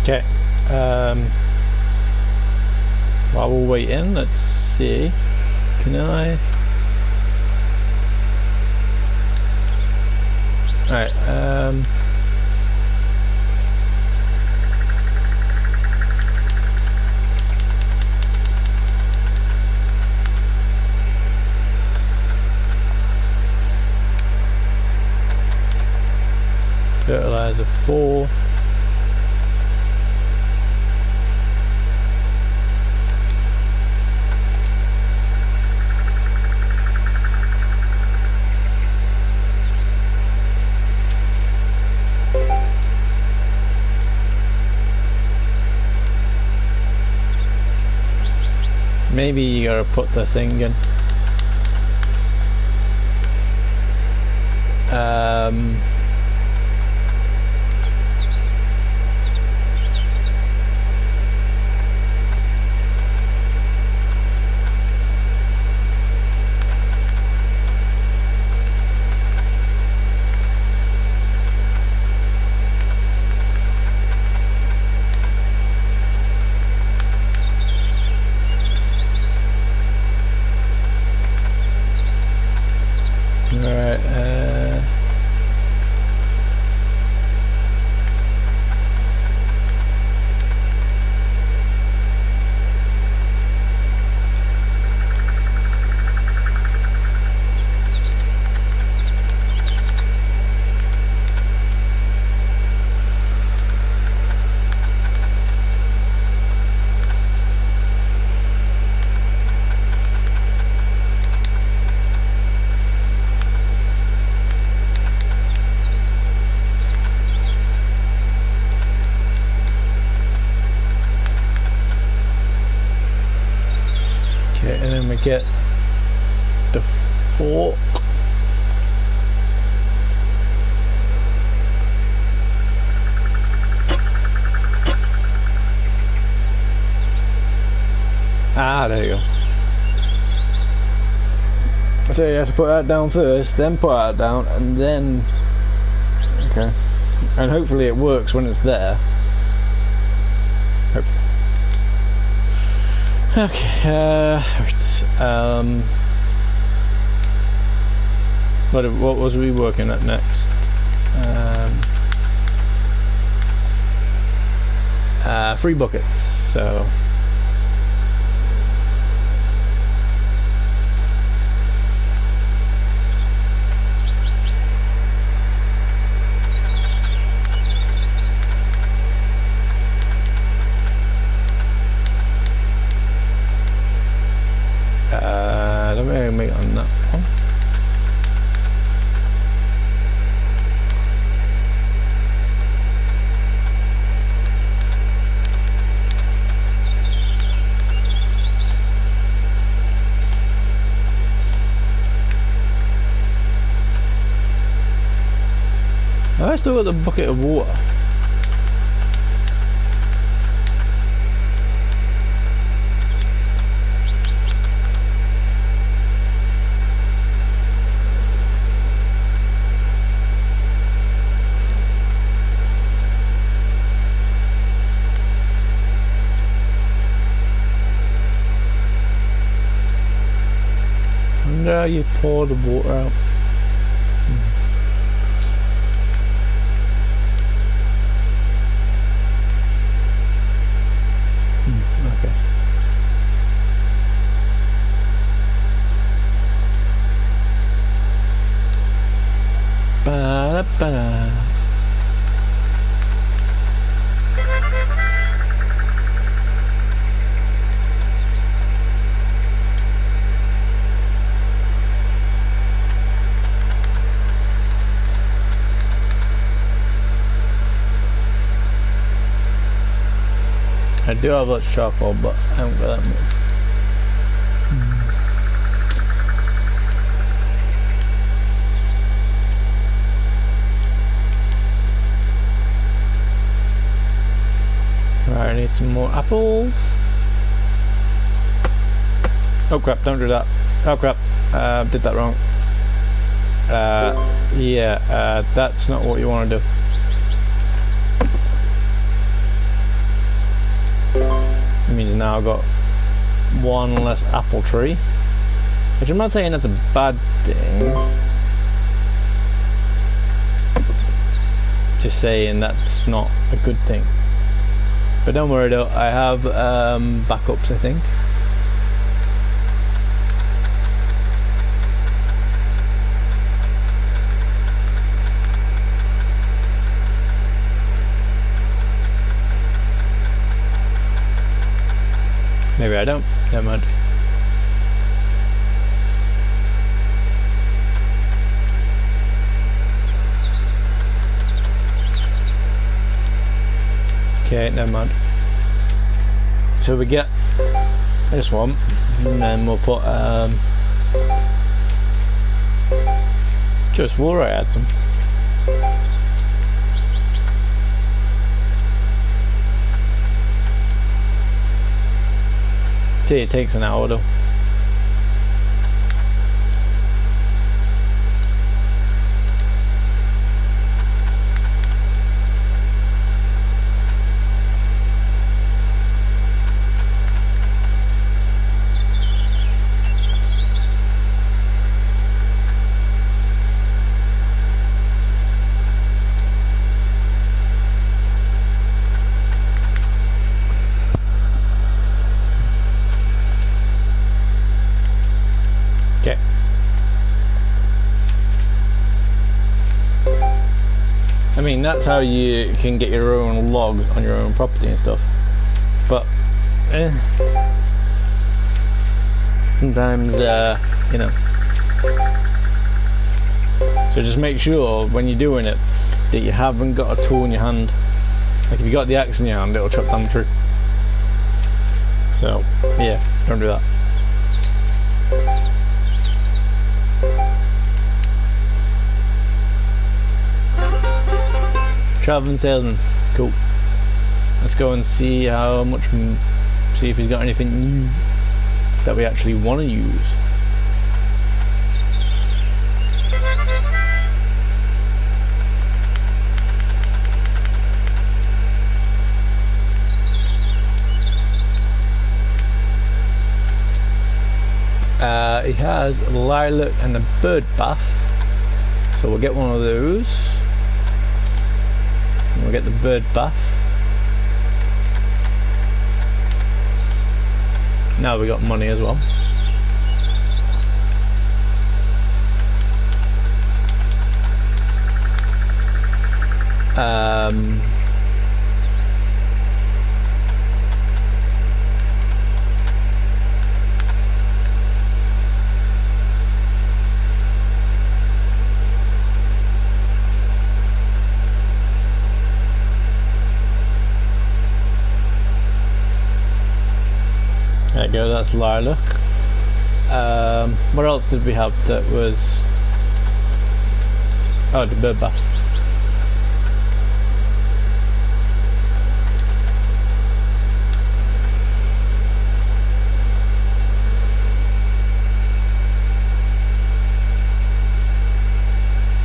Okay, while we're waiting, let's see, can I, alright, fertilizer 4. Maybe you gotta put the thing in. And then we get the fork. Ah, there you go. So you have to put that down first, then put that down, and then... Okay. And hopefully it works when it's there. Hopefully. Okay, right. What was we working at next? 3 buckets, so... let me make it on that one. I still got the bucket of water. Wonder how you pour the water out. Okay. Ba-da-ba-da. I do have lots of charcoal, but I haven't got that much. Right, I need some more apples. Oh crap, don't do that. Oh crap, did that wrong. Yeah, that's not what you want to do. It means now I've got 1 less apple tree, which I'm not saying that's a bad thing, just saying that's not a good thing. But don't worry though, I have backups I think. Maybe I don't, never mind. Okay, never mind. So we get this one, and then we'll put just water. I add some. See, it takes an hour though. Okay. I mean, that's how you can get your own log on your own property and stuff. But sometimes, you know. So just make sure when you're doing it that you haven't got a tool in your hand. Like if you got the axe in your hand, it'll chop down the tree. So yeah, don't do that. Traveling salesman, cool. Let's go and see how much, see if he's got anything new that we actually want to use. He has a lilac and a bird bath, so we'll get one of those. And we'll get the bird bath. Now we got money as well. There you go, that's lilac. What else did we have that was... Oh, the bird bath.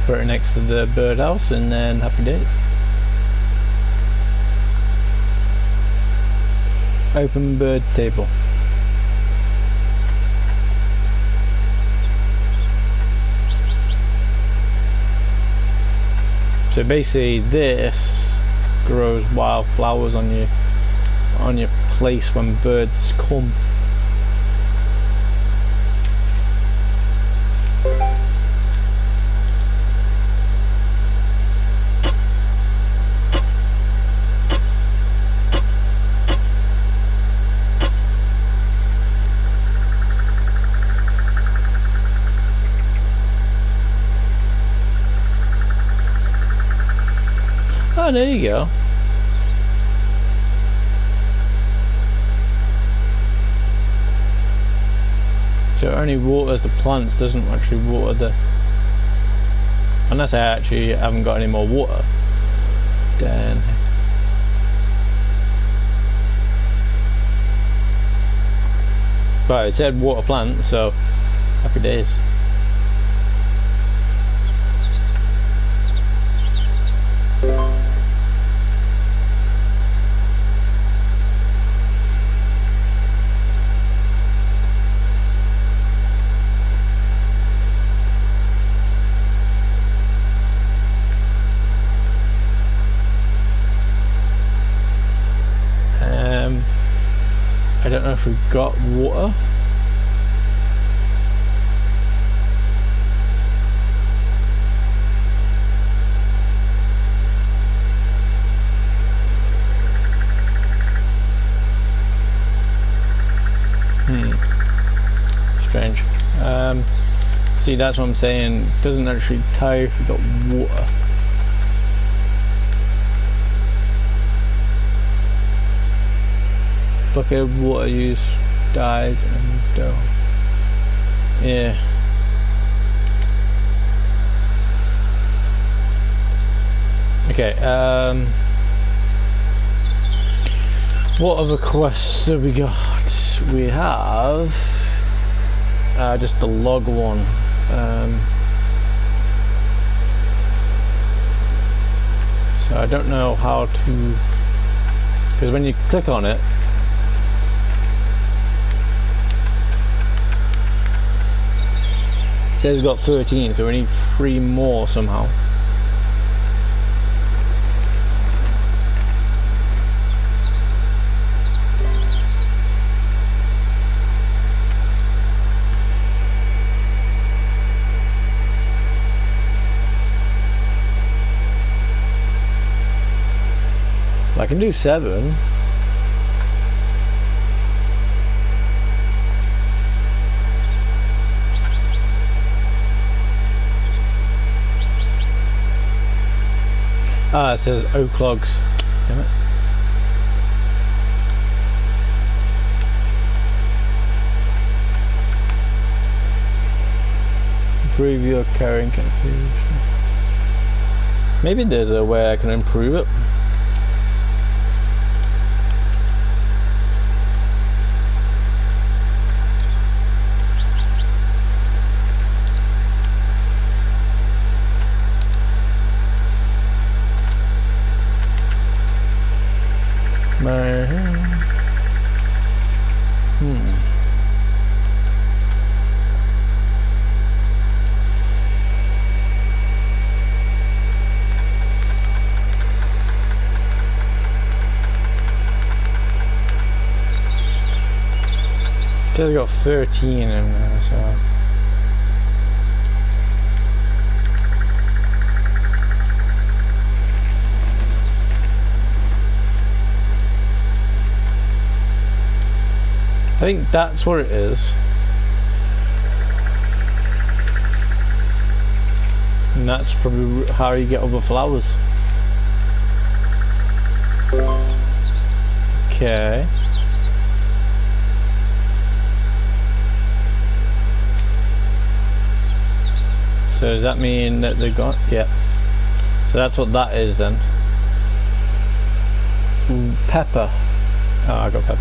Put it next to the birdhouse and then happy days. Open bird table. So basically this grows wildflowers on your place when birds come. Oh, there you go. So it only waters the plants, doesn't actually water the... Unless I actually haven't got any more water. Then... But it said water plants, so happy days. I don't know if we've got water. Strange. See, that's what I'm saying. It doesn't actually tell you if you've got water. Bucket of water use dies and don't. Yeah. Okay, what other quests have we got? We have just the log one. So I don't know how to, because when you click on it, it says we've got 13, so we need 3 more somehow. I can do 7. Ah, it says oak logs. Damn it. Improve your carrying capacity. Maybe there's a way I can improve it. I've got 13 in there, so. I think that's what it is. And that's probably how you get other flowers. Okay. So does that mean that they've got, yeah. So that's what that is then. Pepper. Oh, I got peppers.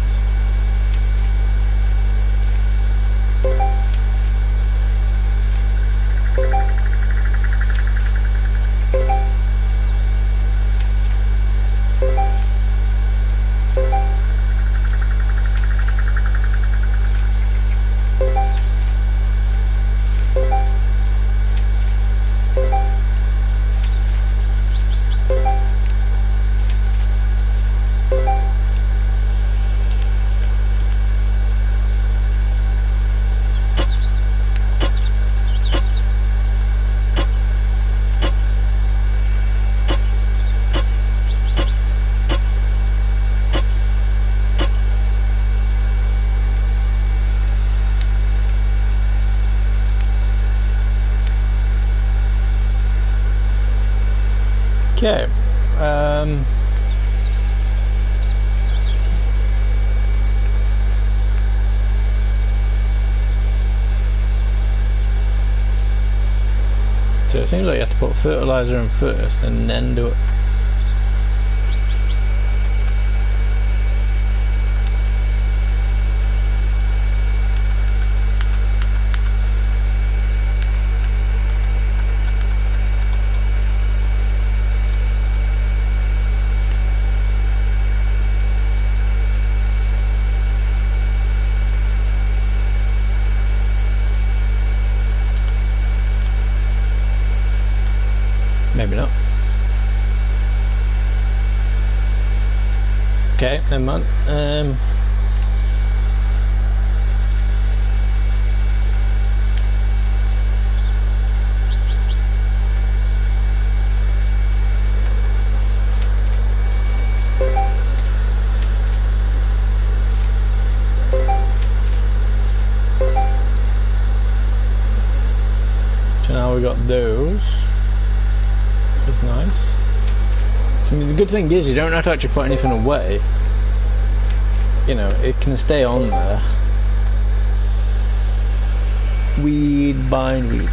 Okay. So it seems like you have to put fertilizer in first and then do it. Maybe not. Okay, never mind. So now we got those. That's nice. I mean, the good thing is you don't have to actually put anything away. You know, it can stay on there. weed, bindweed.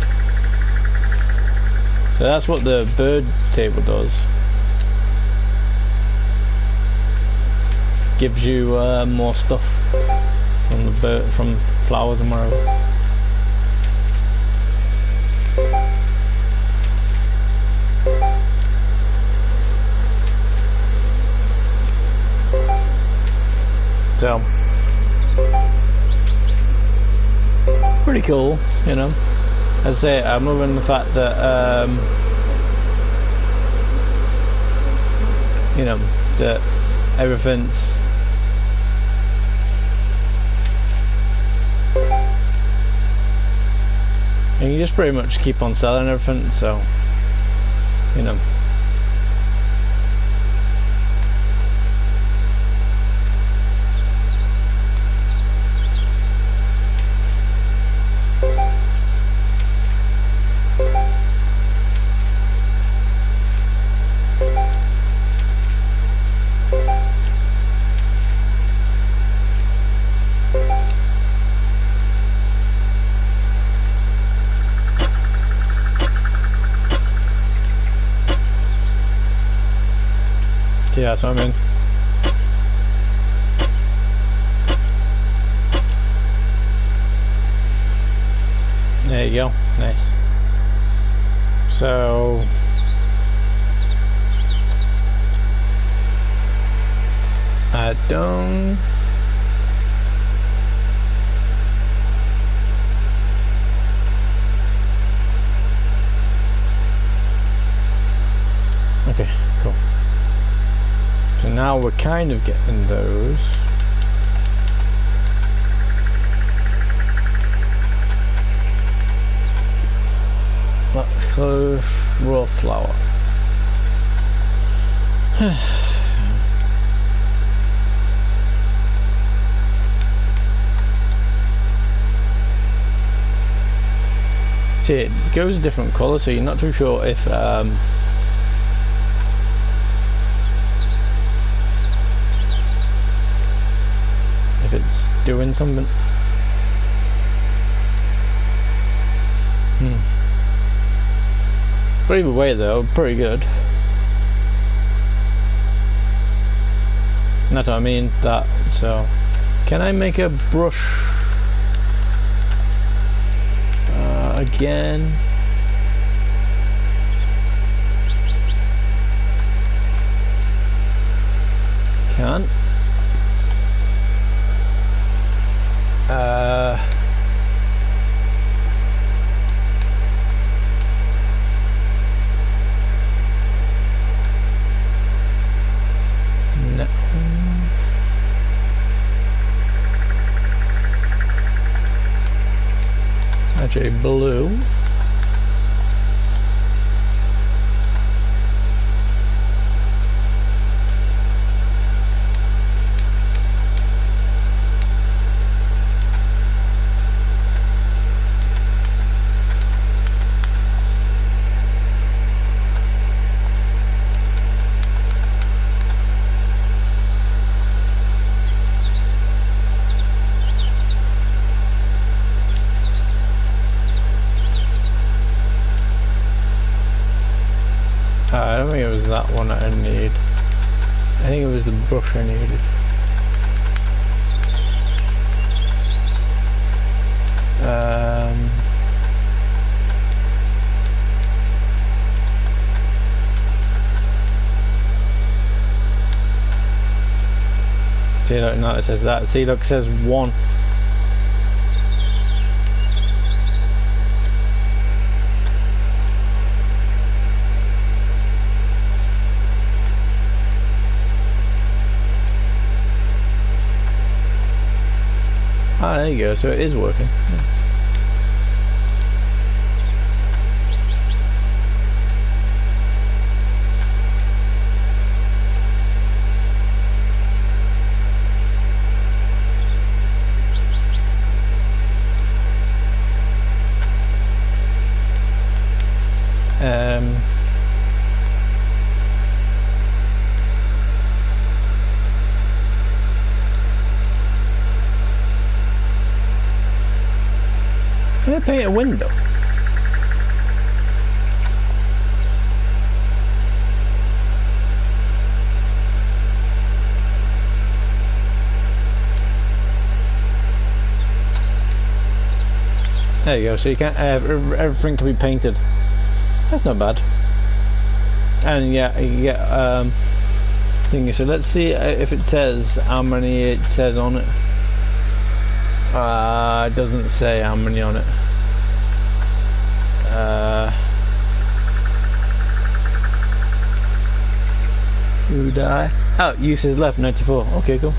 So that's what the bird table does. Gives you more stuff from the bird, from flowers and wherever. So, pretty cool, you know. As I say, I'm loving the fact that, you know, that everything's and you just pretty much keep on selling everything, so, you know. Yeah, that's what I mean. There you go. Nice. So I don't okay, cool. So now we're kind of getting those. Let's close raw flour. See, it goes a different colour, so you're not too sure if it's doing something. But either way though, pretty good. And that's what I mean, that, so can I make a brush again? Can't. No. Actually, blue. I don't think it was that one that I need. I think it was the brush I needed. See, look, no, it says that. See, look, it says 1. Ah, there you go, so it is working. Nice. to paint a window. There you go. So you can't. Everything can be painted. That's not bad. And yeah, you get thingy. So let's see if it says how many it says on it. It doesn't say how many on it. Who die? Oh, uses left 94. Okay, cool.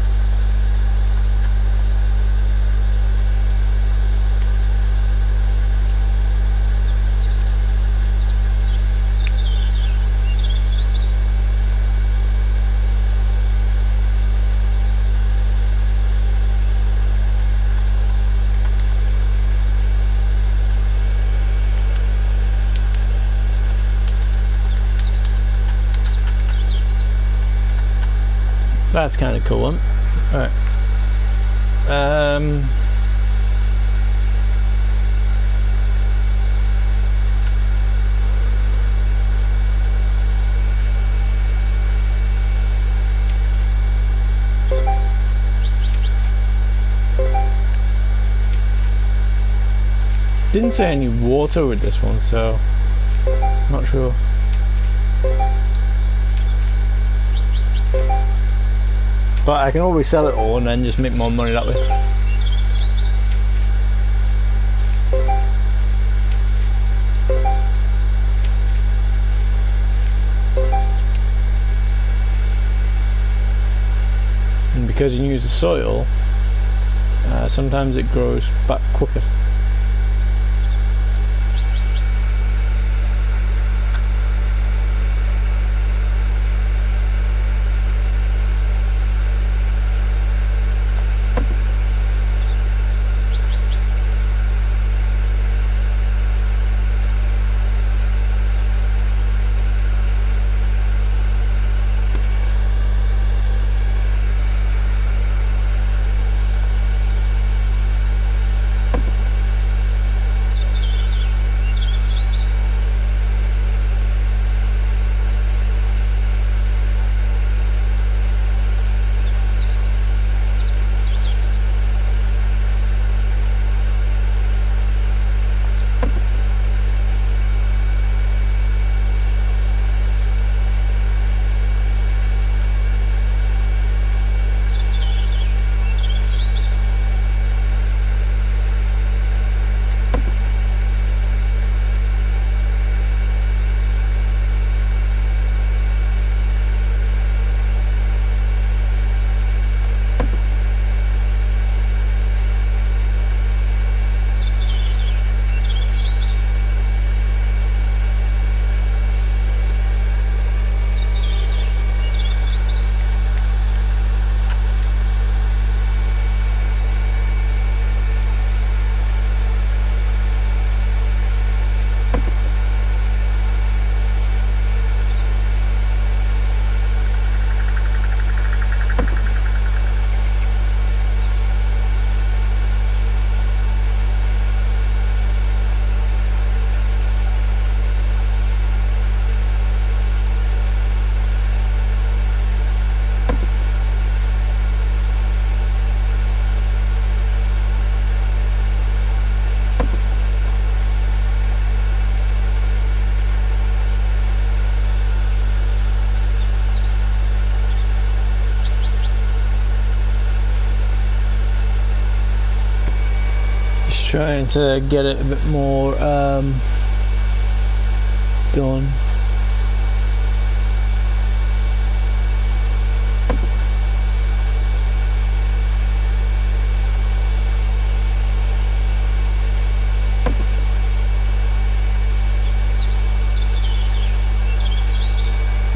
That's kind of cool one. Alright. Didn't say any water with this one, so not sure. But I can always sell it all and then just make more money that way. And because you use the soil, sometimes it grows back quicker. Trying to get it a bit more done.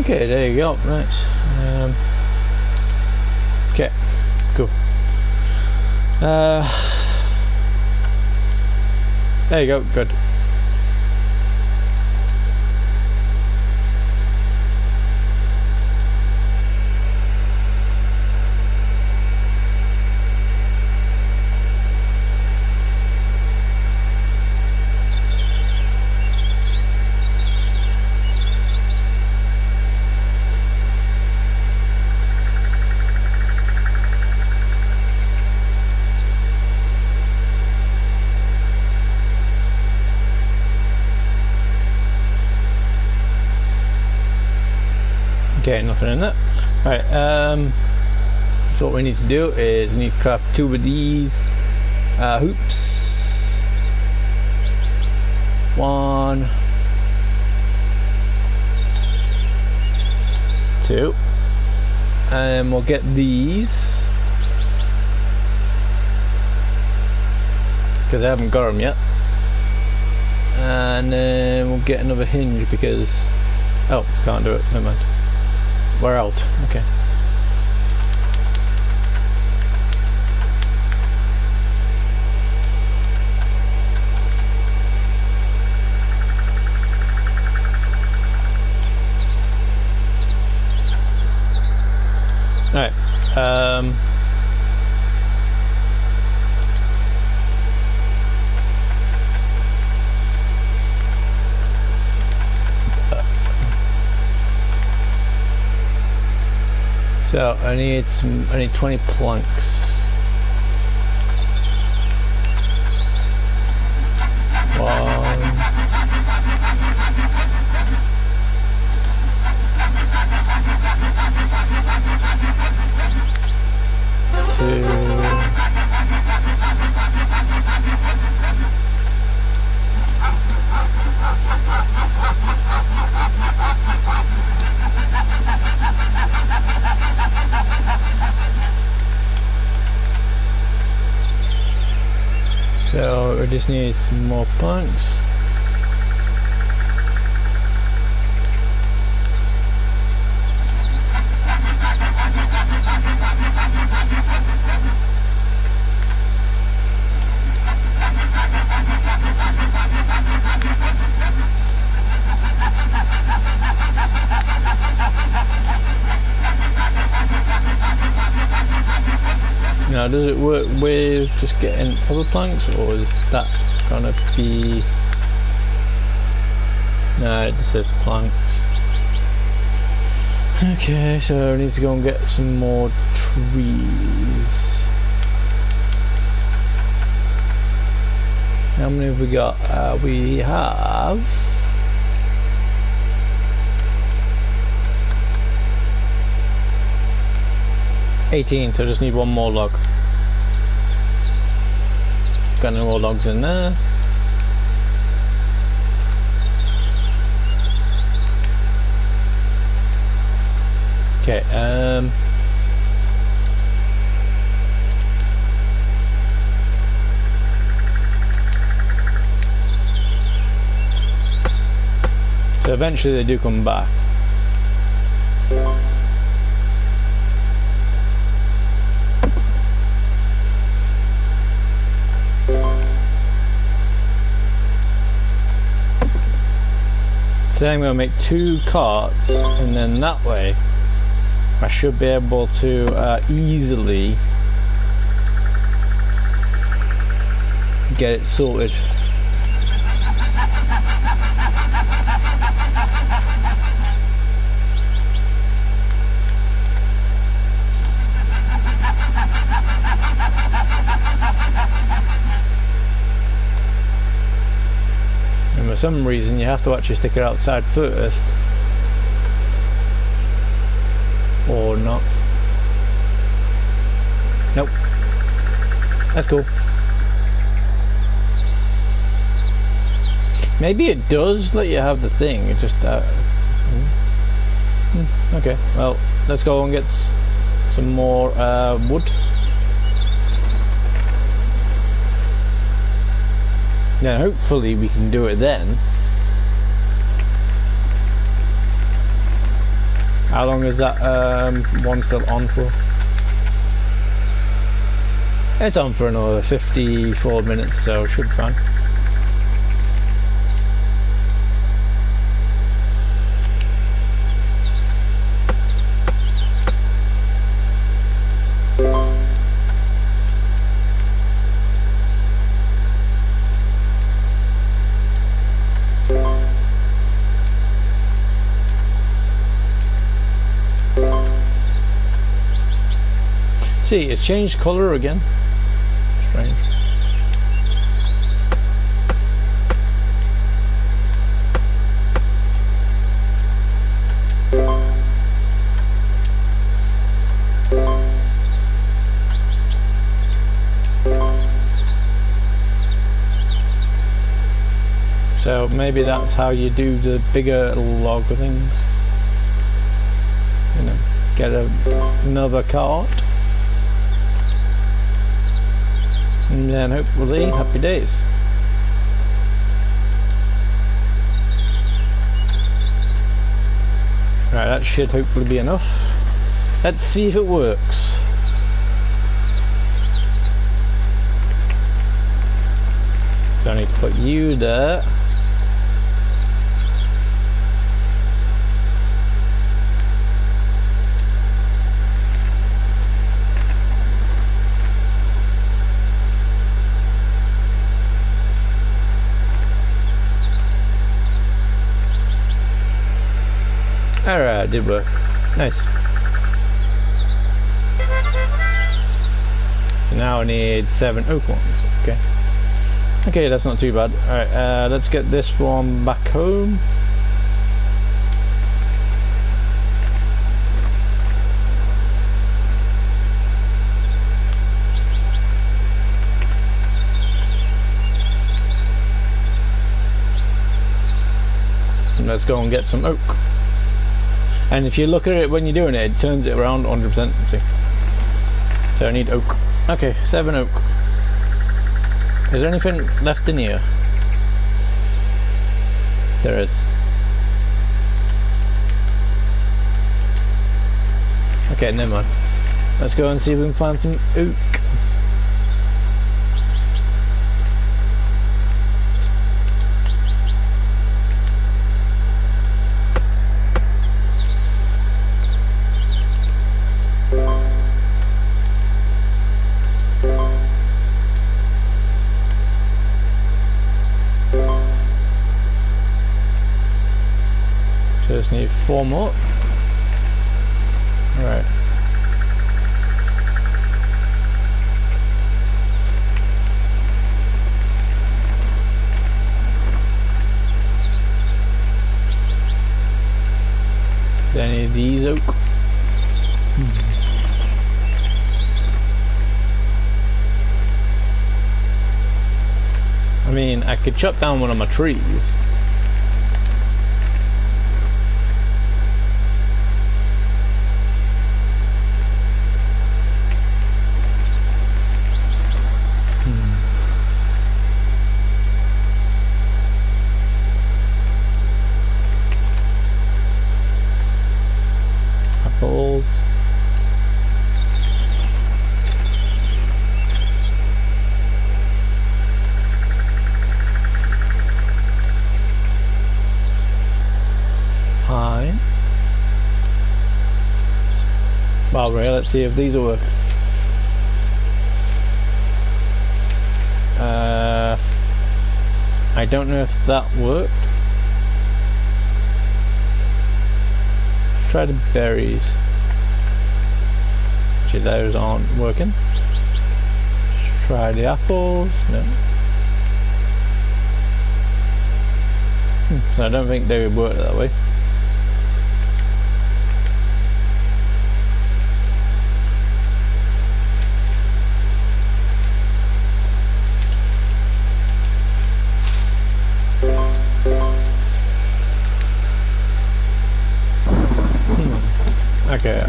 Okay, there you go. Nice. Okay, cool. There you go, good. nothing in it. Right, so what we need to do is we need to craft 2 of these hoops. 1, 2, and we'll get these because I haven't got them yet, and then we'll get another hinge because can't do it, never mind, we're out. Okay. Alright, so I need 20 planks. So we just need some more planks. Now, does it work with just getting other planks, or is that gonna be... No, it just says planks. Okay, so I need to go and get some more trees. How many have we got? We have... 18, so I just need 1 more log. Got any more logs in there? Okay, so eventually they do come back. So then I'm going to make 2 carts, and then that way I should be able to easily get it sorted. For some reason you have to actually stick it outside first, or not. Nope, that's cool. Maybe it does let you have the thing, it just okay, well, let's go and get some more wood. Now hopefully we can do it then. How long is that one still on for? It's on for another 54 minutes, so it should be fine. See, it's changed colour again. Strange. So maybe that's how you do the bigger log things. You know, get another cart. And then hopefully, happy days. Right, that should hopefully be enough. Let's see if it works. So I need to put you there. Alright, did work. Nice. So now I need 7 oak ones. Okay. Okay, that's not too bad. Alright, let's get this one back home. And let's go and get some oak. And if you look at it when you're doing it, it turns it around 100%. See? So I need oak. Okay, 7 oak. Is there anything left in here? There is. Okay, never mind. Let's go and see if we can find some oak. Just need 4 more. Alright. Is there any of these oak? I mean, I could chop down one of my trees. Apples. Pine. Barberry, let's see if these will work. I don't know if that worked. Let's try the berries. Actually, those aren't working. Let's try the apples. No. So I don't think they would work that way. Okay,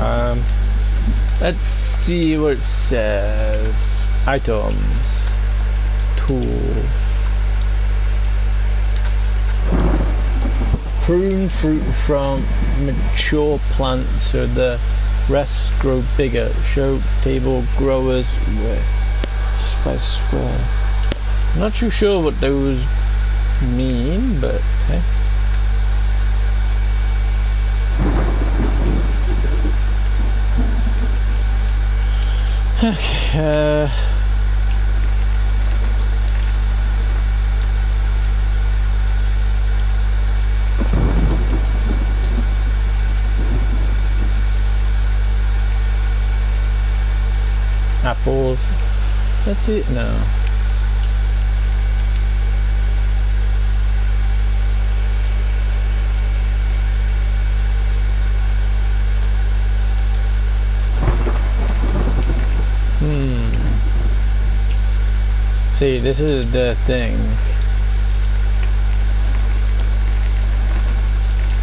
let's see what it says. Items. Tool. Prune fruit from mature plants so the rest grow bigger. Show table growers with spice square. I'm not too sure what those mean, but hey. Okay, apples. Let's see. No. See, this is the thing.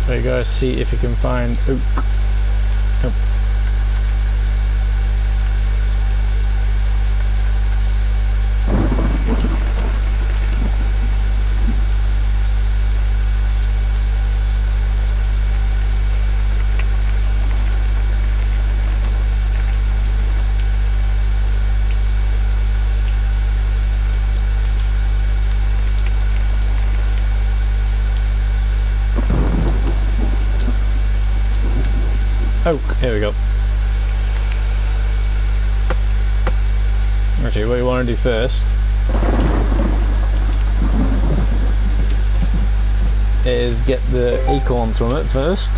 We gotta see if you can find oak. Nope. Oak, here we go. Actually, what you want to do first is get the acorns from it first.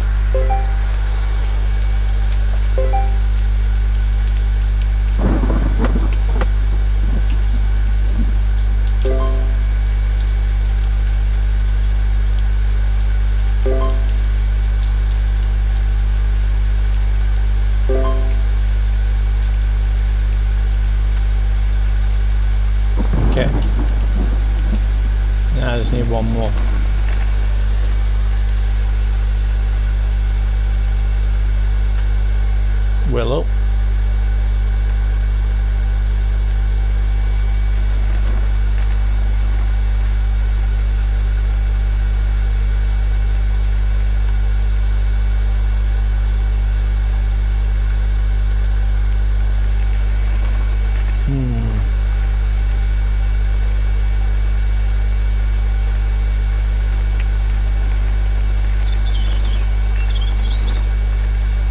Okay. Now I just need one more. Willow.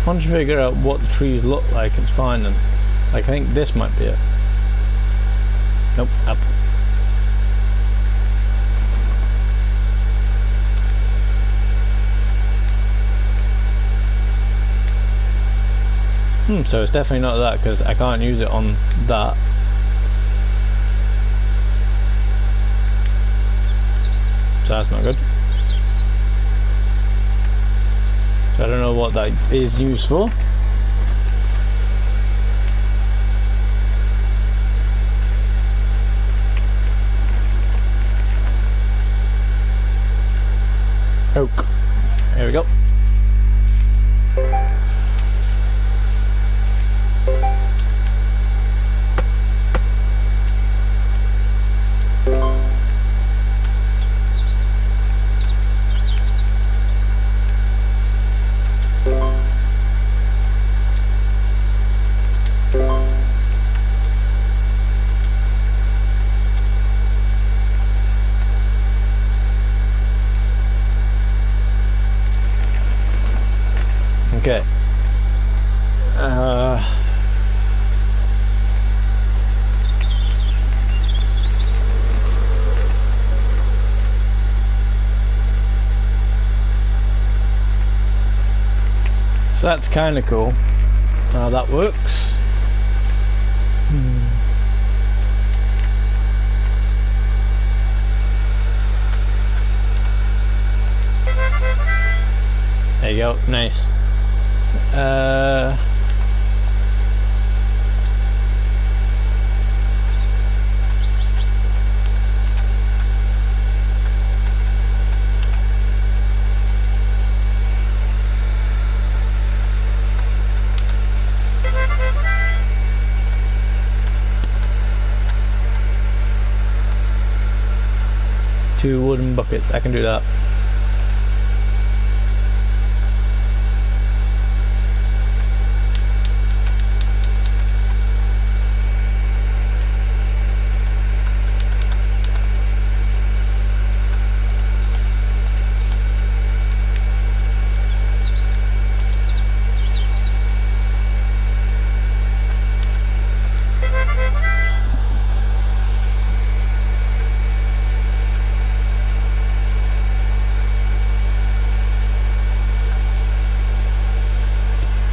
Once you figure out what the trees look like, it's fine then. Like, I think this might be it. Nope, apple. So it's definitely not that, because I can't use it on that. So that's not good. So I don't know what that is used for. Oak. Here we go. Okay. So that's kind of cool how that works. There you go, nice. Two wooden buckets, I can do that.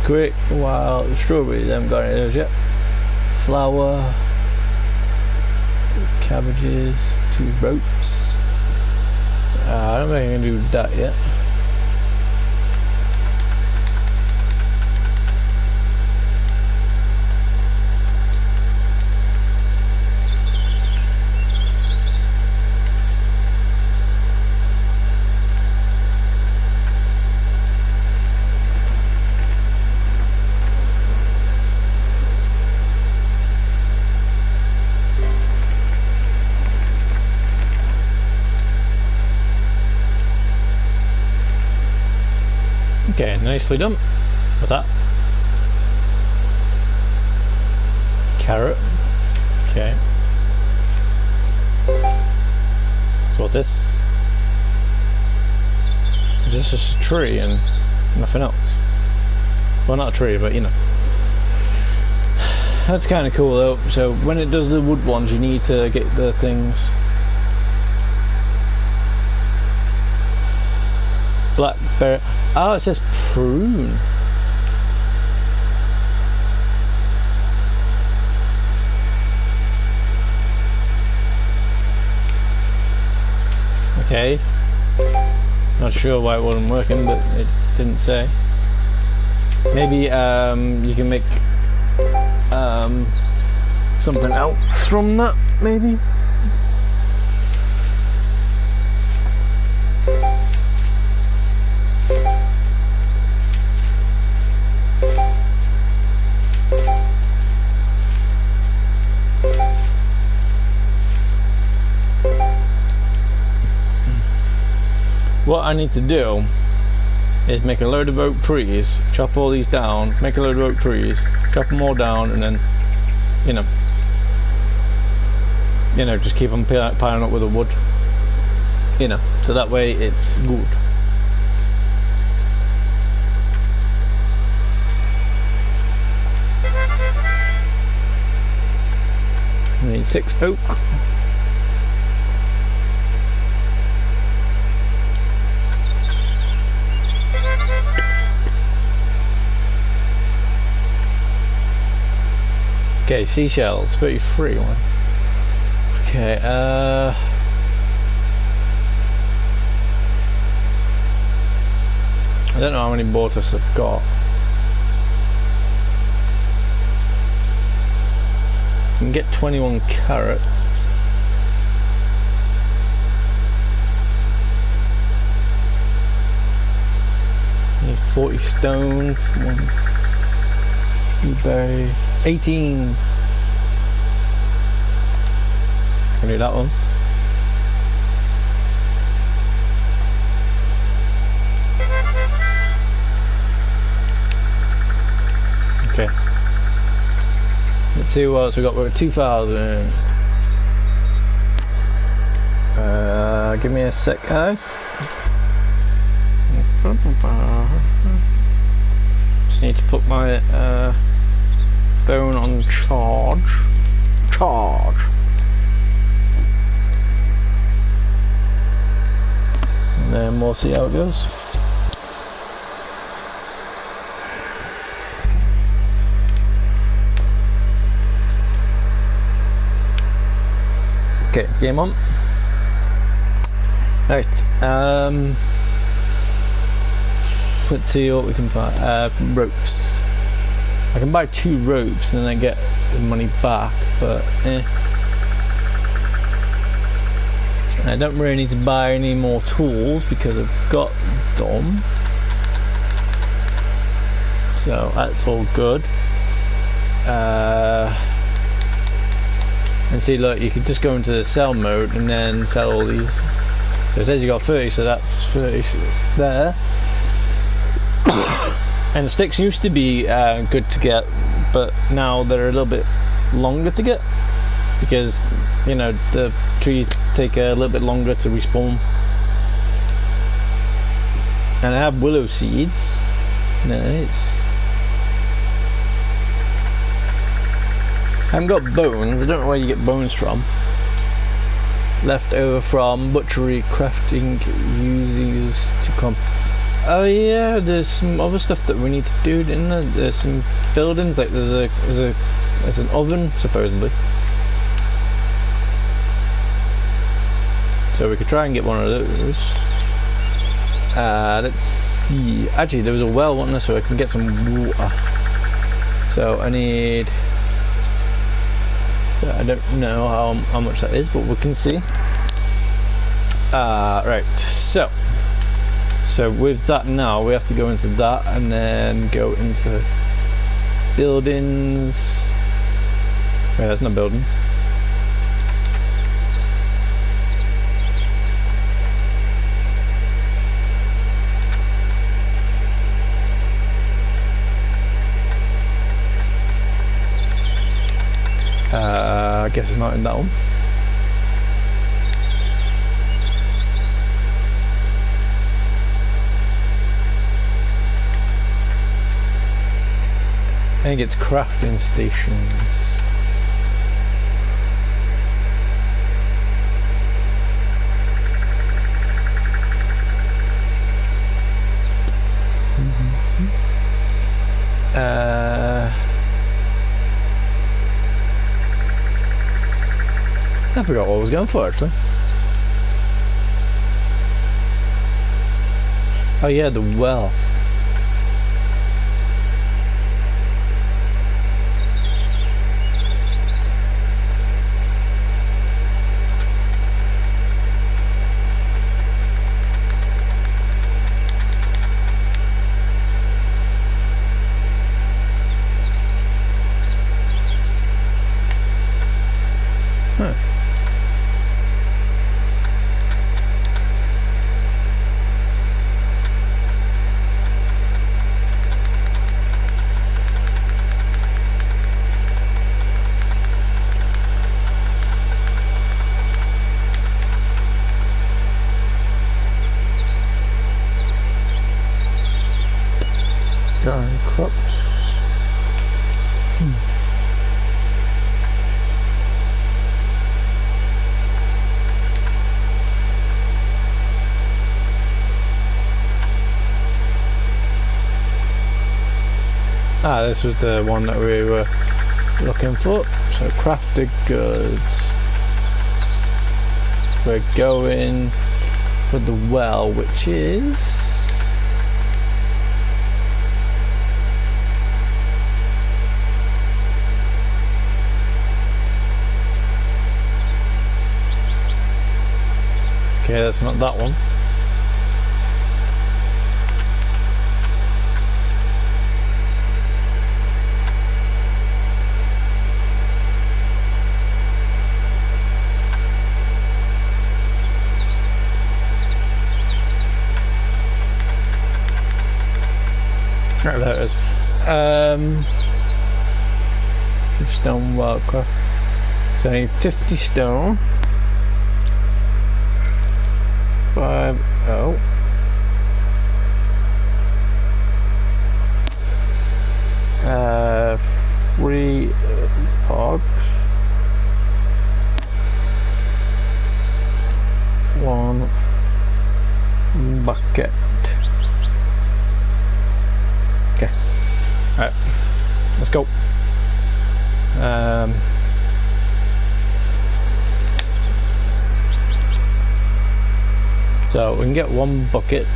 Quick, while the strawberries, I haven't got any of those yet. Flour, cabbages, 2 ropes. I don't think I can do that yet. Nicely done. What's that? Carrot. Okay. So what's this? Is this just a tree and nothing else? Well, not a tree, but you know. That's kind of cool though. So when it does the wood ones, you need to get the things. Blackberry. Oh, it says prune. Okay. Not sure why it wasn't working, but it didn't say. Maybe you can make something else from that, maybe? What I need to do is make a load of oak trees, chop all these down, make a load of oak trees, chop them all down, and then, you know, just keep them piling up with the wood, you know, so that way it's good. I need 6 oak. Okay, seashells, 33 one. Okay, I don't know how many mortars I've got. I can get 21 carrots. I need 40 stone. eBay 18. Can do that one. Okay. Let's see what else we got. We're at 2,000. Give me a sec, guys. Just need to put my phone on charge. And then we'll see how it goes. Okay, game on. Right, let's see what we can find. Ropes. I can buy 2 ropes and then I get the money back, but I don't really need to buy any more tools because I've got them. So that's all good. And see, look, you can just go into the sell mode and then sell all these. So it says you got 30, so that's 30 there. And the sticks used to be good to get, but now they're a little bit longer to get because, you know, the trees take a little bit longer to respawn. And I have willow seeds. Nice. I haven't got bones. I don't know where you get bones from. Left over from butchery crafting uses to come. Oh yeah, there's some other stuff that we need to do, isn't there? There's some buildings, like there's an oven supposedly. So we could try and get one of those. Let's see. Actually, there was a well, wasn't there, so I can get some water. So I need. So I don't know how much that is, but we can see. Right. So with that now, we have to go into that and then go into buildings. Wait, that's not buildings. I guess it's not in that one. I think it's crafting stations. I forgot what I was going for actually. Oh yeah, the well. Garden crops. Ah, this was the one that we were looking for. So crafted goods. We're going for the well, which is okay, that's not that one. Right, there it is. Stone wildcraft. So I need 50 stone. 5 oh. Uh, 3 pogs. 1 bucket. Okay. Alright. Let's go. So we can get 1 bucket.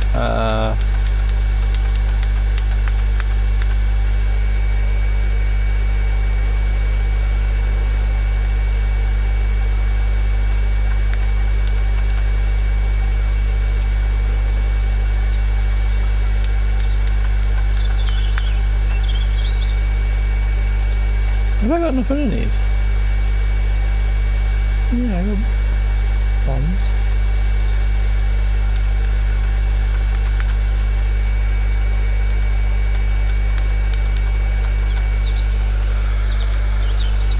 Have I got nothing in these? Yeah, I got bombs.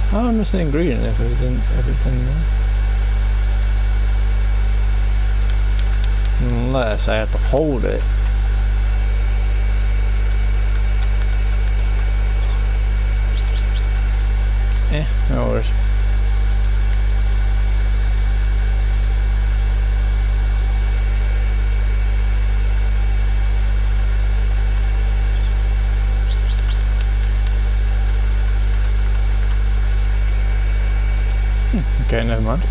How am I missing an ingredient if it's in there? Unless I have to hold it. No worries. Okay, never mind.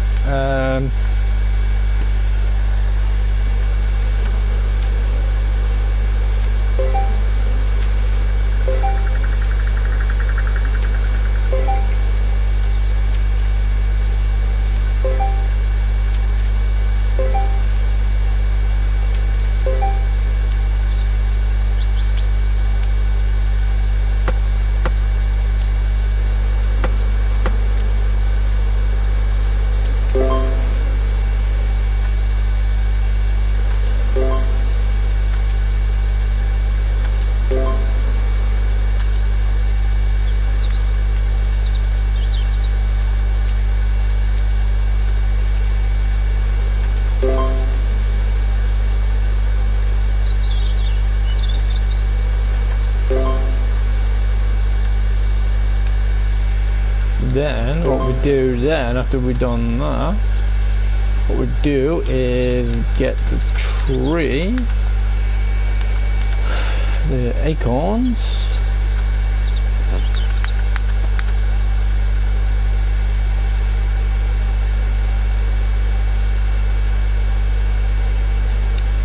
then what we do then, after we've done that, what we do is get the tree, the acorns.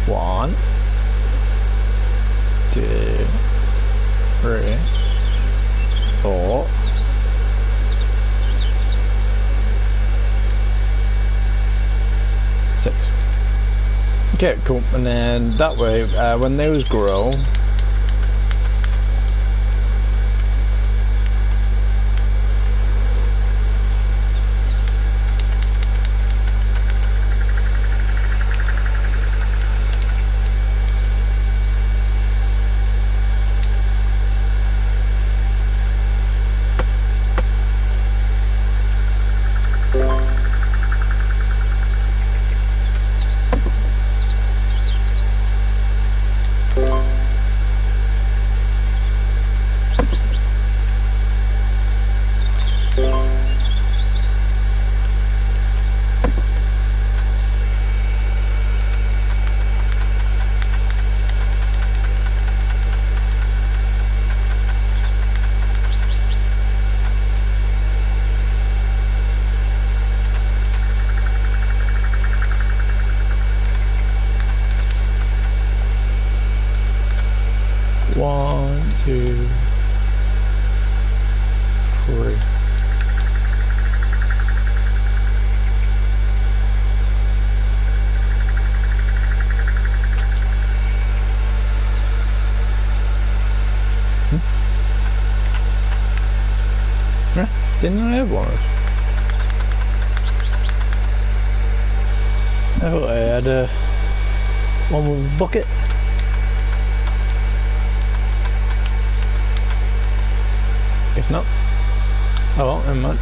One, two, three, four, 6. Okay, cool. And then that way, when those grow, one, two, three. Yeah, didn't I have one? I thought I had one with a bucket. Guess not. Oh well, never mind.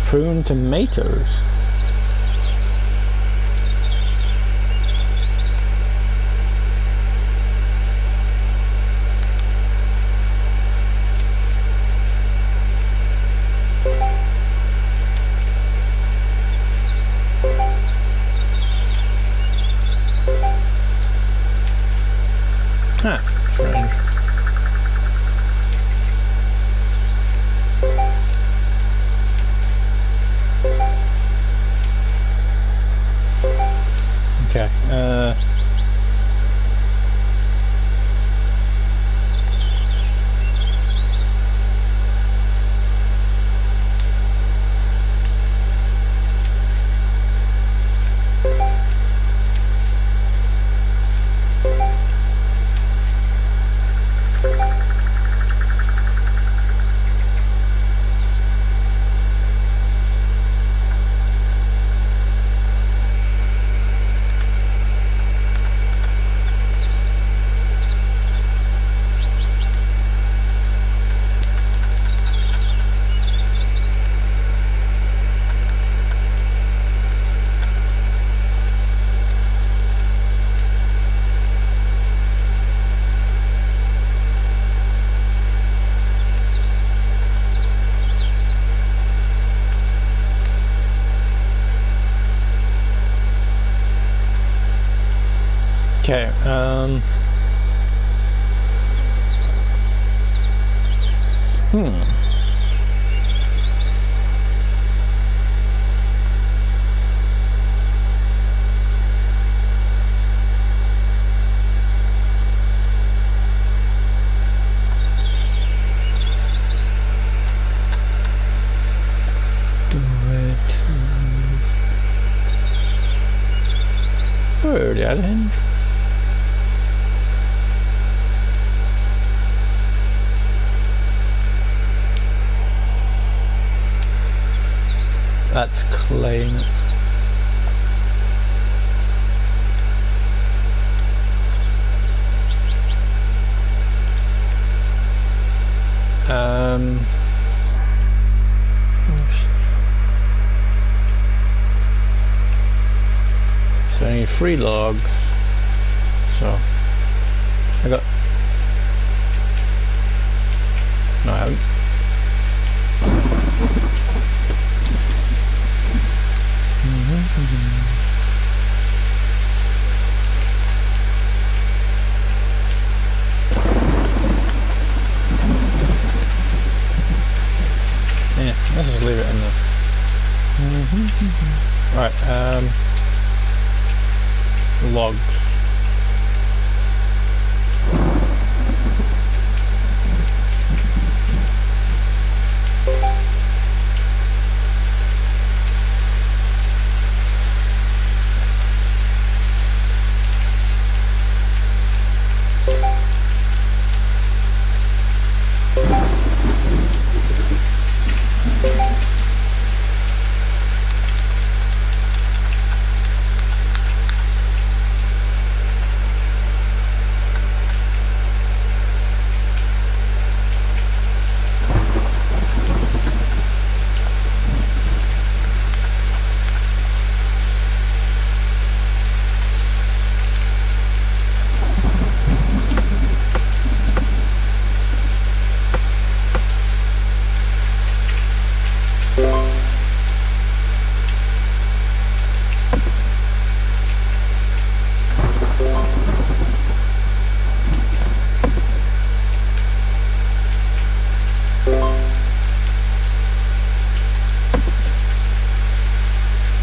Prune tomatoes. Huh, strange. Okay, okay, we already had a hinge. That's clay. need 3 logs. So I got. No, I haven't. Yeah, let's just leave it in there. Right, logs.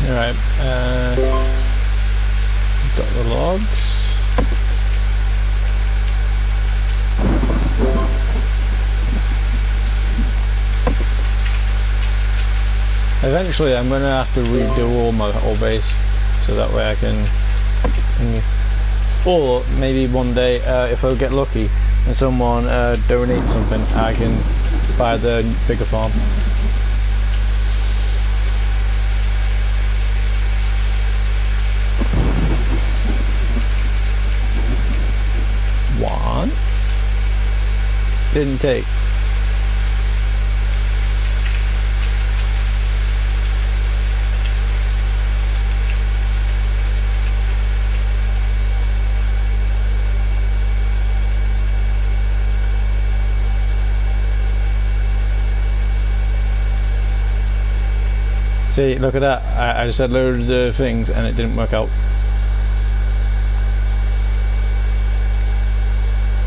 Alright, got the logs. Eventually I'm going to have to redo all my whole base, so that way I can, or maybe one day if I get lucky and someone donates something, I can buy the bigger farm. One. Didn't take. See, look at that. I just had loads of things and it didn't work out.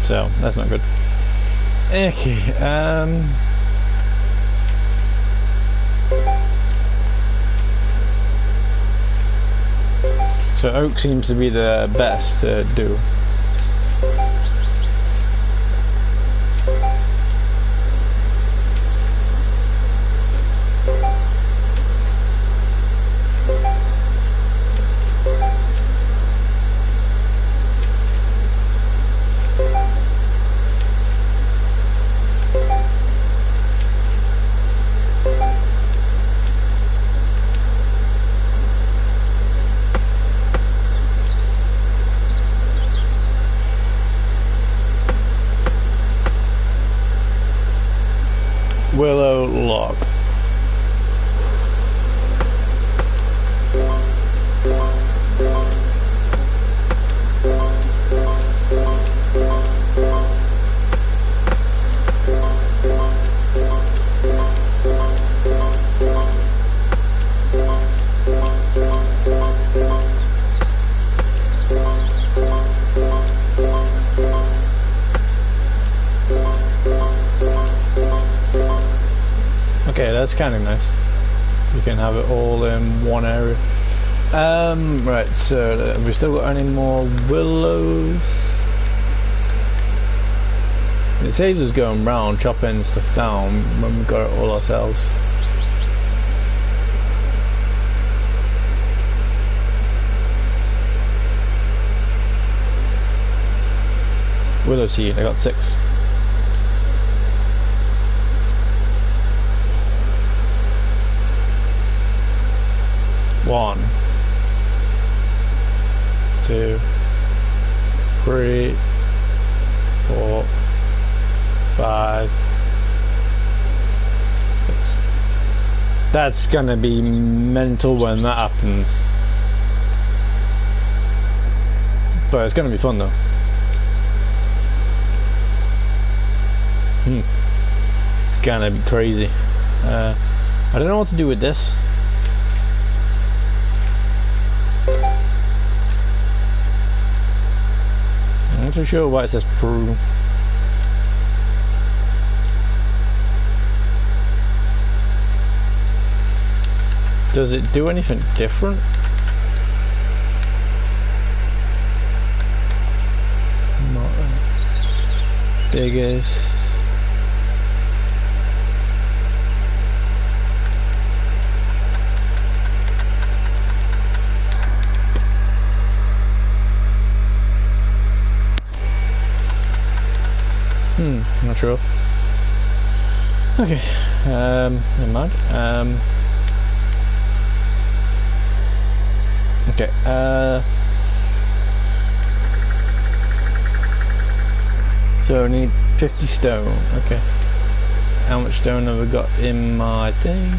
So that's not good. Okay, so oak seems to be the best to do. Willow log. Okay, that's kind of nice. You can have it all in one area. Right, so have we still got any more willows? It saves us going round, chopping stuff down when we got it all ourselves. Willow seed, I got 6. One, 2, 3, 4, 5, 6. That's gonna be mental when that happens. But it's going to be fun though. It's gonna be crazy. I don't know what to do with this. I'm not too sure why it says Peru. Does it do anything different? Not as big as. Not sure. Okay, never mind. Okay, so I need 50 stone. Okay, how much stone have I got in my thing?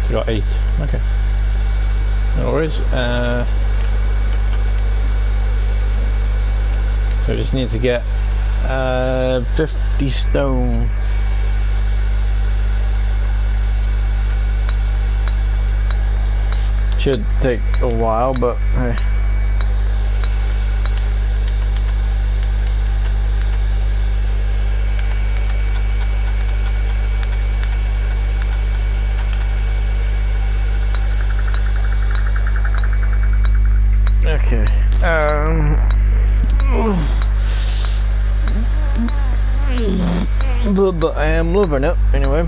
Got 8. Okay. No worries. So I just need to get 50 stone. Should take a while, but hey. Okay. But I am loving it anyway.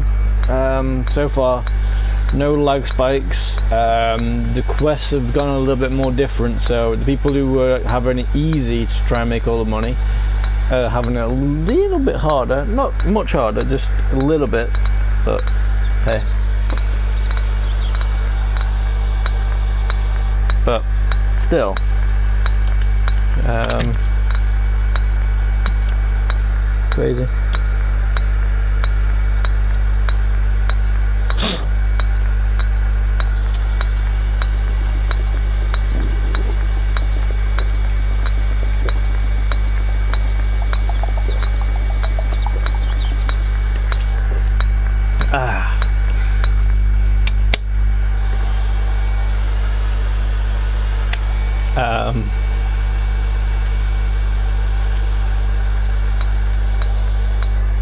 So far, no lag spikes. The quests have gone a little bit more different. So the people who were having it easy to try and make all the money, having it a little bit harder. Not much harder, just a little bit. But hey. But still, crazy.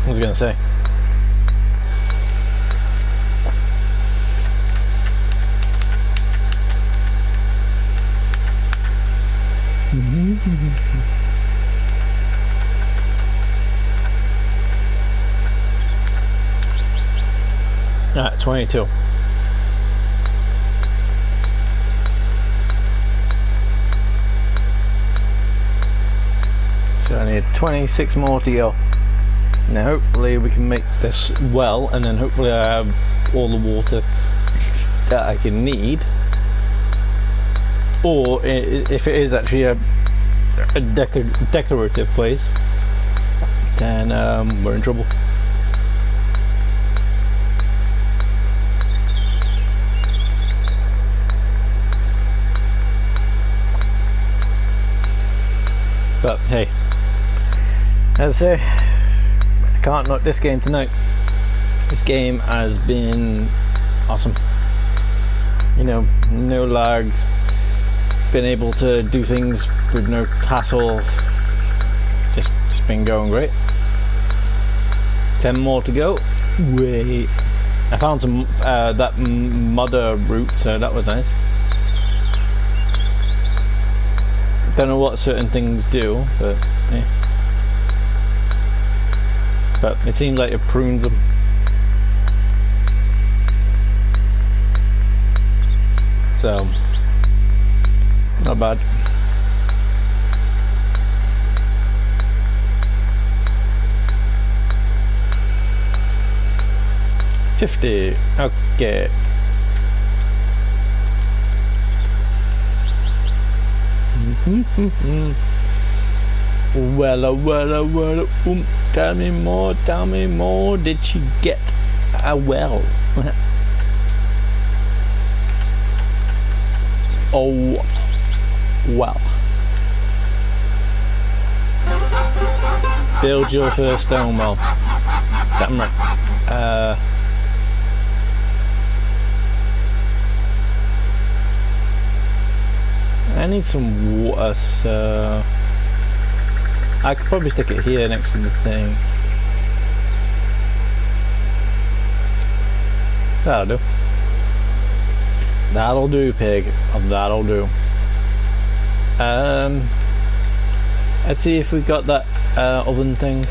What was I going to say? Ah, 22. So I need 26 more to go. Now hopefully we can make this well, and then hopefully I have all the water that I can need. Or if it is actually a decorative place, then we're in trouble. But hey, as I say, I can't knock this game tonight. This game has been awesome. You know, no lags, been able to do things with no hassle. Just been going great. 10 more to go. Wait, I found some that mother route, so that was nice. Don't know what certain things do, but yeah. But it seems like it prunes them. So, not bad. $50. Okay. Well, tell me more, did she get a well? Oh, well. Build your first stone well. Damn right. I need some water, so I could probably stick it here next to the thing. That'll do. That'll do, pig. That'll do. Let's see if we got that oven thing.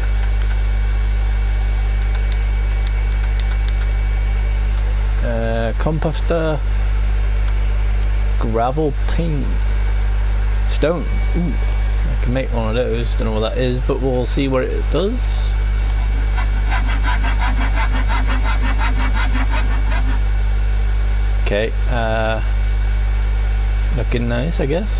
Composter. Gravel paint. Stone. Ooh. I can make one of those. Don't know what that is, but we'll see what it does. Okay. Looking nice, I guess.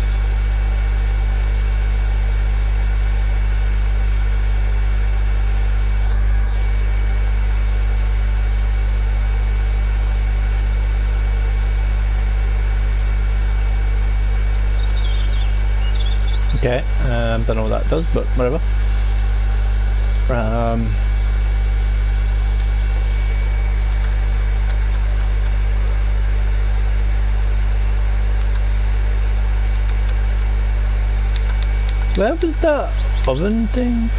Okay, don't know what that does, but whatever. Where was that oven thing?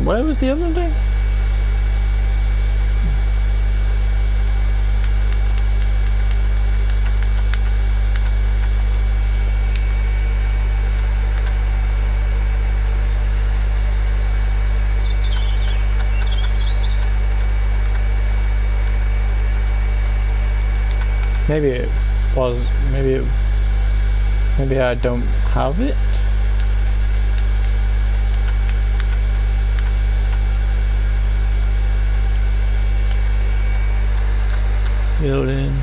Where was the other thing? Maybe it was, maybe I don't have it. Building.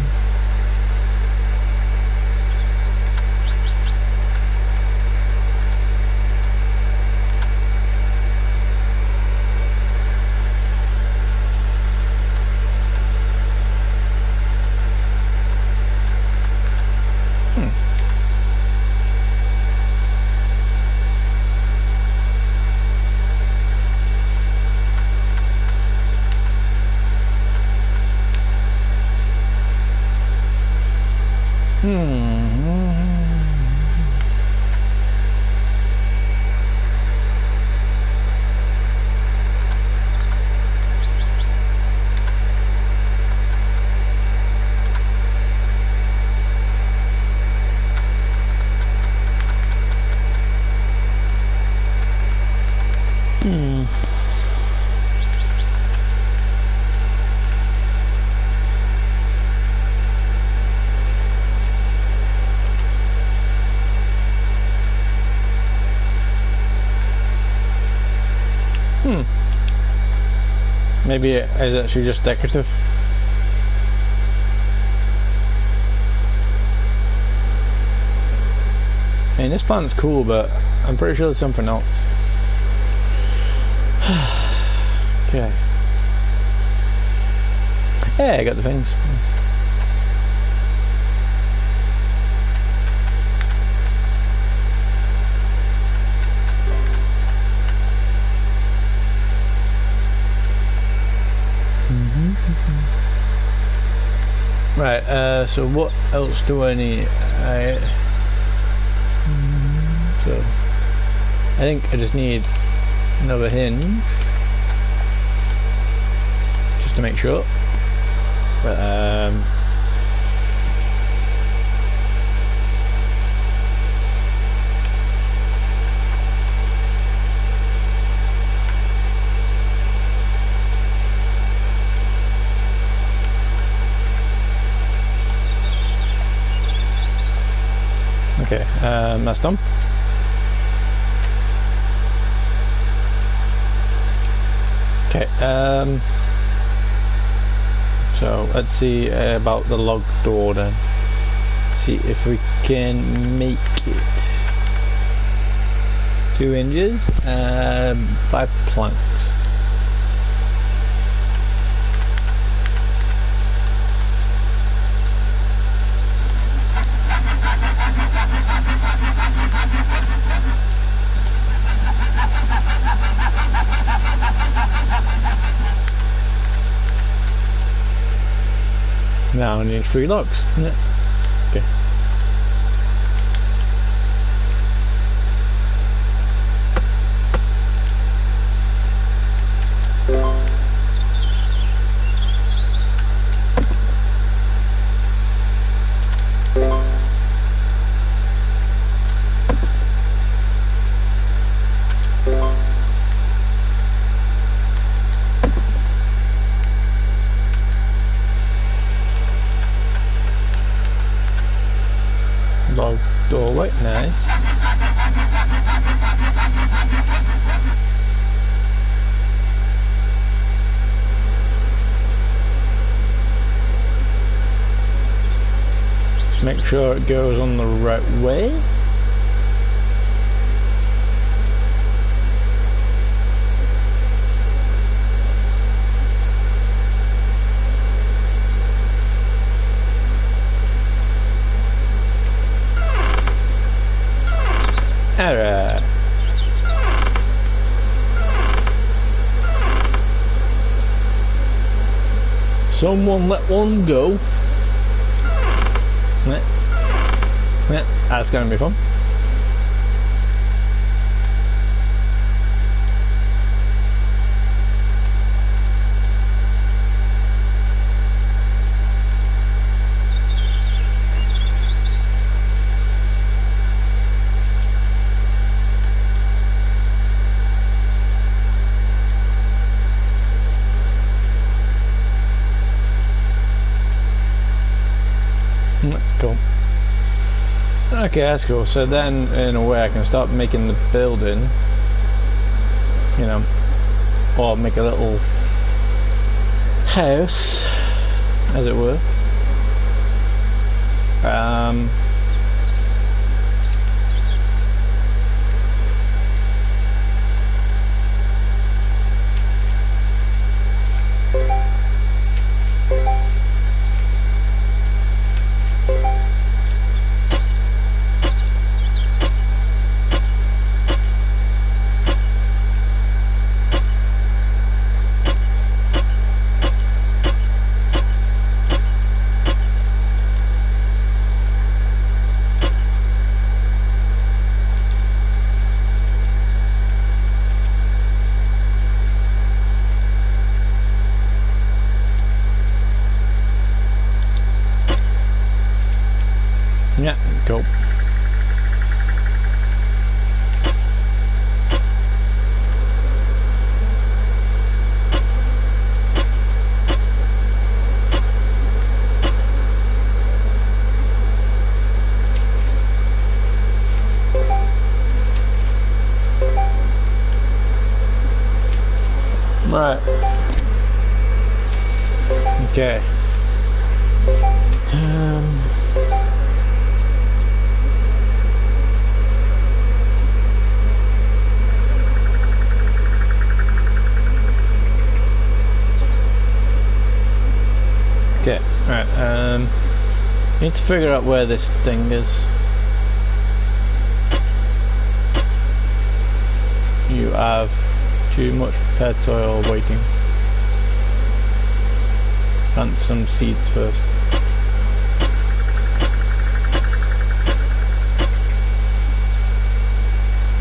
Maybe it is actually just decorative. I mean, this plant's cool, but I'm pretty sure there's something else. Okay. Yeah, I got the things. Right, so what else do I need? So I think I just need another hinge, just to make sure. But That's done. Okay, so let's see about the log door then. See if we can make it 2 hinges, 5 planks. Now I need 3 logs. Yeah. Okay. Log doorway, nice. Just make sure it goes on the right way. Alright. Someone let one go. That's gonna be fun. Cool. Okay, that's cool. So then, in a way, I can start making the building, you know, or make a little house, as it were. Yeah, cool. Right. Okay. Okay, right, need to figure out where this thing is. You have too much prepared soil waiting. Plant some seeds first.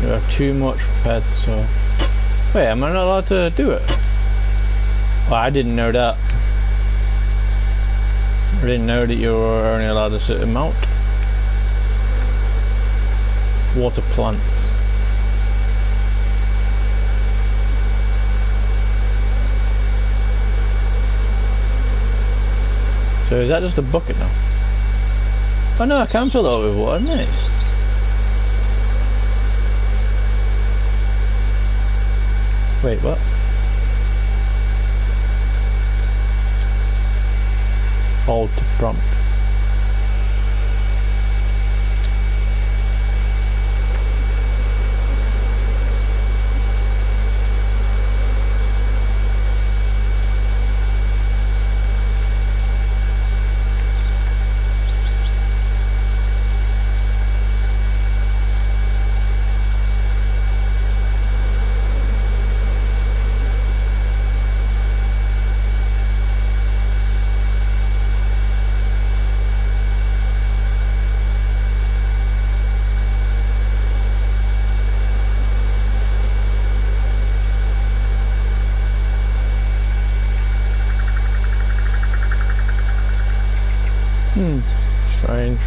You have too much prepared soil. Wait, am I not allowed to do it? Well, I didn't know that. I didn't know that you were only allowed a certain amount. Water plants. So is that just a bucket now? Oh no, I can fill it up with water, nice. Wait, what? Hold to prompt. Strange.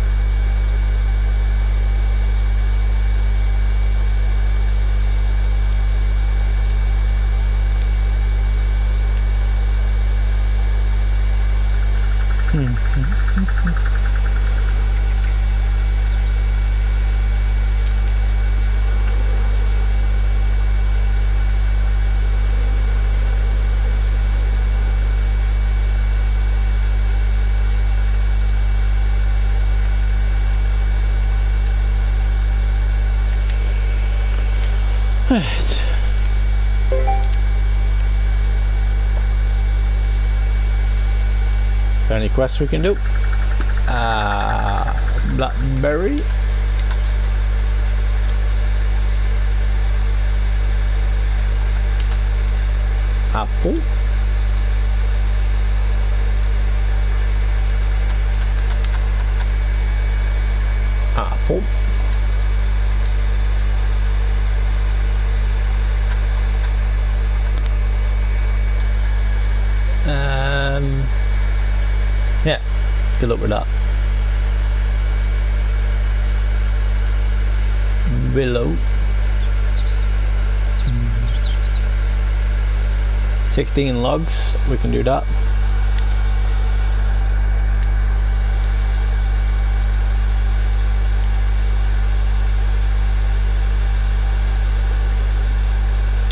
Right. Any quests we can do? Blackberry. Apple. Apple. Yeah, good luck with that. Willow. 16 logs, we can do that.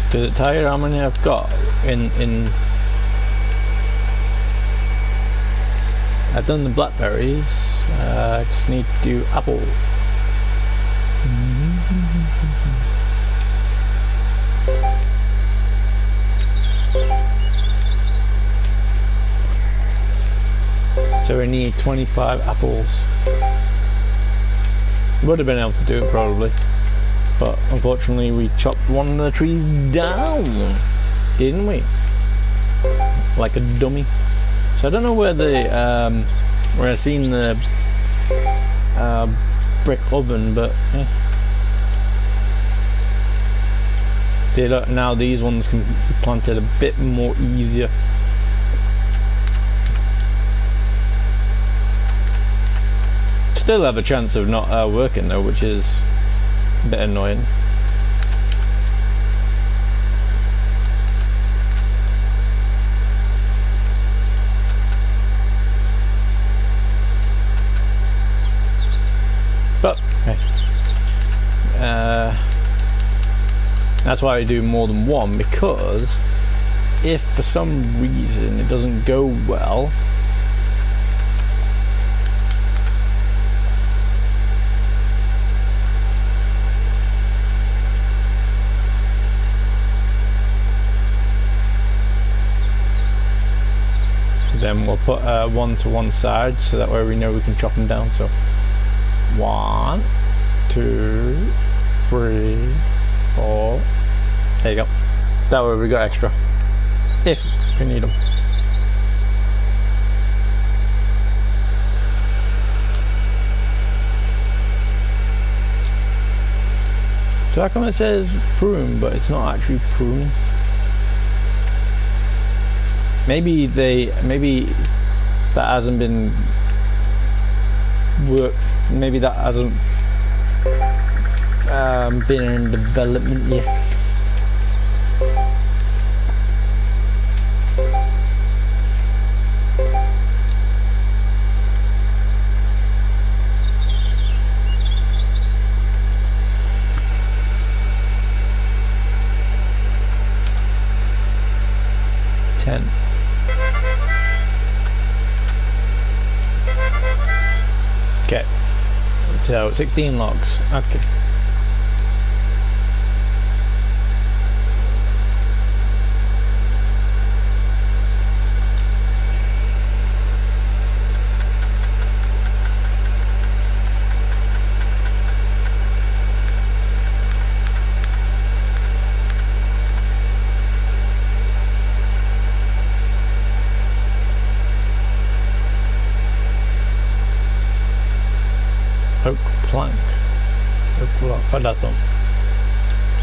Does it tell you how many I've got in I've done the blackberries, I just need to do apple. So we need 25 apples. Would have been able to do it probably, but unfortunately we chopped one of the trees down, didn't we? Like a dummy. So I don't know where where I've seen the brick oven, but now these ones can be planted a bit more easier. Still have a chance of not working though, which is a bit annoying. But okay. That's why I do more than one, because if for some reason it doesn't go well, then we'll put one to one side, so that way we know we can chop them down. So 1, 2, 3, 4. There you go. That way we got extra if we need them. So how come it says prune but it's not actually prune? Maybe that hasn't been worked. Maybe that hasn't been in development yet. So 16 logs. Okay. Oak plank. Oak block. Oh, that's not.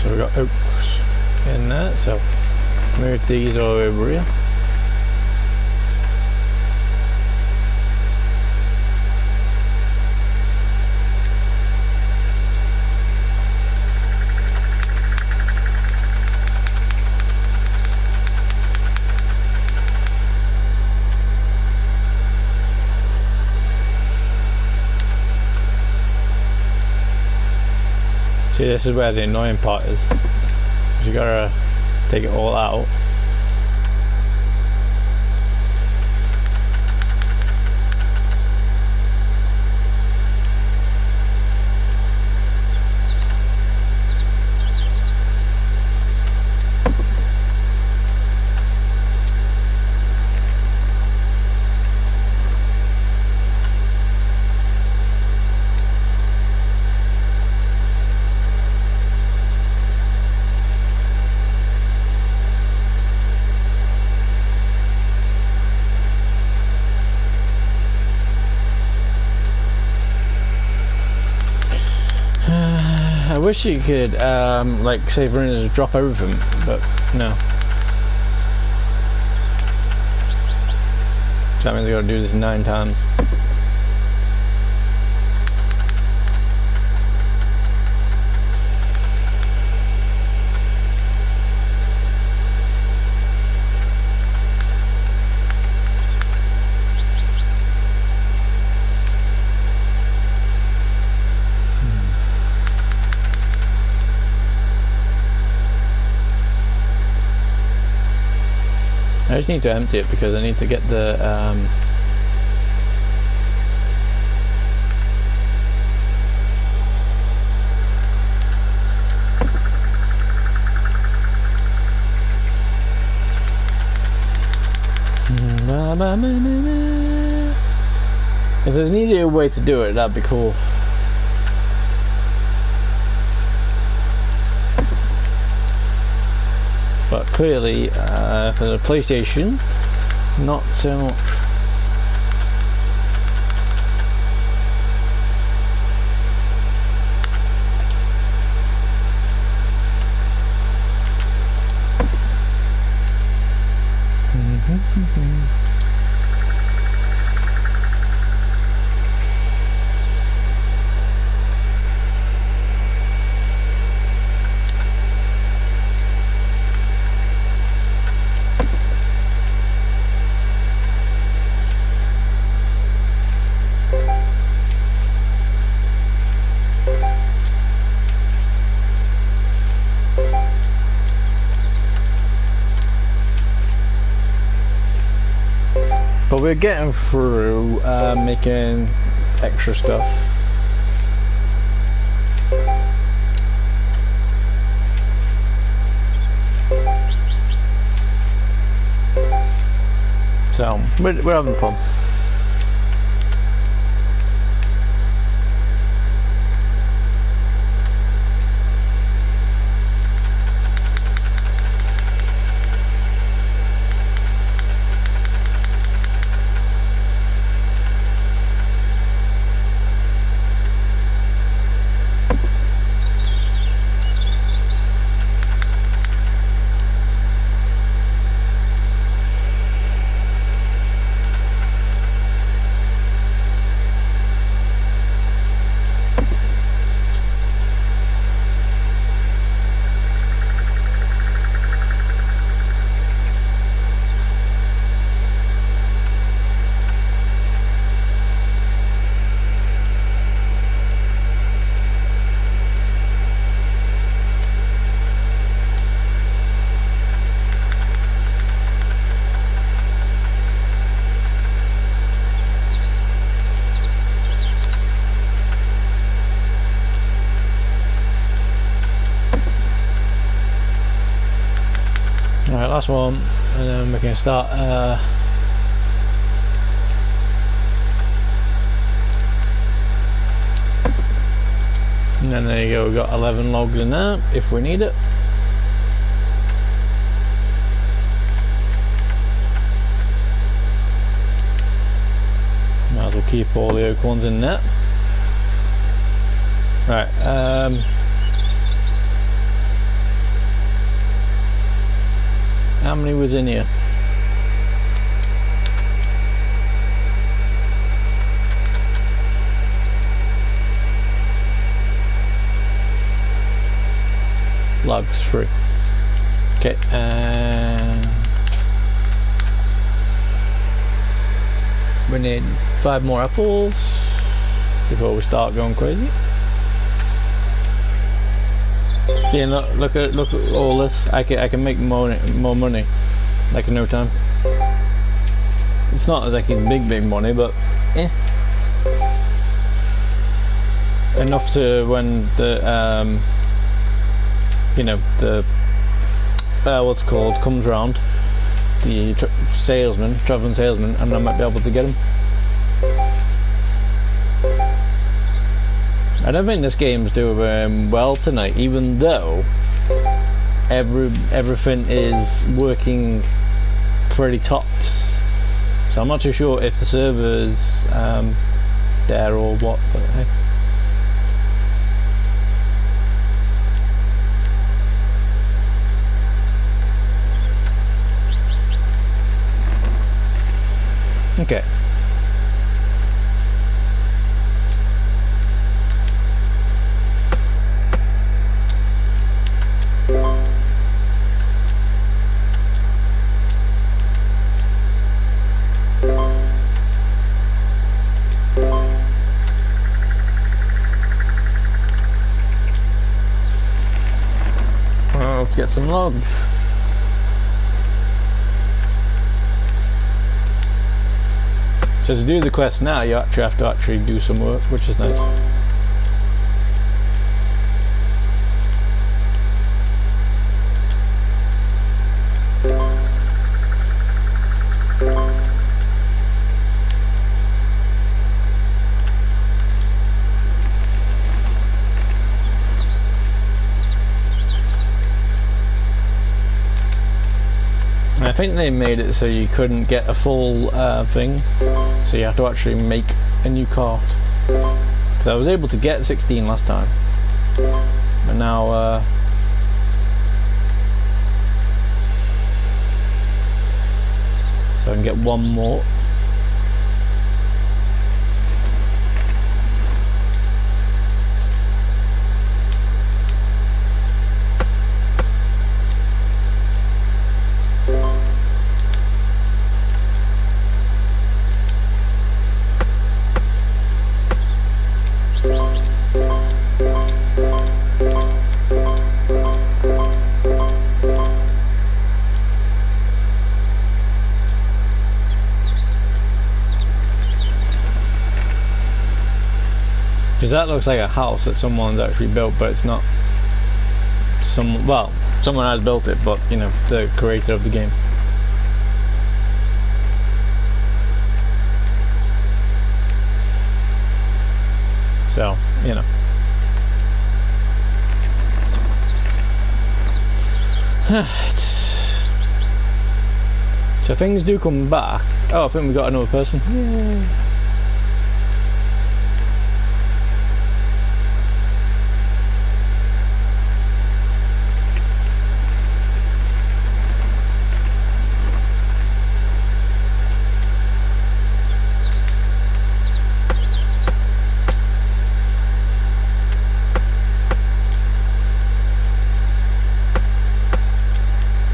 So we've got oaks in there. So let's move these all over here. See, this is where the annoying part is. You gotta take it all out. I wish you could, like, say for instance, drop everything, but no. So that means I gotta do this 9 times. I just need to empty it because I need to get the if there's an easier way to do it, that'd be cool. But clearly, for the PlayStation, not so much. But we're getting through making extra stuff. So we're having fun. last one, and then we can start. And then there you go, we've got 11 logs in there if we need it. Might as well keep all the oak ones in there. Right, how many was in here? Logs, 3. Okay, and we need 5 more apples before we start going crazy. See, look at all this. I can make more money like in no time. It's not exactly big money, but enough to when the you know, the what's it called, comes round, the traveling salesman, and I might be able to get him. I don't think this game's doing well tonight, even though everything is working pretty tops. So I'm not too sure if the server's there or what, but hey. Okay. Well, let's get some logs. So to do the quest now, you actually have to do some work, which is nice. I think they made it so you couldn't get a full thing, so you have to actually make a new cart. Because I was able to get 16 last time, but now so I can get one more. Because that looks like a house that someone's actually built, but it's not. Well, someone has built it, but you know, the creator of the game. So, you know. So things do come back. Oh, I think we got another person. Yay.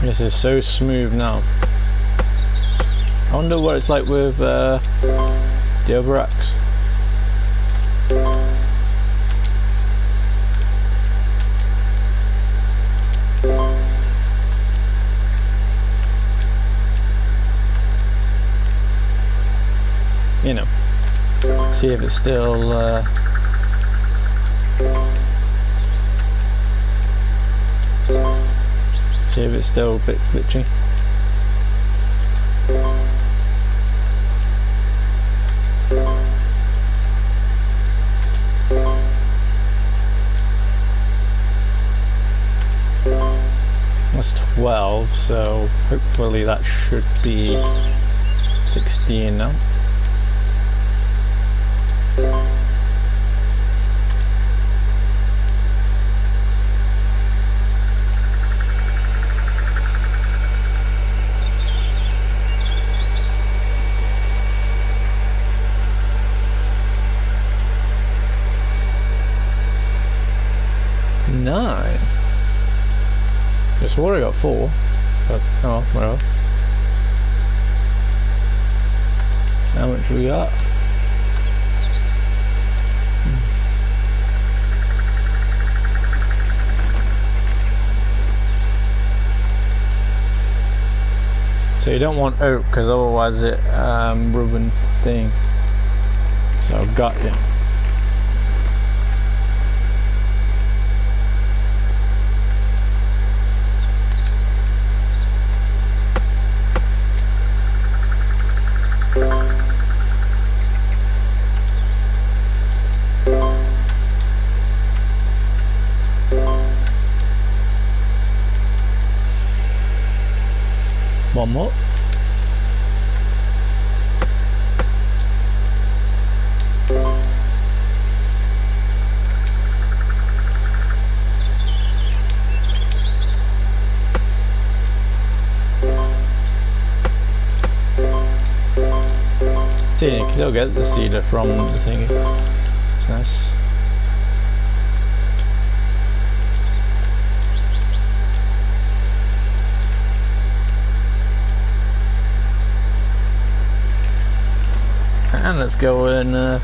This is so smooth now. I wonder what it's like with the other axe. You know, see if it's still see if it's still a bit glitchy. 12, so hopefully that should be 16 now. I swore I got 4, but oh well. How much we got? So you don't want oak because otherwise it ruins the thing. So got you. One more. See, you can still get the cedar from the thingy. It's nice. And let's go and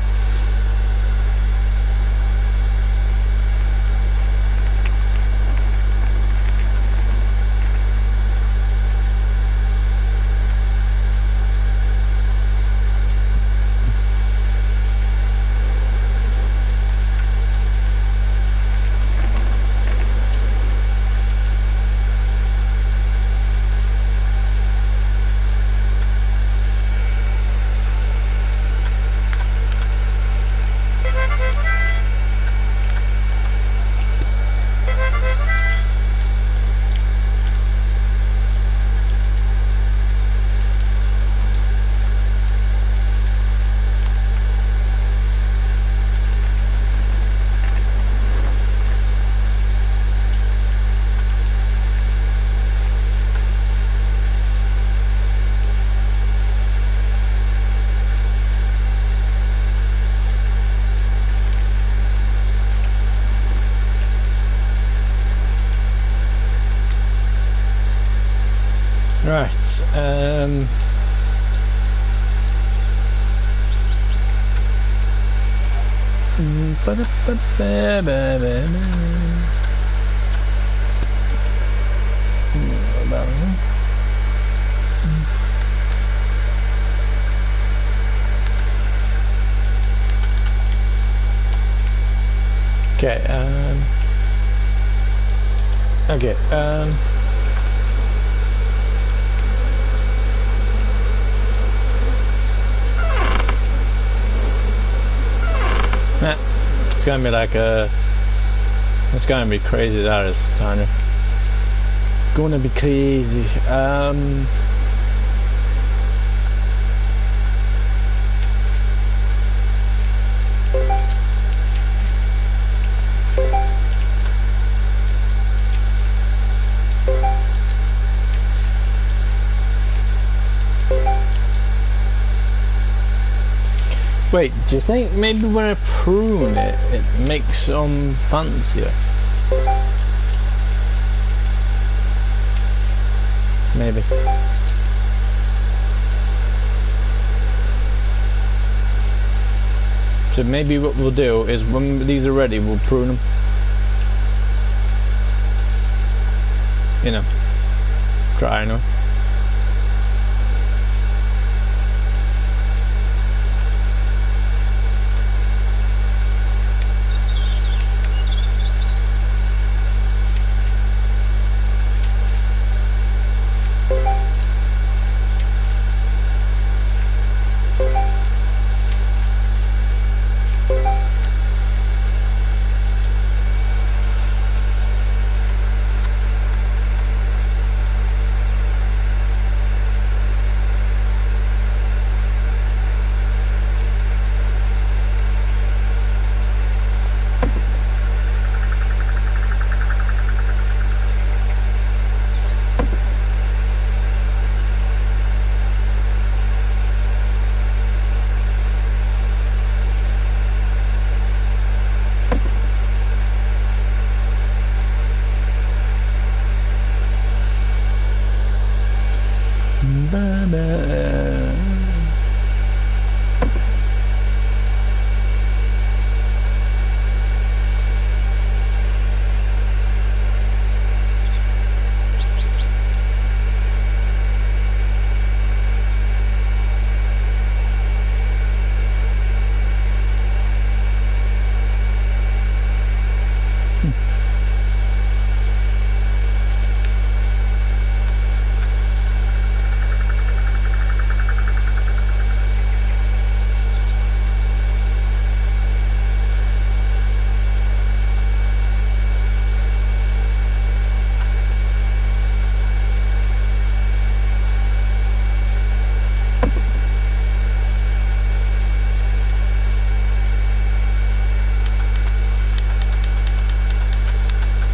right, okay, it's gonna be like it's gonna be crazy, that is, Tanya. It's gonna be crazy. Wait, do you think maybe when I prune it, it makes them fancier? Maybe. So maybe what we'll do is when these are ready, we'll prune them. You know, try them.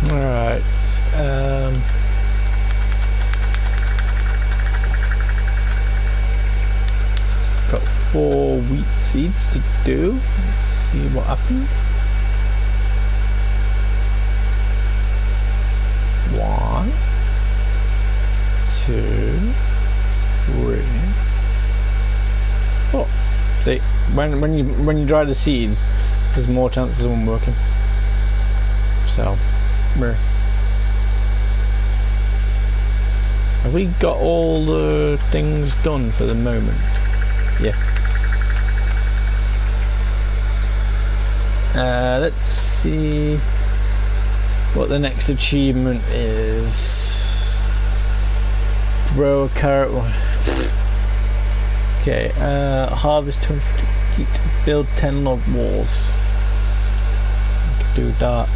Alright, got 4 wheat seeds to do. Let's see what happens. 1, 2, 3, 4. See, when you dry the seeds, there's more chances of them working. So, have we got all the things done for the moment? Yeah. Let's see what the next achievement is. Grow a carrot one. Okay, harvest 250 feet, build 10 log walls. We could do that.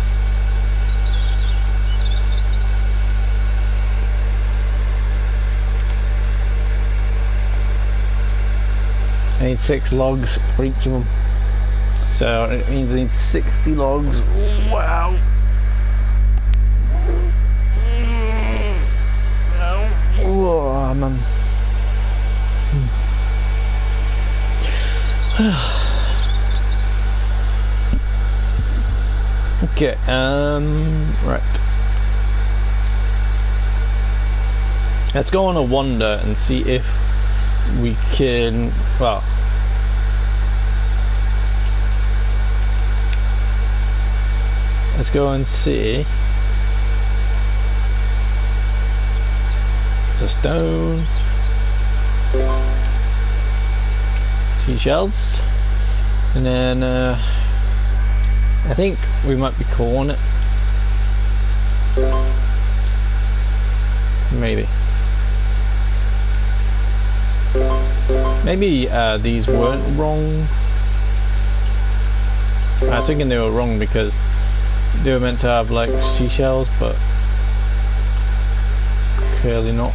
I need 6 logs for each of them. So it means I need 60 logs. Wow. Whoa, man. Okay, right. Let's go on a wander and see if we can, well, let's go and see. It's a stone. Seashells. And then I think we might be calling it. Maybe. Maybe these weren't wrong. I was thinking they were wrong because they were meant to have like seashells, but clearly not.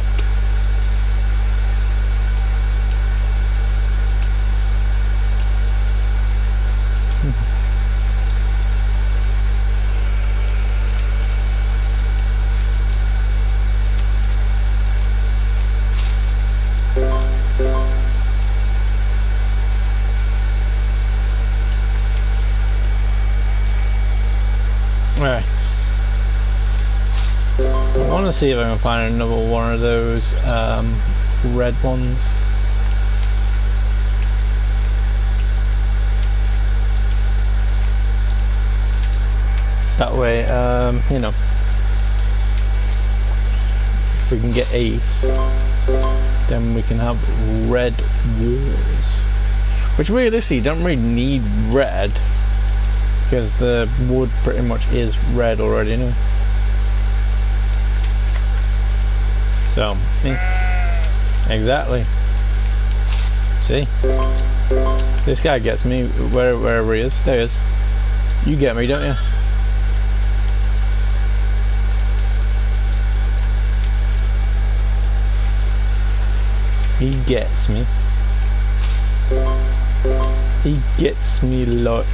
Right. I want to see if I can find another one of those red ones. That way, you know, if we can get 8, then we can have red walls. Which realistically don't really need red, because the wood pretty much is red already, anyway. So, exactly. See? This guy gets me wherever he is. There he is. You get me, don't you? He gets me. He gets me like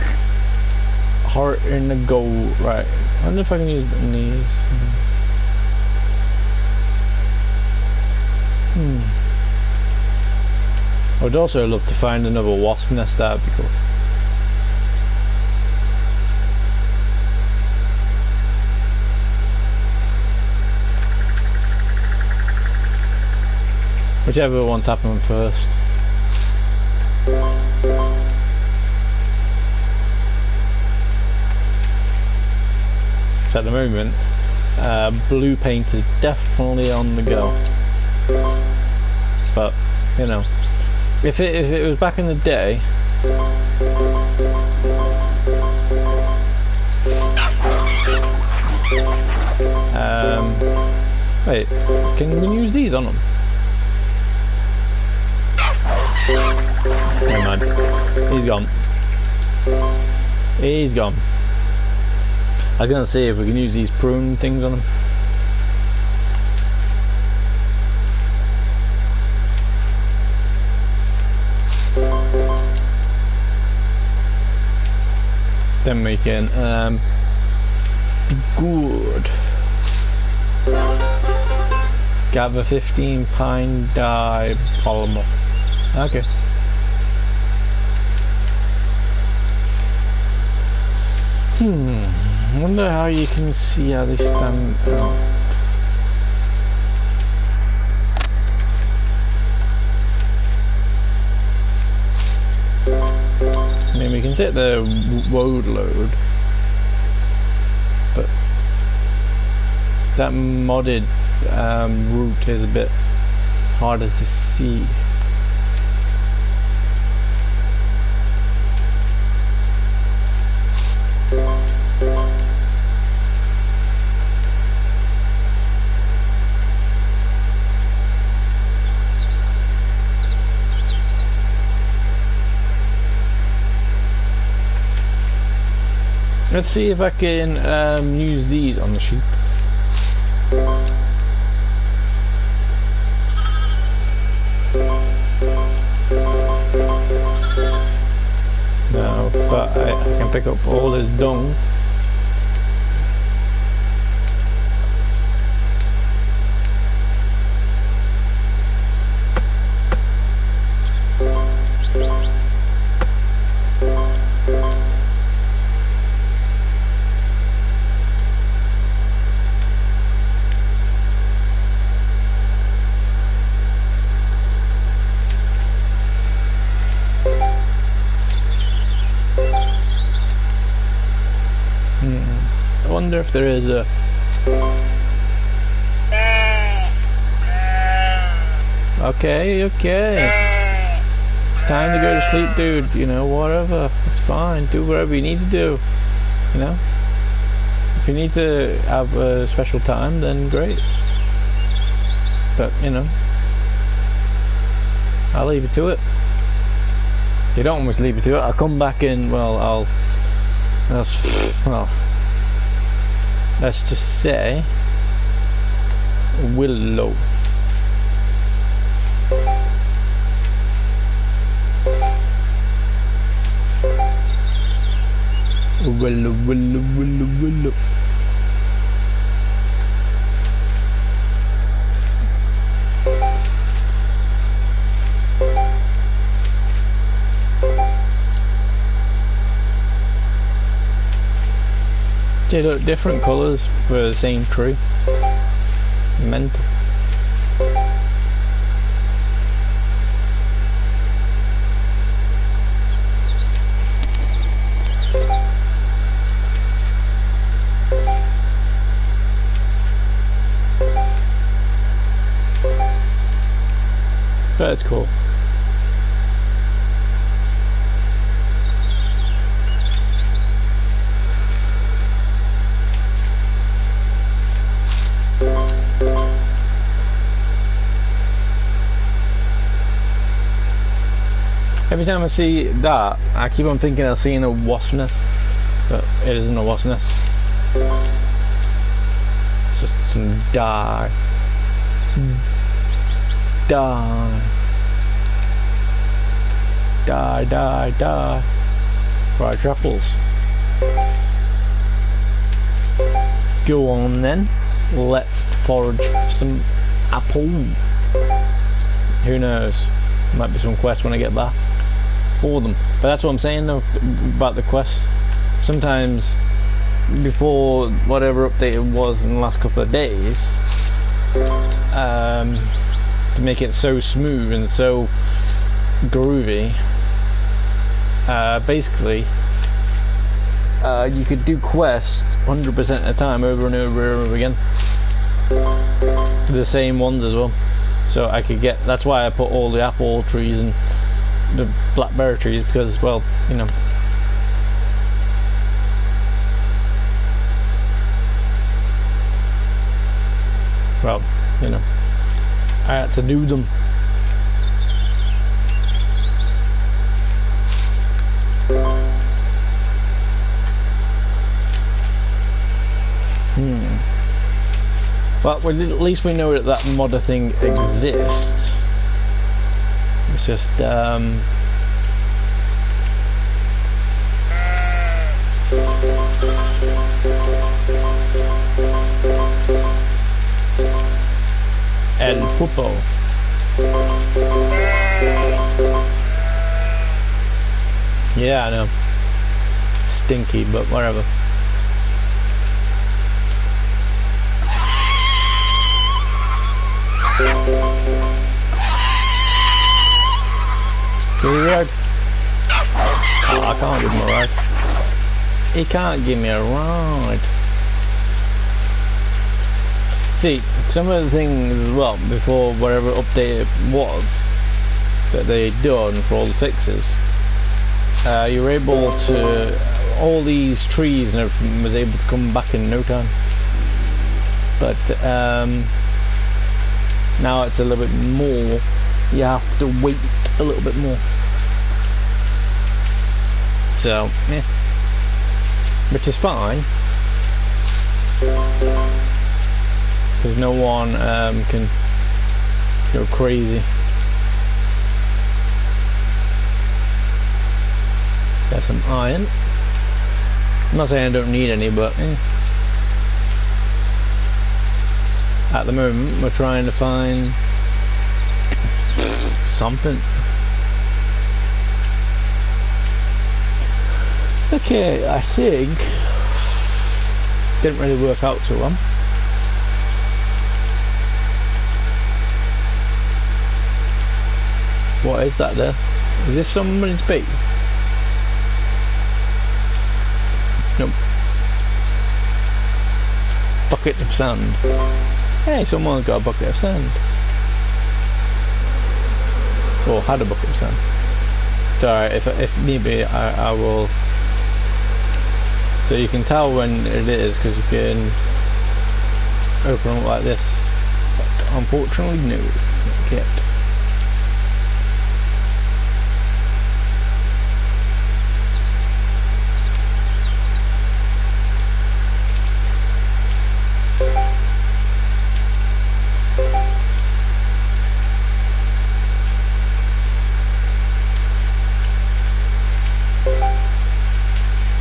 heart in the gold. Right. I wonder if I can use these. I would also love to find another wasp nest. That would be cool. Whichever one's happening first. So at the moment, blue paint is definitely on the go. But you know, if it was back in the day, wait, can we use these on them? Never mind. He's gone. He's gone. I was gonna see if we can use these prune things on him. Then we can be good. Gather 15 pine dye polymer. Okay. I wonder how you can see how they stand out. I mean, we can set the road load, but that modded route is a bit harder to see. Let's see if I can use these on the sheep. No, but I can pick up all this dung. I wonder if there is a okay, time to go to sleep, dude. You know, whatever, it's fine, do whatever you need to do, you know. If you need to have a special time, then great, but you know, I'll leave it to it. You don't always leave it to it. I'll come back in, well, let's just say Willow. Willow. They look different colours for the same tree. Mental. But it's cool. Every time I see that, I keep on thinking I'm seeing a wasp nest, but it isn't a wasp nest. It's just some dye. Fried truffles. Go on then, let's forage for some apples. Who knows, might be some quest when I get back for them. But that's what I'm saying though about the quest. Sometimes before whatever update it was in the last couple of days, to make it so smooth and so groovy. Basically, you could do quests 100% of the time, over and over and over again. The same ones as well. So I could get. That's why I put all the apple trees and the blackberry trees, because, well, you know. Well, you know, I had to do them. Well, at least we know that that modder thing exists. It's just, El Pupo. Yeah, I know. Stinky, but whatever. Give me a ride. Oh, I can't give him a ride. He can't give me a ride. See, some of the things as well, before whatever update it was that they'd done for all the fixes, you were able to, all these trees and everything was able to come back in no time. But now it's a little bit more, you have to wait a little bit more. So, yeah. Which is fine. Because no one can go crazy. There's some iron. I'm not saying I don't need any, but at the moment we're trying to find something. Okay, I think didn't really work out too well. What is that there? Is this somebody's base? Nope. Bucket of sand. Hey, someone's got a bucket of sand. Or had a bucket of sand. It's alright, if need be, I will. So you can tell when it is, because you can open it like this. But unfortunately, no, not yet.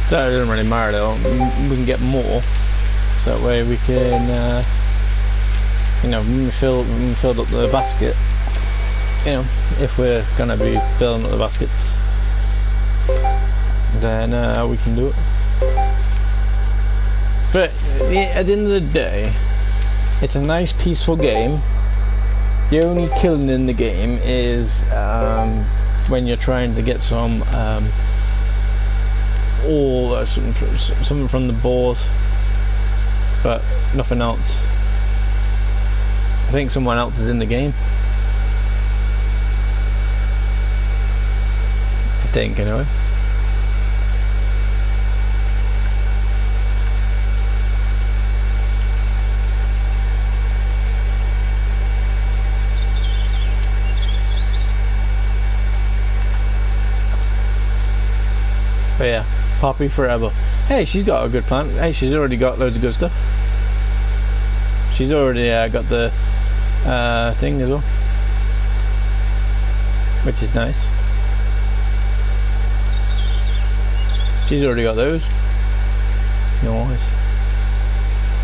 So it doesn't really matter though, we can get more, so that way we can, you know, when we filled up the basket, you know, if we're going to be filling up the baskets, then we can do it. But at the end of the day, it's a nice peaceful game. The only killing in the game is when you're trying to get some or something from the board, but nothing else. I think someone else is in the game. I think, anyway. But yeah, Poppy forever. Hey, she's got a good plan. Hey, she's already got loads of good stuff. She's already got the thing as well, which is nice. She's already got those. Nice.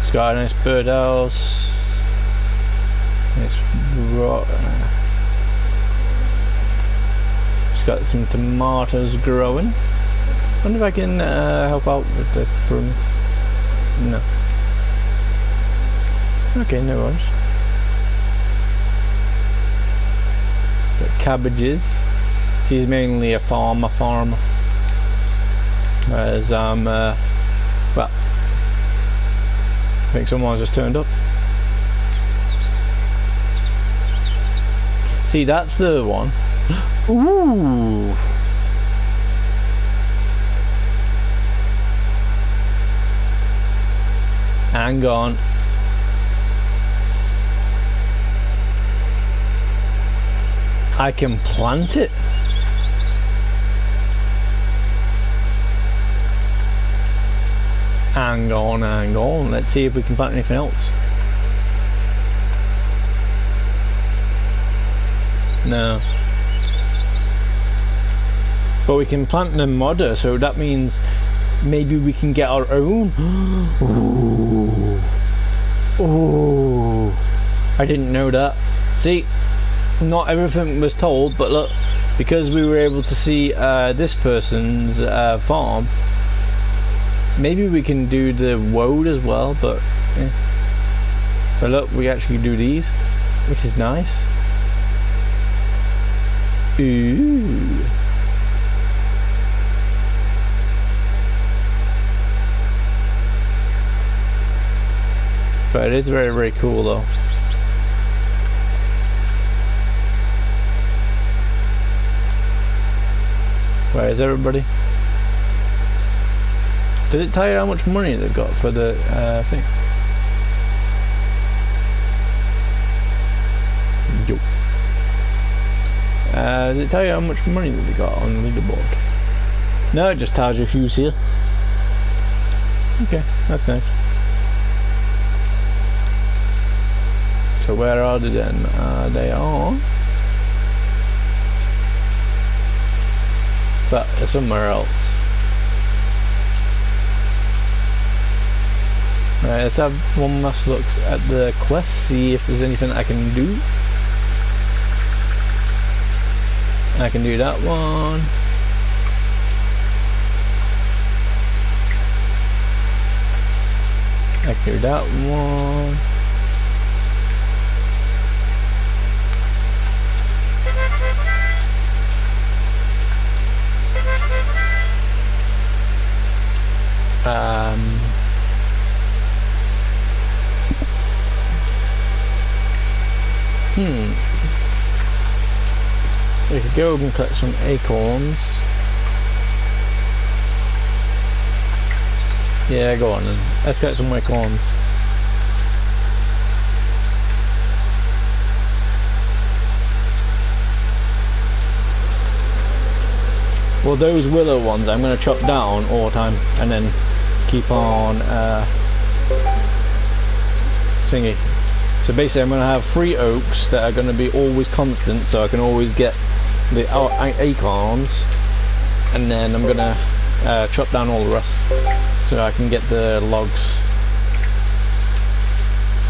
She's got a nice birdhouse. Nice rock. She's got some tomatoes growing. Wonder if I can help out with the broom. No. Okay, no worries. cabbages. He's mainly a farmer. Whereas well, I think someone's just turned up. See, that's the one. Ooh. Hang on. I can plant it. Hang on. Let's see if we can plant anything else. No. But we can plant the modder, so that means maybe we can get our own. Ooh. I didn't know that. See, not everything was told, but look, because we were able to see this person's farm, maybe we can do the woad as well, but yeah. But look, we actually do these, which is nice. Ooh. But it is very, very cool though. Where is everybody? Did it tell you how much money they've got for the thing? Yo. Does it tell you how much money that they got on the leaderboard? No, it just tells you who's here. Okay, that's nice. So where are they then? They are... but they're somewhere else. Right, let's have one last look at the quest, see if there's anything I can do. I can do that one. I can do that one. We could go and collect some acorns. Yeah, go on then. Let's get some acorns. Well, those willow ones I'm going to chop down all the time and then keep on thingy. So basically I'm going to have 3 oaks that are going to be always constant, so I can always get the acorns, and then I'm going to chop down all the rest so I can get the logs.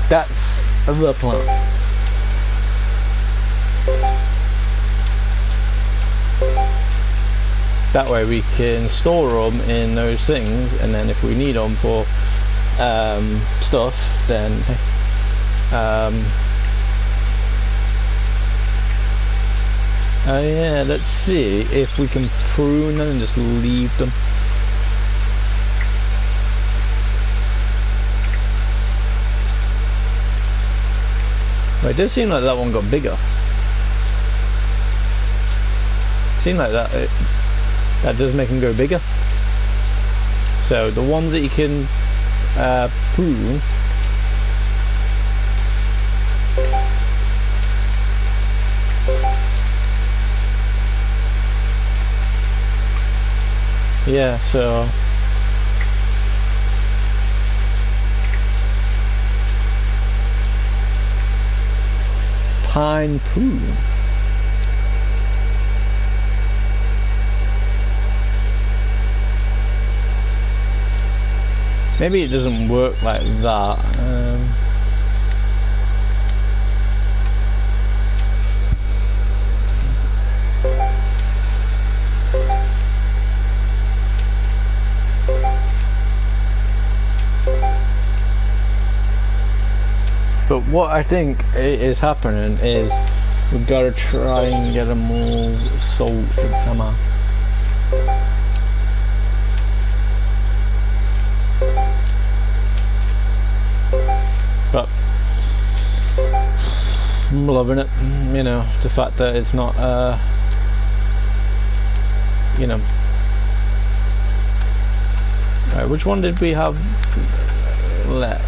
That's the plan. That way we can store them in those things, and then if we need them for stuff, then yeah, let's see if we can prune them and just leave them. Well, it does seem like that one got bigger. Seems like that does make them go bigger. So the ones that you can prune, yeah, so pine prune. Maybe it doesn't work like that. But what I think is happening is We gotta try and get them all sorted somehow. But I'm loving it, you know, the fact that it's not, you know. Alright, which one did we have left?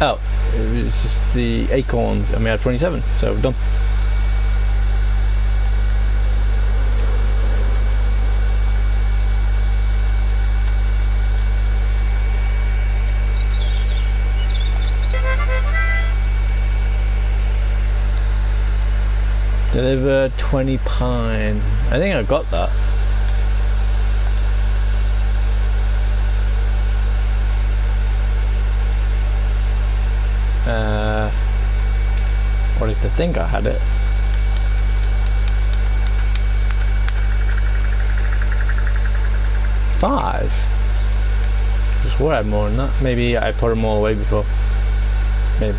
Oh, it was just the acorns, and we had 27, so we're done. Deliver 20 pine. I think I got that. Or at least I think I had it. Five. I swore I had more than that. Maybe I put them all away before. Maybe.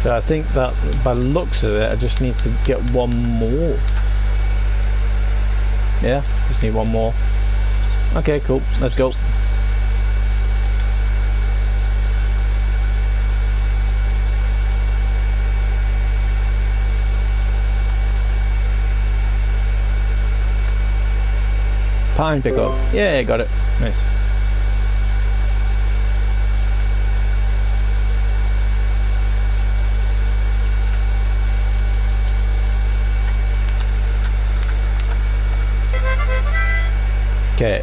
So I think that by the looks of it, I just need to get one more. Yeah, just need one more. Okay, cool, let's go. Pine pickup. Yeah, got it. Nice. Okay,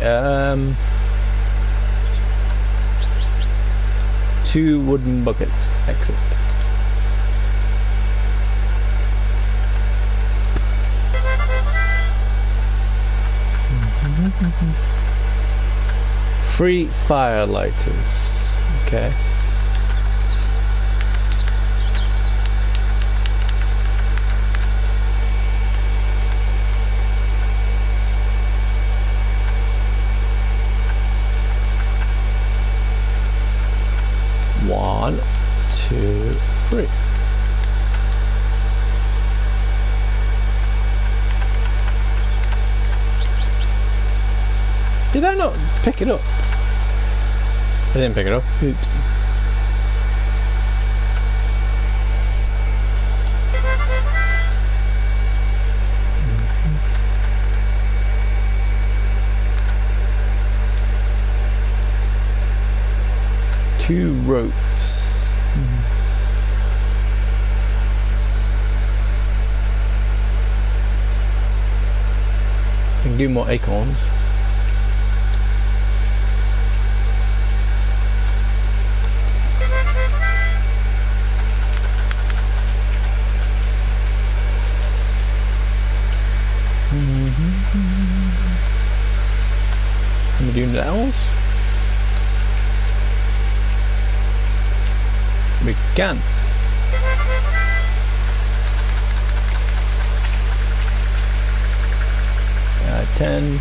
2 wooden buckets. Excellent. Free fire lighters. Okay. One, two, three. Did I not pick it up? I didn't pick it up. Oops. Two ropes. I can do more acorns. Can we do nails? We can. Uh, 10.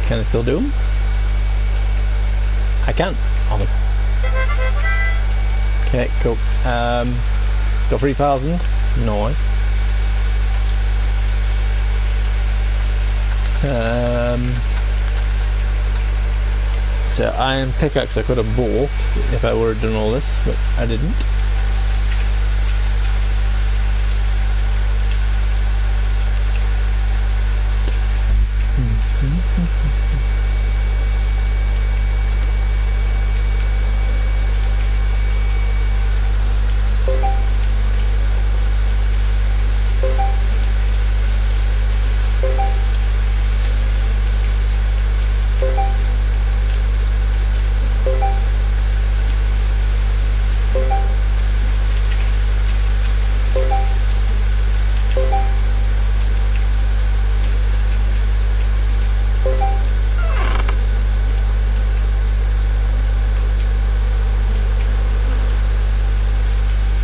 Can I still do them? I can. Awesome. Okay, cool. Got 3,000. Nice. So iron pickaxe I could have bought if I would have done all this, but I didn't.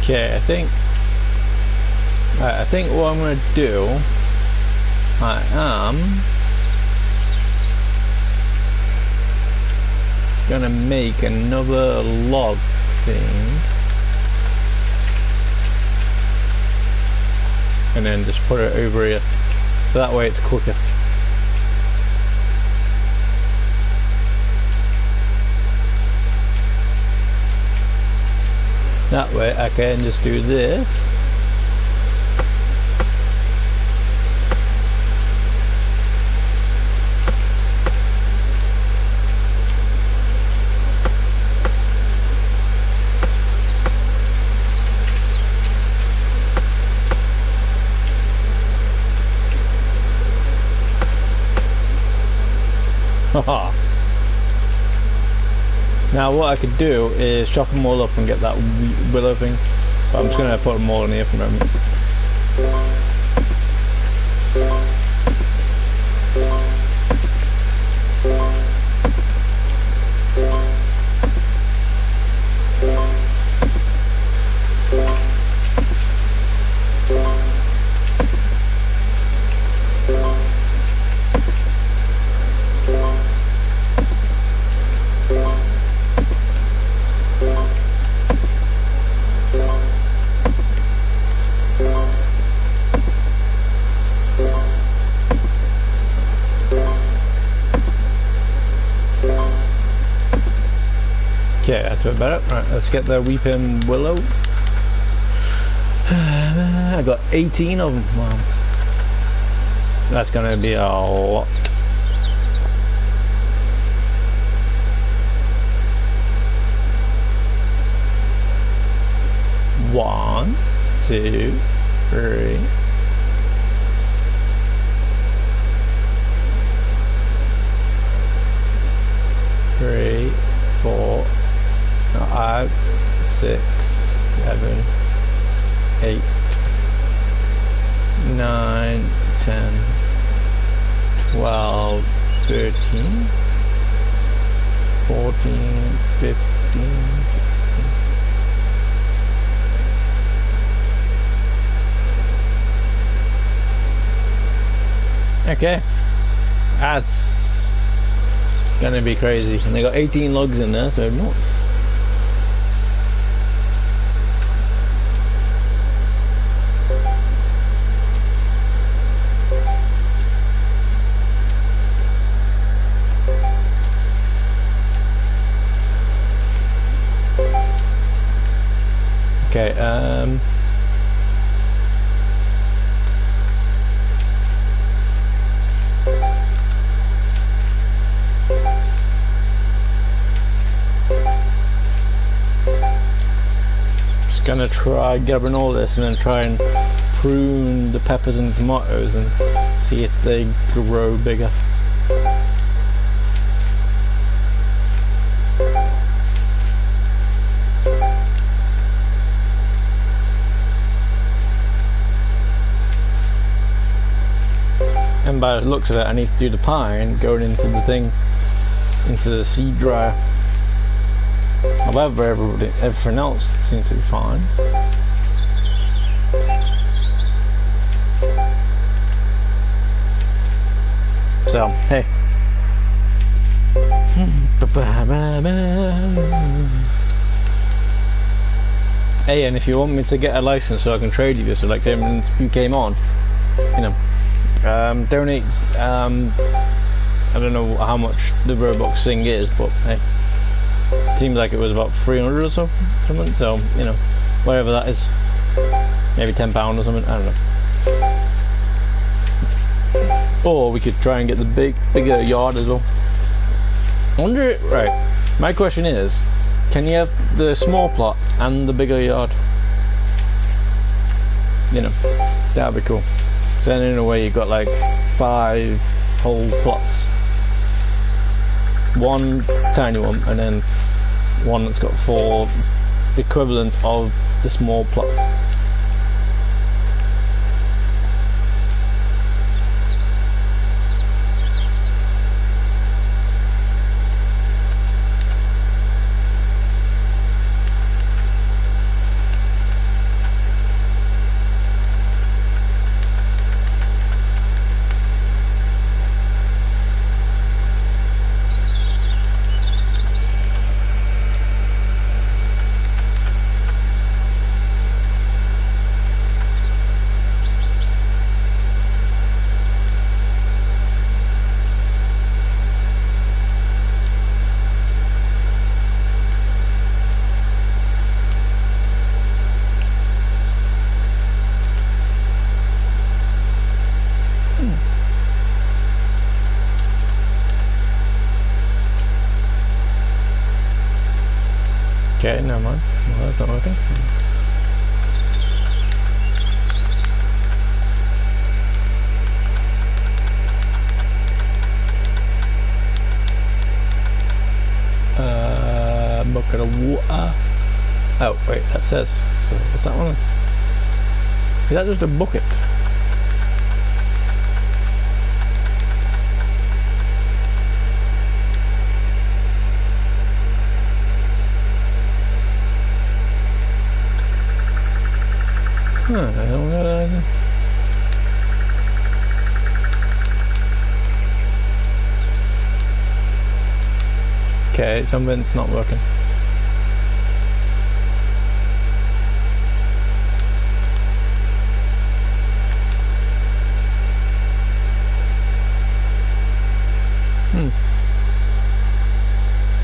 Okay, I think what I'm gonna do, I am gonna make another log thing, and then just put it over here, so that way it's quicker. That way I can just do this. Haha. Now what I could do is chop them all up and get that willow thing, but I'm just going to put them all in here for a moment. Okay, that's a bit better. Right, let's get the weeping willow. I got 18 of them. Wow. So that's gonna be a lot. One, two, three. Three, 4, 5, 6, 7, 8, 9, 10, 12, 13, 14, 15, 16. Okay, that's gonna be crazy. And they got 18 logs in there, so nice. Okay, just gonna try gathering all this and then try and prune the peppers and tomatoes and see if they grow bigger. And by the looks of it, I need to do the pine going into the thing, into the seed dryer. However, everything else seems to be fine. So, hey. Hey, and if you want me to get a license so I can trade you this, so like when you came on, you know, donates, I don't know how much the Roblox thing is, but hey, it seems like it was about 300 or so, something, so, you know, whatever that is, maybe £10 or something, I don't know. Or we could try and get the bigger yard as well. I wonder, right, my question is, can you have the small plot and the bigger yard? You know, that'd be cool. So then in a way you've got like 5 whole plots. One tiny one and then one that's got 4 equivalent of the small plot. Okay, never mind. Well, that's not working. Bucket of water. Oh, wait, that says. So, what's that one? Is that just a bucket? I don't know. Okay, something's not working.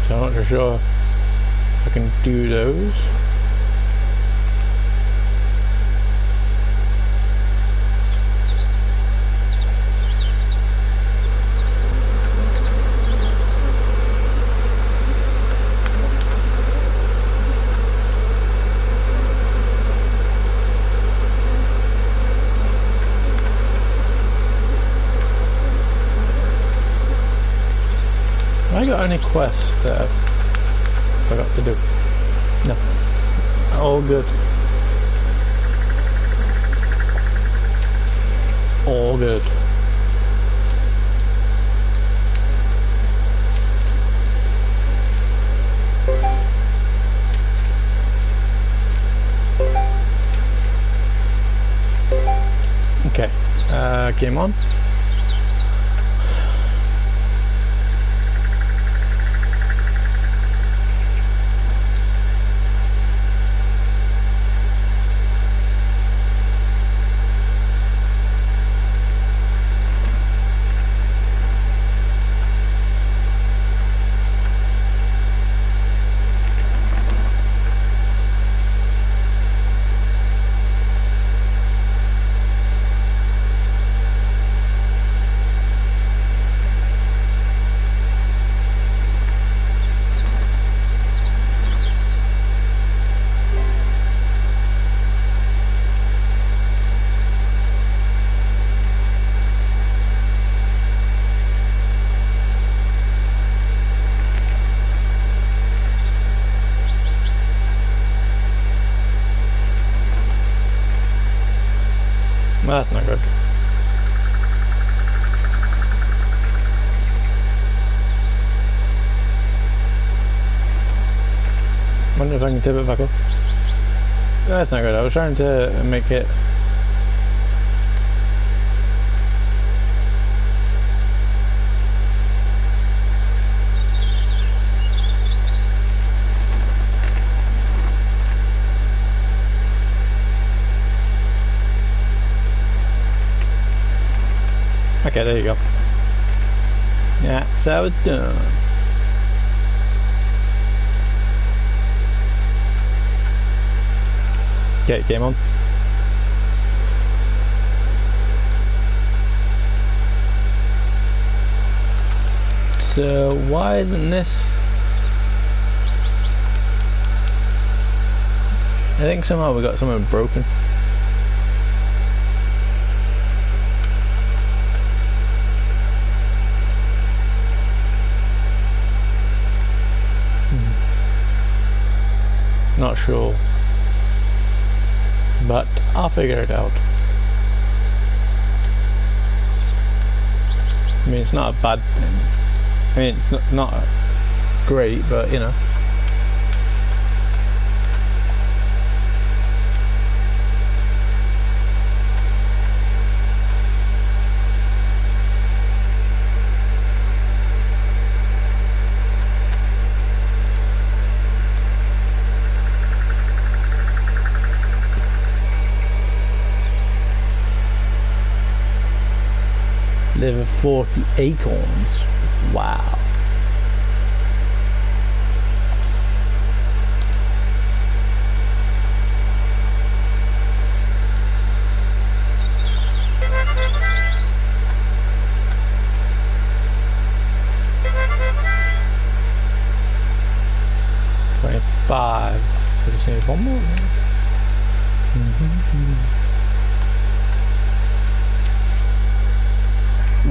So I'm not sure if I can do those. Have I got any quests that I forgot to do? No. All good. All good. Okay. Game on. Well, that's not good. Wonder if I can tip it back up. That's not good. I was trying to make it. Okay, there you go. Yeah, that's how it's done. Okay, game on. So why isn't this? I think somehow we got something broken. Not sure, but I'll figure it out. I mean, it's not a bad thing. I mean, it's not great, but you know. Level 40 acorns. Wow. 5. I just need one more.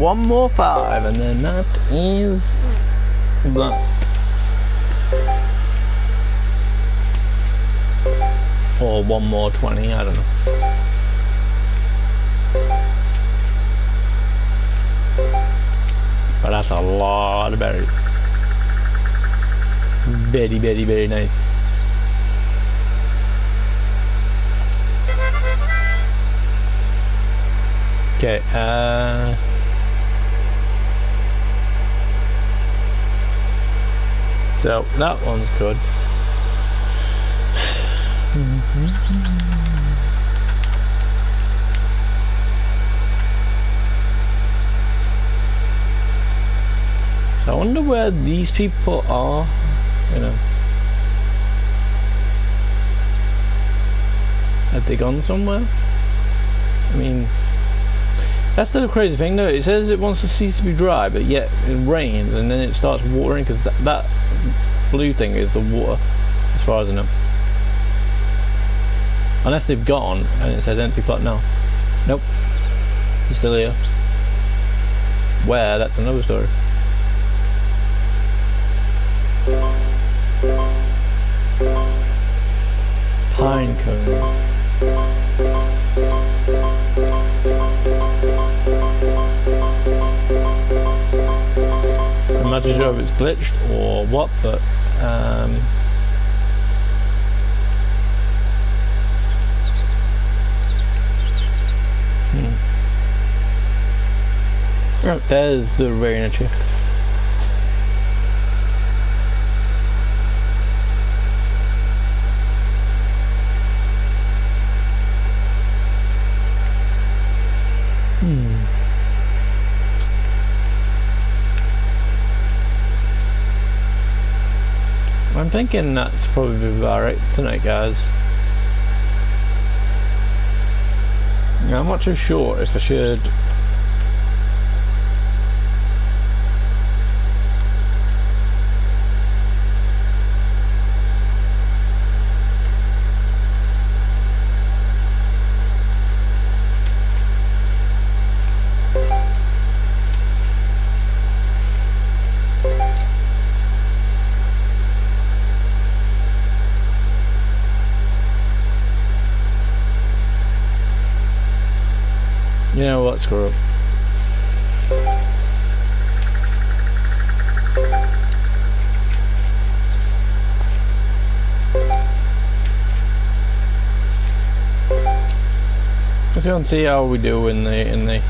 One more 5, and then that is that. Or one more 20, I don't know. But that's a lot of berries. Very, very, very nice. Okay, so that one's good. So I wonder where these people are, you know. Have they gone somewhere? I mean, that's the crazy thing though. It says it wants to cease to be dry, but yet it rains and then it starts watering, because that blue thing is the water, as far as I know. Unless they've gone and it says empty plot now. Nope. It's still here. Where? That's another story. Pine cone. I'm not too sure if it's glitched or what, but Right, there's the rain chip. I'm thinking that's probably about right tonight, guys. Now, I'm not too sure if I should. You know what, screw up. Let's go and see how we do in the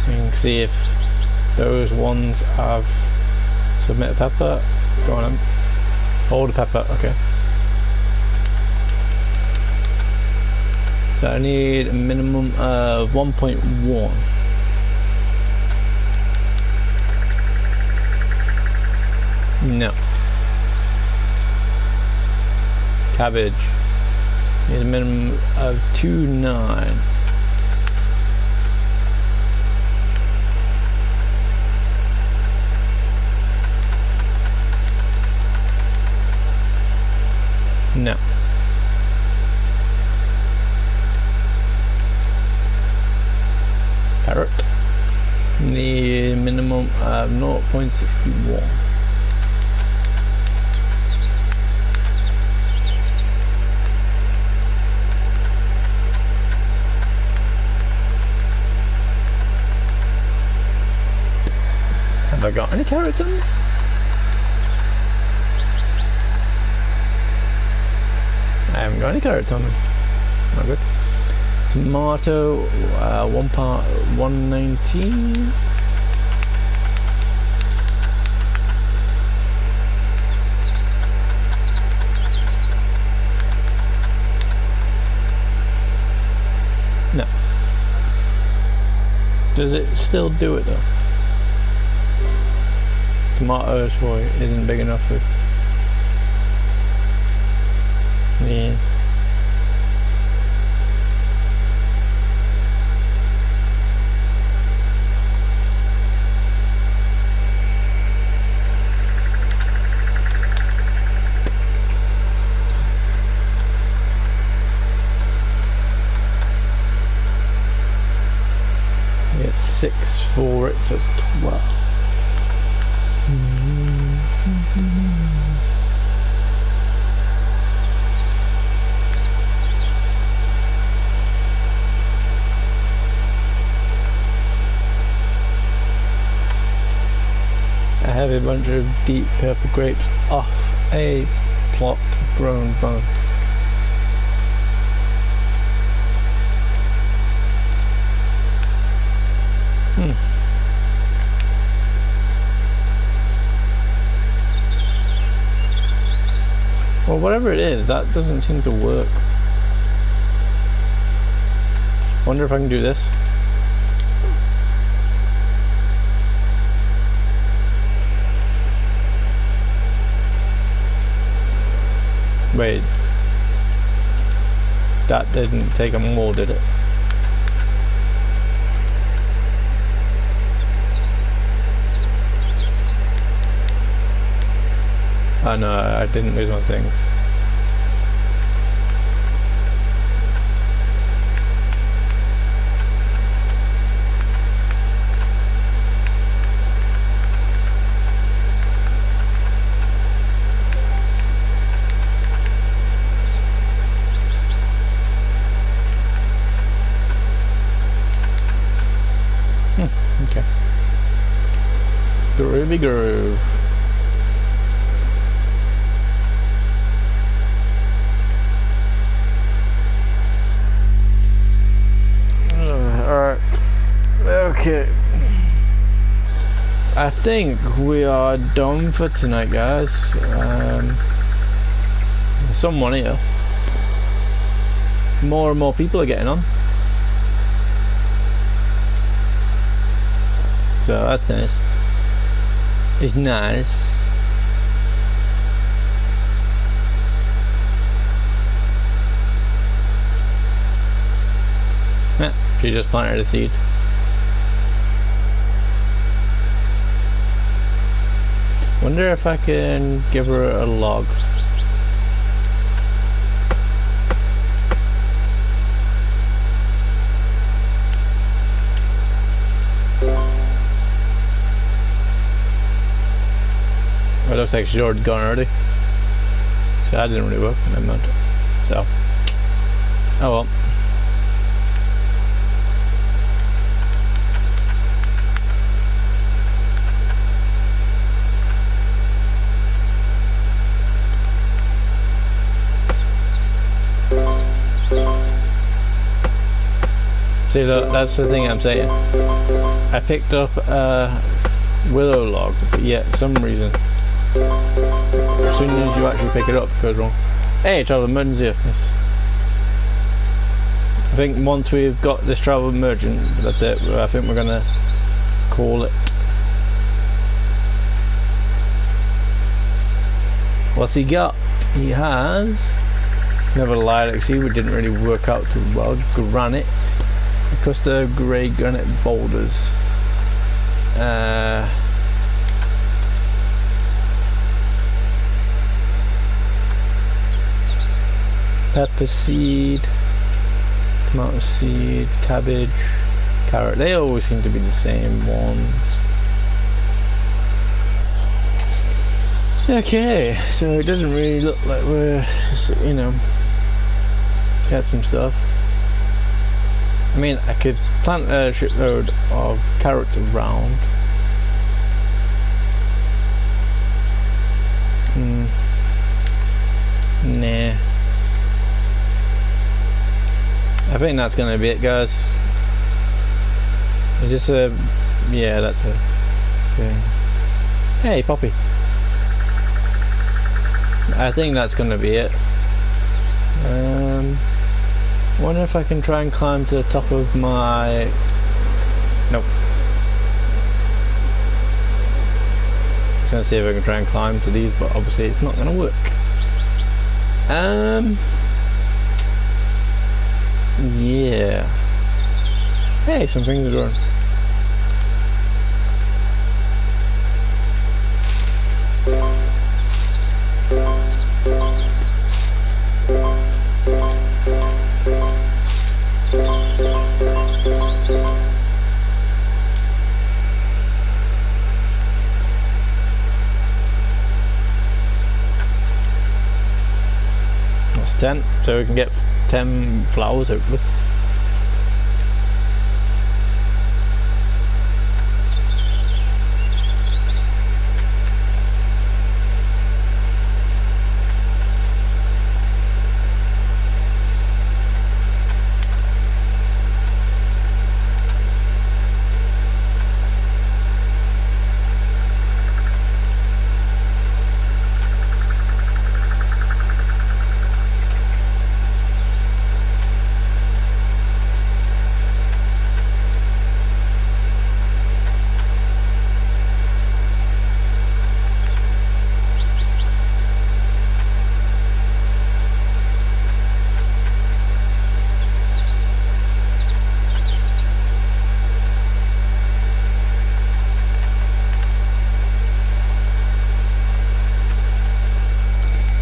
and see if those ones have submit a pepper. Go on, hold a pepper, okay. So I need a minimum of 1.1. No. Cabbage. Need a minimum of 2.9. No. Carrot. Need a minimum of 0.61. Have I got any carrots in? I haven't got any carrots on them. Not good. Tomato, 119. No. Does it still do it though? Tomatoes for it isn't big enough for me. a bunch of deep purple grapes off a plot grown vine. Well, whatever it is, that doesn't seem to work. Wonder if I can do this. Wait. That didn't take them all, did it? Oh no, I didn't lose my things. Okay. Groovy groove. Alright. Okay. I think we are done for tonight, guys. Someone here. More and more people are getting on. So that's nice. It's nice. Yeah, she just planted a seed. Wonder if I can give her a log. It looks like she's already gone already. So that didn't really work. Never mind. So, oh well. See, look, that's the thing I'm saying. I picked up a willow log, but yet, for some reason, as soon as you actually pick it up, it goes wrong. Hey, travel emergency. Yes. I think once we've got this travel emergent, that's it. I think we're gonna call it. What's he got? He has another lilac seed, which didn't really work out too well. Granite, cluster of grey granite boulders. Pepper seed, tomato seed, cabbage, carrot. They always seem to be the same ones. Okay, so it doesn't really look like we're, you know, got some stuff. I mean, I could plant a shitload of carrots around. Nah. I think that's gonna be it, guys. Is this a... yeah, that's a thing. Hey, Poppy. I think that's gonna be it. Wonder if I can try and climb to the top of my... nope. Just gonna see if I can try and climb to these, but obviously it's not gonna work. Yeah. Hey, some things are growing. That's 10, so we can get 10 flowers hopefully.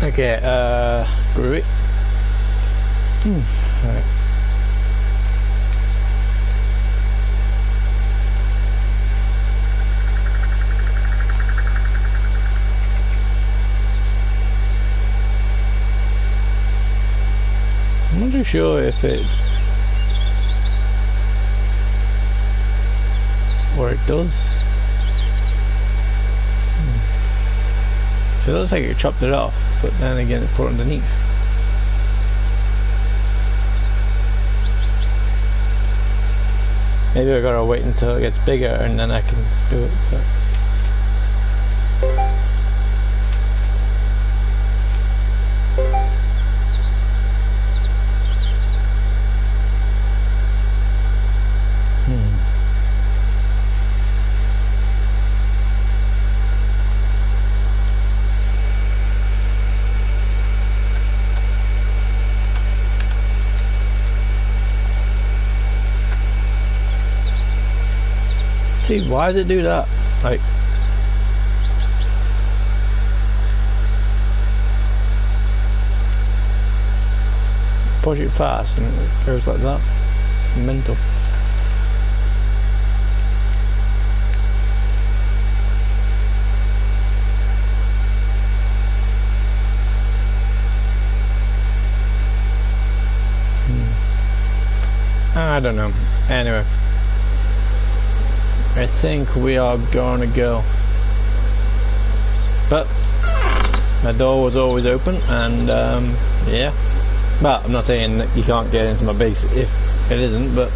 Okay, groovy. Alright. I'm not too sure if it... or it does. So it looks like it chopped it off, but then again it put it underneath. Maybe I gotta wait until it gets bigger and then I can do it. But see, why does it do that? Like, push it fast and it goes like that. Mental. I don't know. Anyway. I think we are gonna go. But my door was always open, and yeah. Well, I'm not saying that you can't get into my base if it isn't, but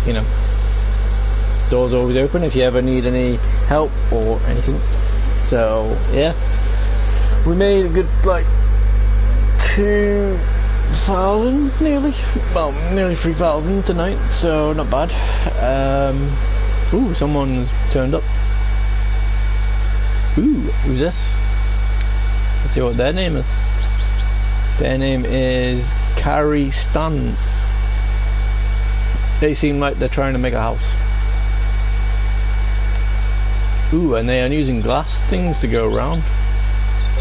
you know, door's always open if you ever need any help or anything. So yeah, we made a good like 2,000 nearly, well, nearly 3,000 tonight, so not bad. Ooh, someone's turned up. Ooh, who's this? Let's see what their name is. Their name is Carrie Stans. They seem like they're trying to make a house. Ooh, and they are using glass things to go around.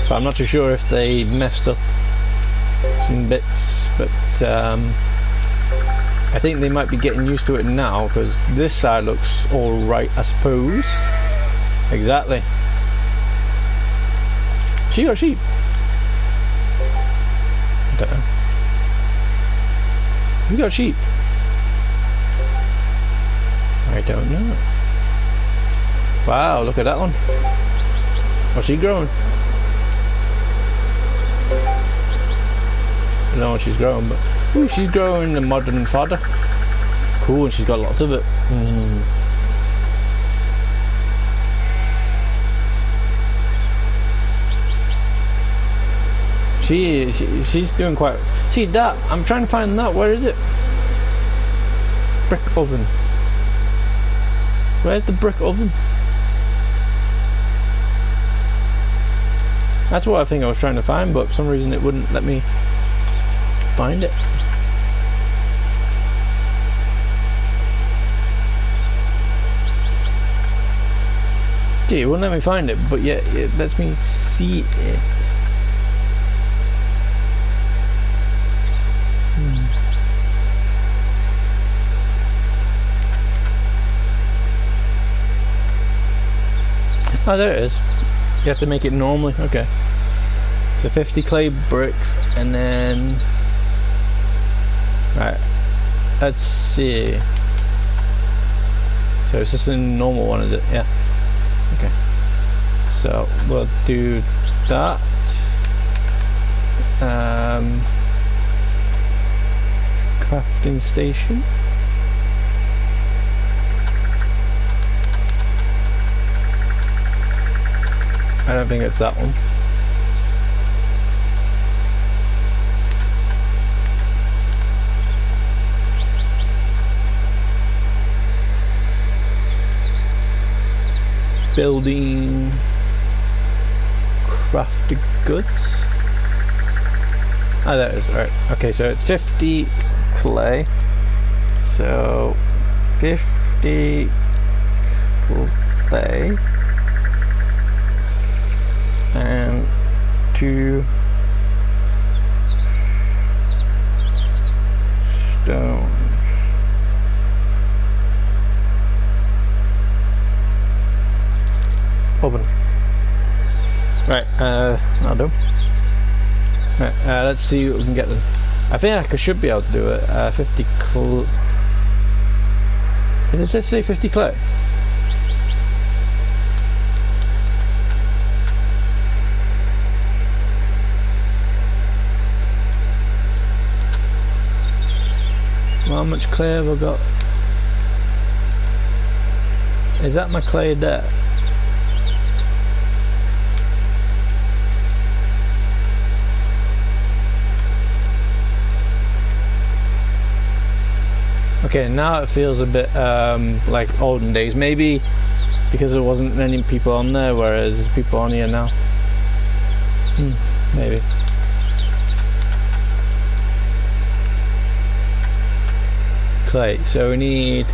But I'm not too sure if they messed up some bits, but I think they might be getting used to it now, because this side looks alright, I suppose. Exactly. Sheep or sheep? I don't know. Who got sheep? I don't know. Wow, look at that one. What's she growing? I don't know what she's growing, but ooh, she's growing the modern fodder. Cool, and she's got lots of it. She's doing quite. See that? I'm trying to find that. Where is it? Brick oven. Where's the brick oven? That's what I think I was trying to find, but for some reason it wouldn't let me find it. Gee, it wouldn't let me find it, but yet it lets me see it. Oh, there it is. You have to make it normally. Okay. So 50 clay bricks, and then right. Let's see. So it's just a normal one, is it? Yeah. Okay. So we'll do that. Crafting station. I don't think it's that one. Building crafted goods. Oh, there it is. Right. Okay, so it's 50 clay. So 50 clay and 2 Right, that'll do. Right, let's see what we can get them. I think I should be able to do it. 50 clay. Did it say 50 clay? Well, how much clay have I got? Is that my clay there? Okay, now it feels a bit like olden days. Maybe because there wasn't many people on there, whereas there's people on here now. Maybe. Clay. So we need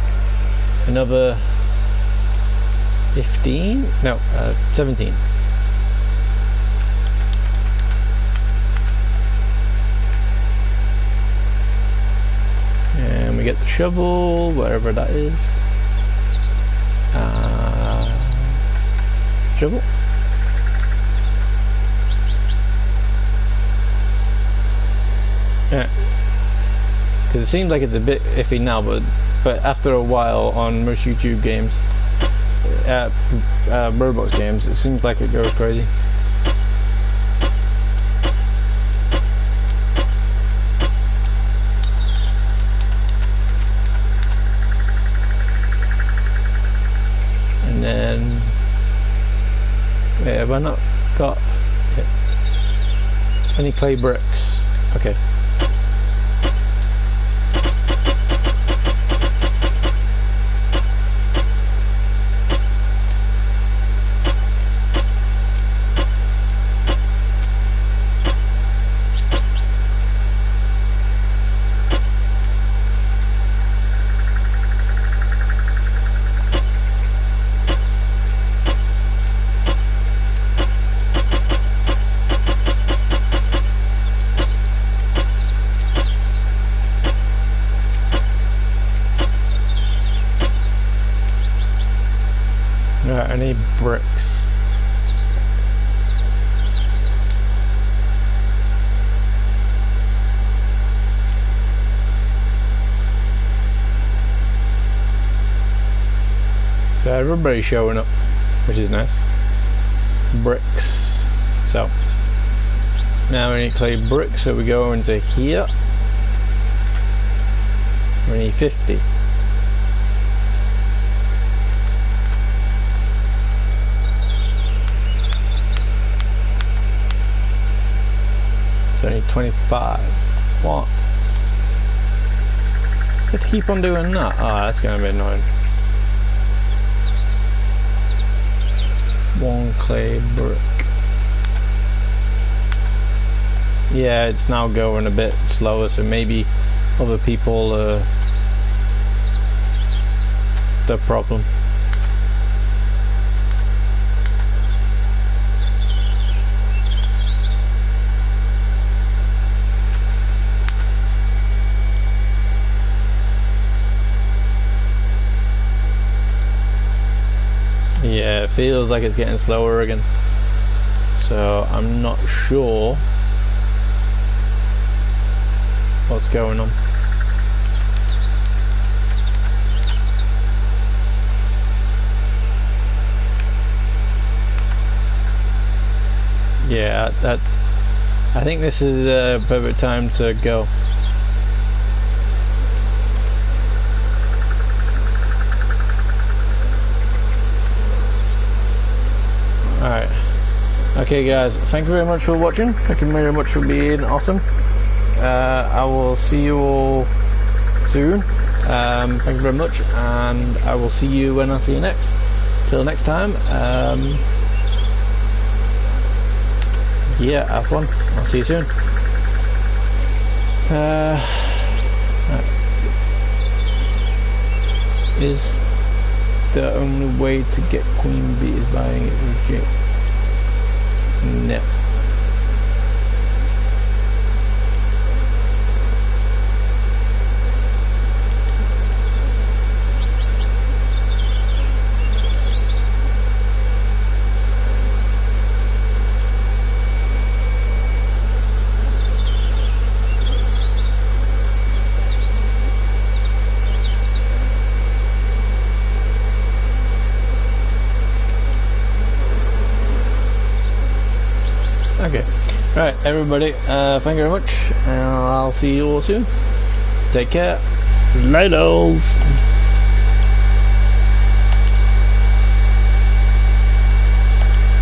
another 15? No, 17. And we get the shovel, whatever that is. Shovel. Yeah. Because it seems like it's a bit iffy now, but after a while on most YouTube games, Roblox games, it seems like it goes crazy. And then, wait, have I not got any clay bricks? Okay. Right, I need bricks. So everybody's showing up, which is nice. Bricks. So now we need clay bricks, so we go into here. We need 50. So I need 25. What? I have to keep on doing that. Oh, that's gonna be annoying. One clay brick. Yeah, it's now going a bit slower, so maybe other people are the problem. Yeah, it feels like it's getting slower again. So I'm not sure what's going on. Yeah, I think this is a perfect time to go. Alright. Okay guys, thank you very much for watching. Thank you very much for being awesome. I will see you all soon. Thank you very much, and I will see you when I see you next. Till next time, yeah, have fun. I'll see you soon. Is the only way to get Queen Bee is buying it with Jake? No. Right, everybody, thank you very much, and I'll see you all soon. Take care. Laters.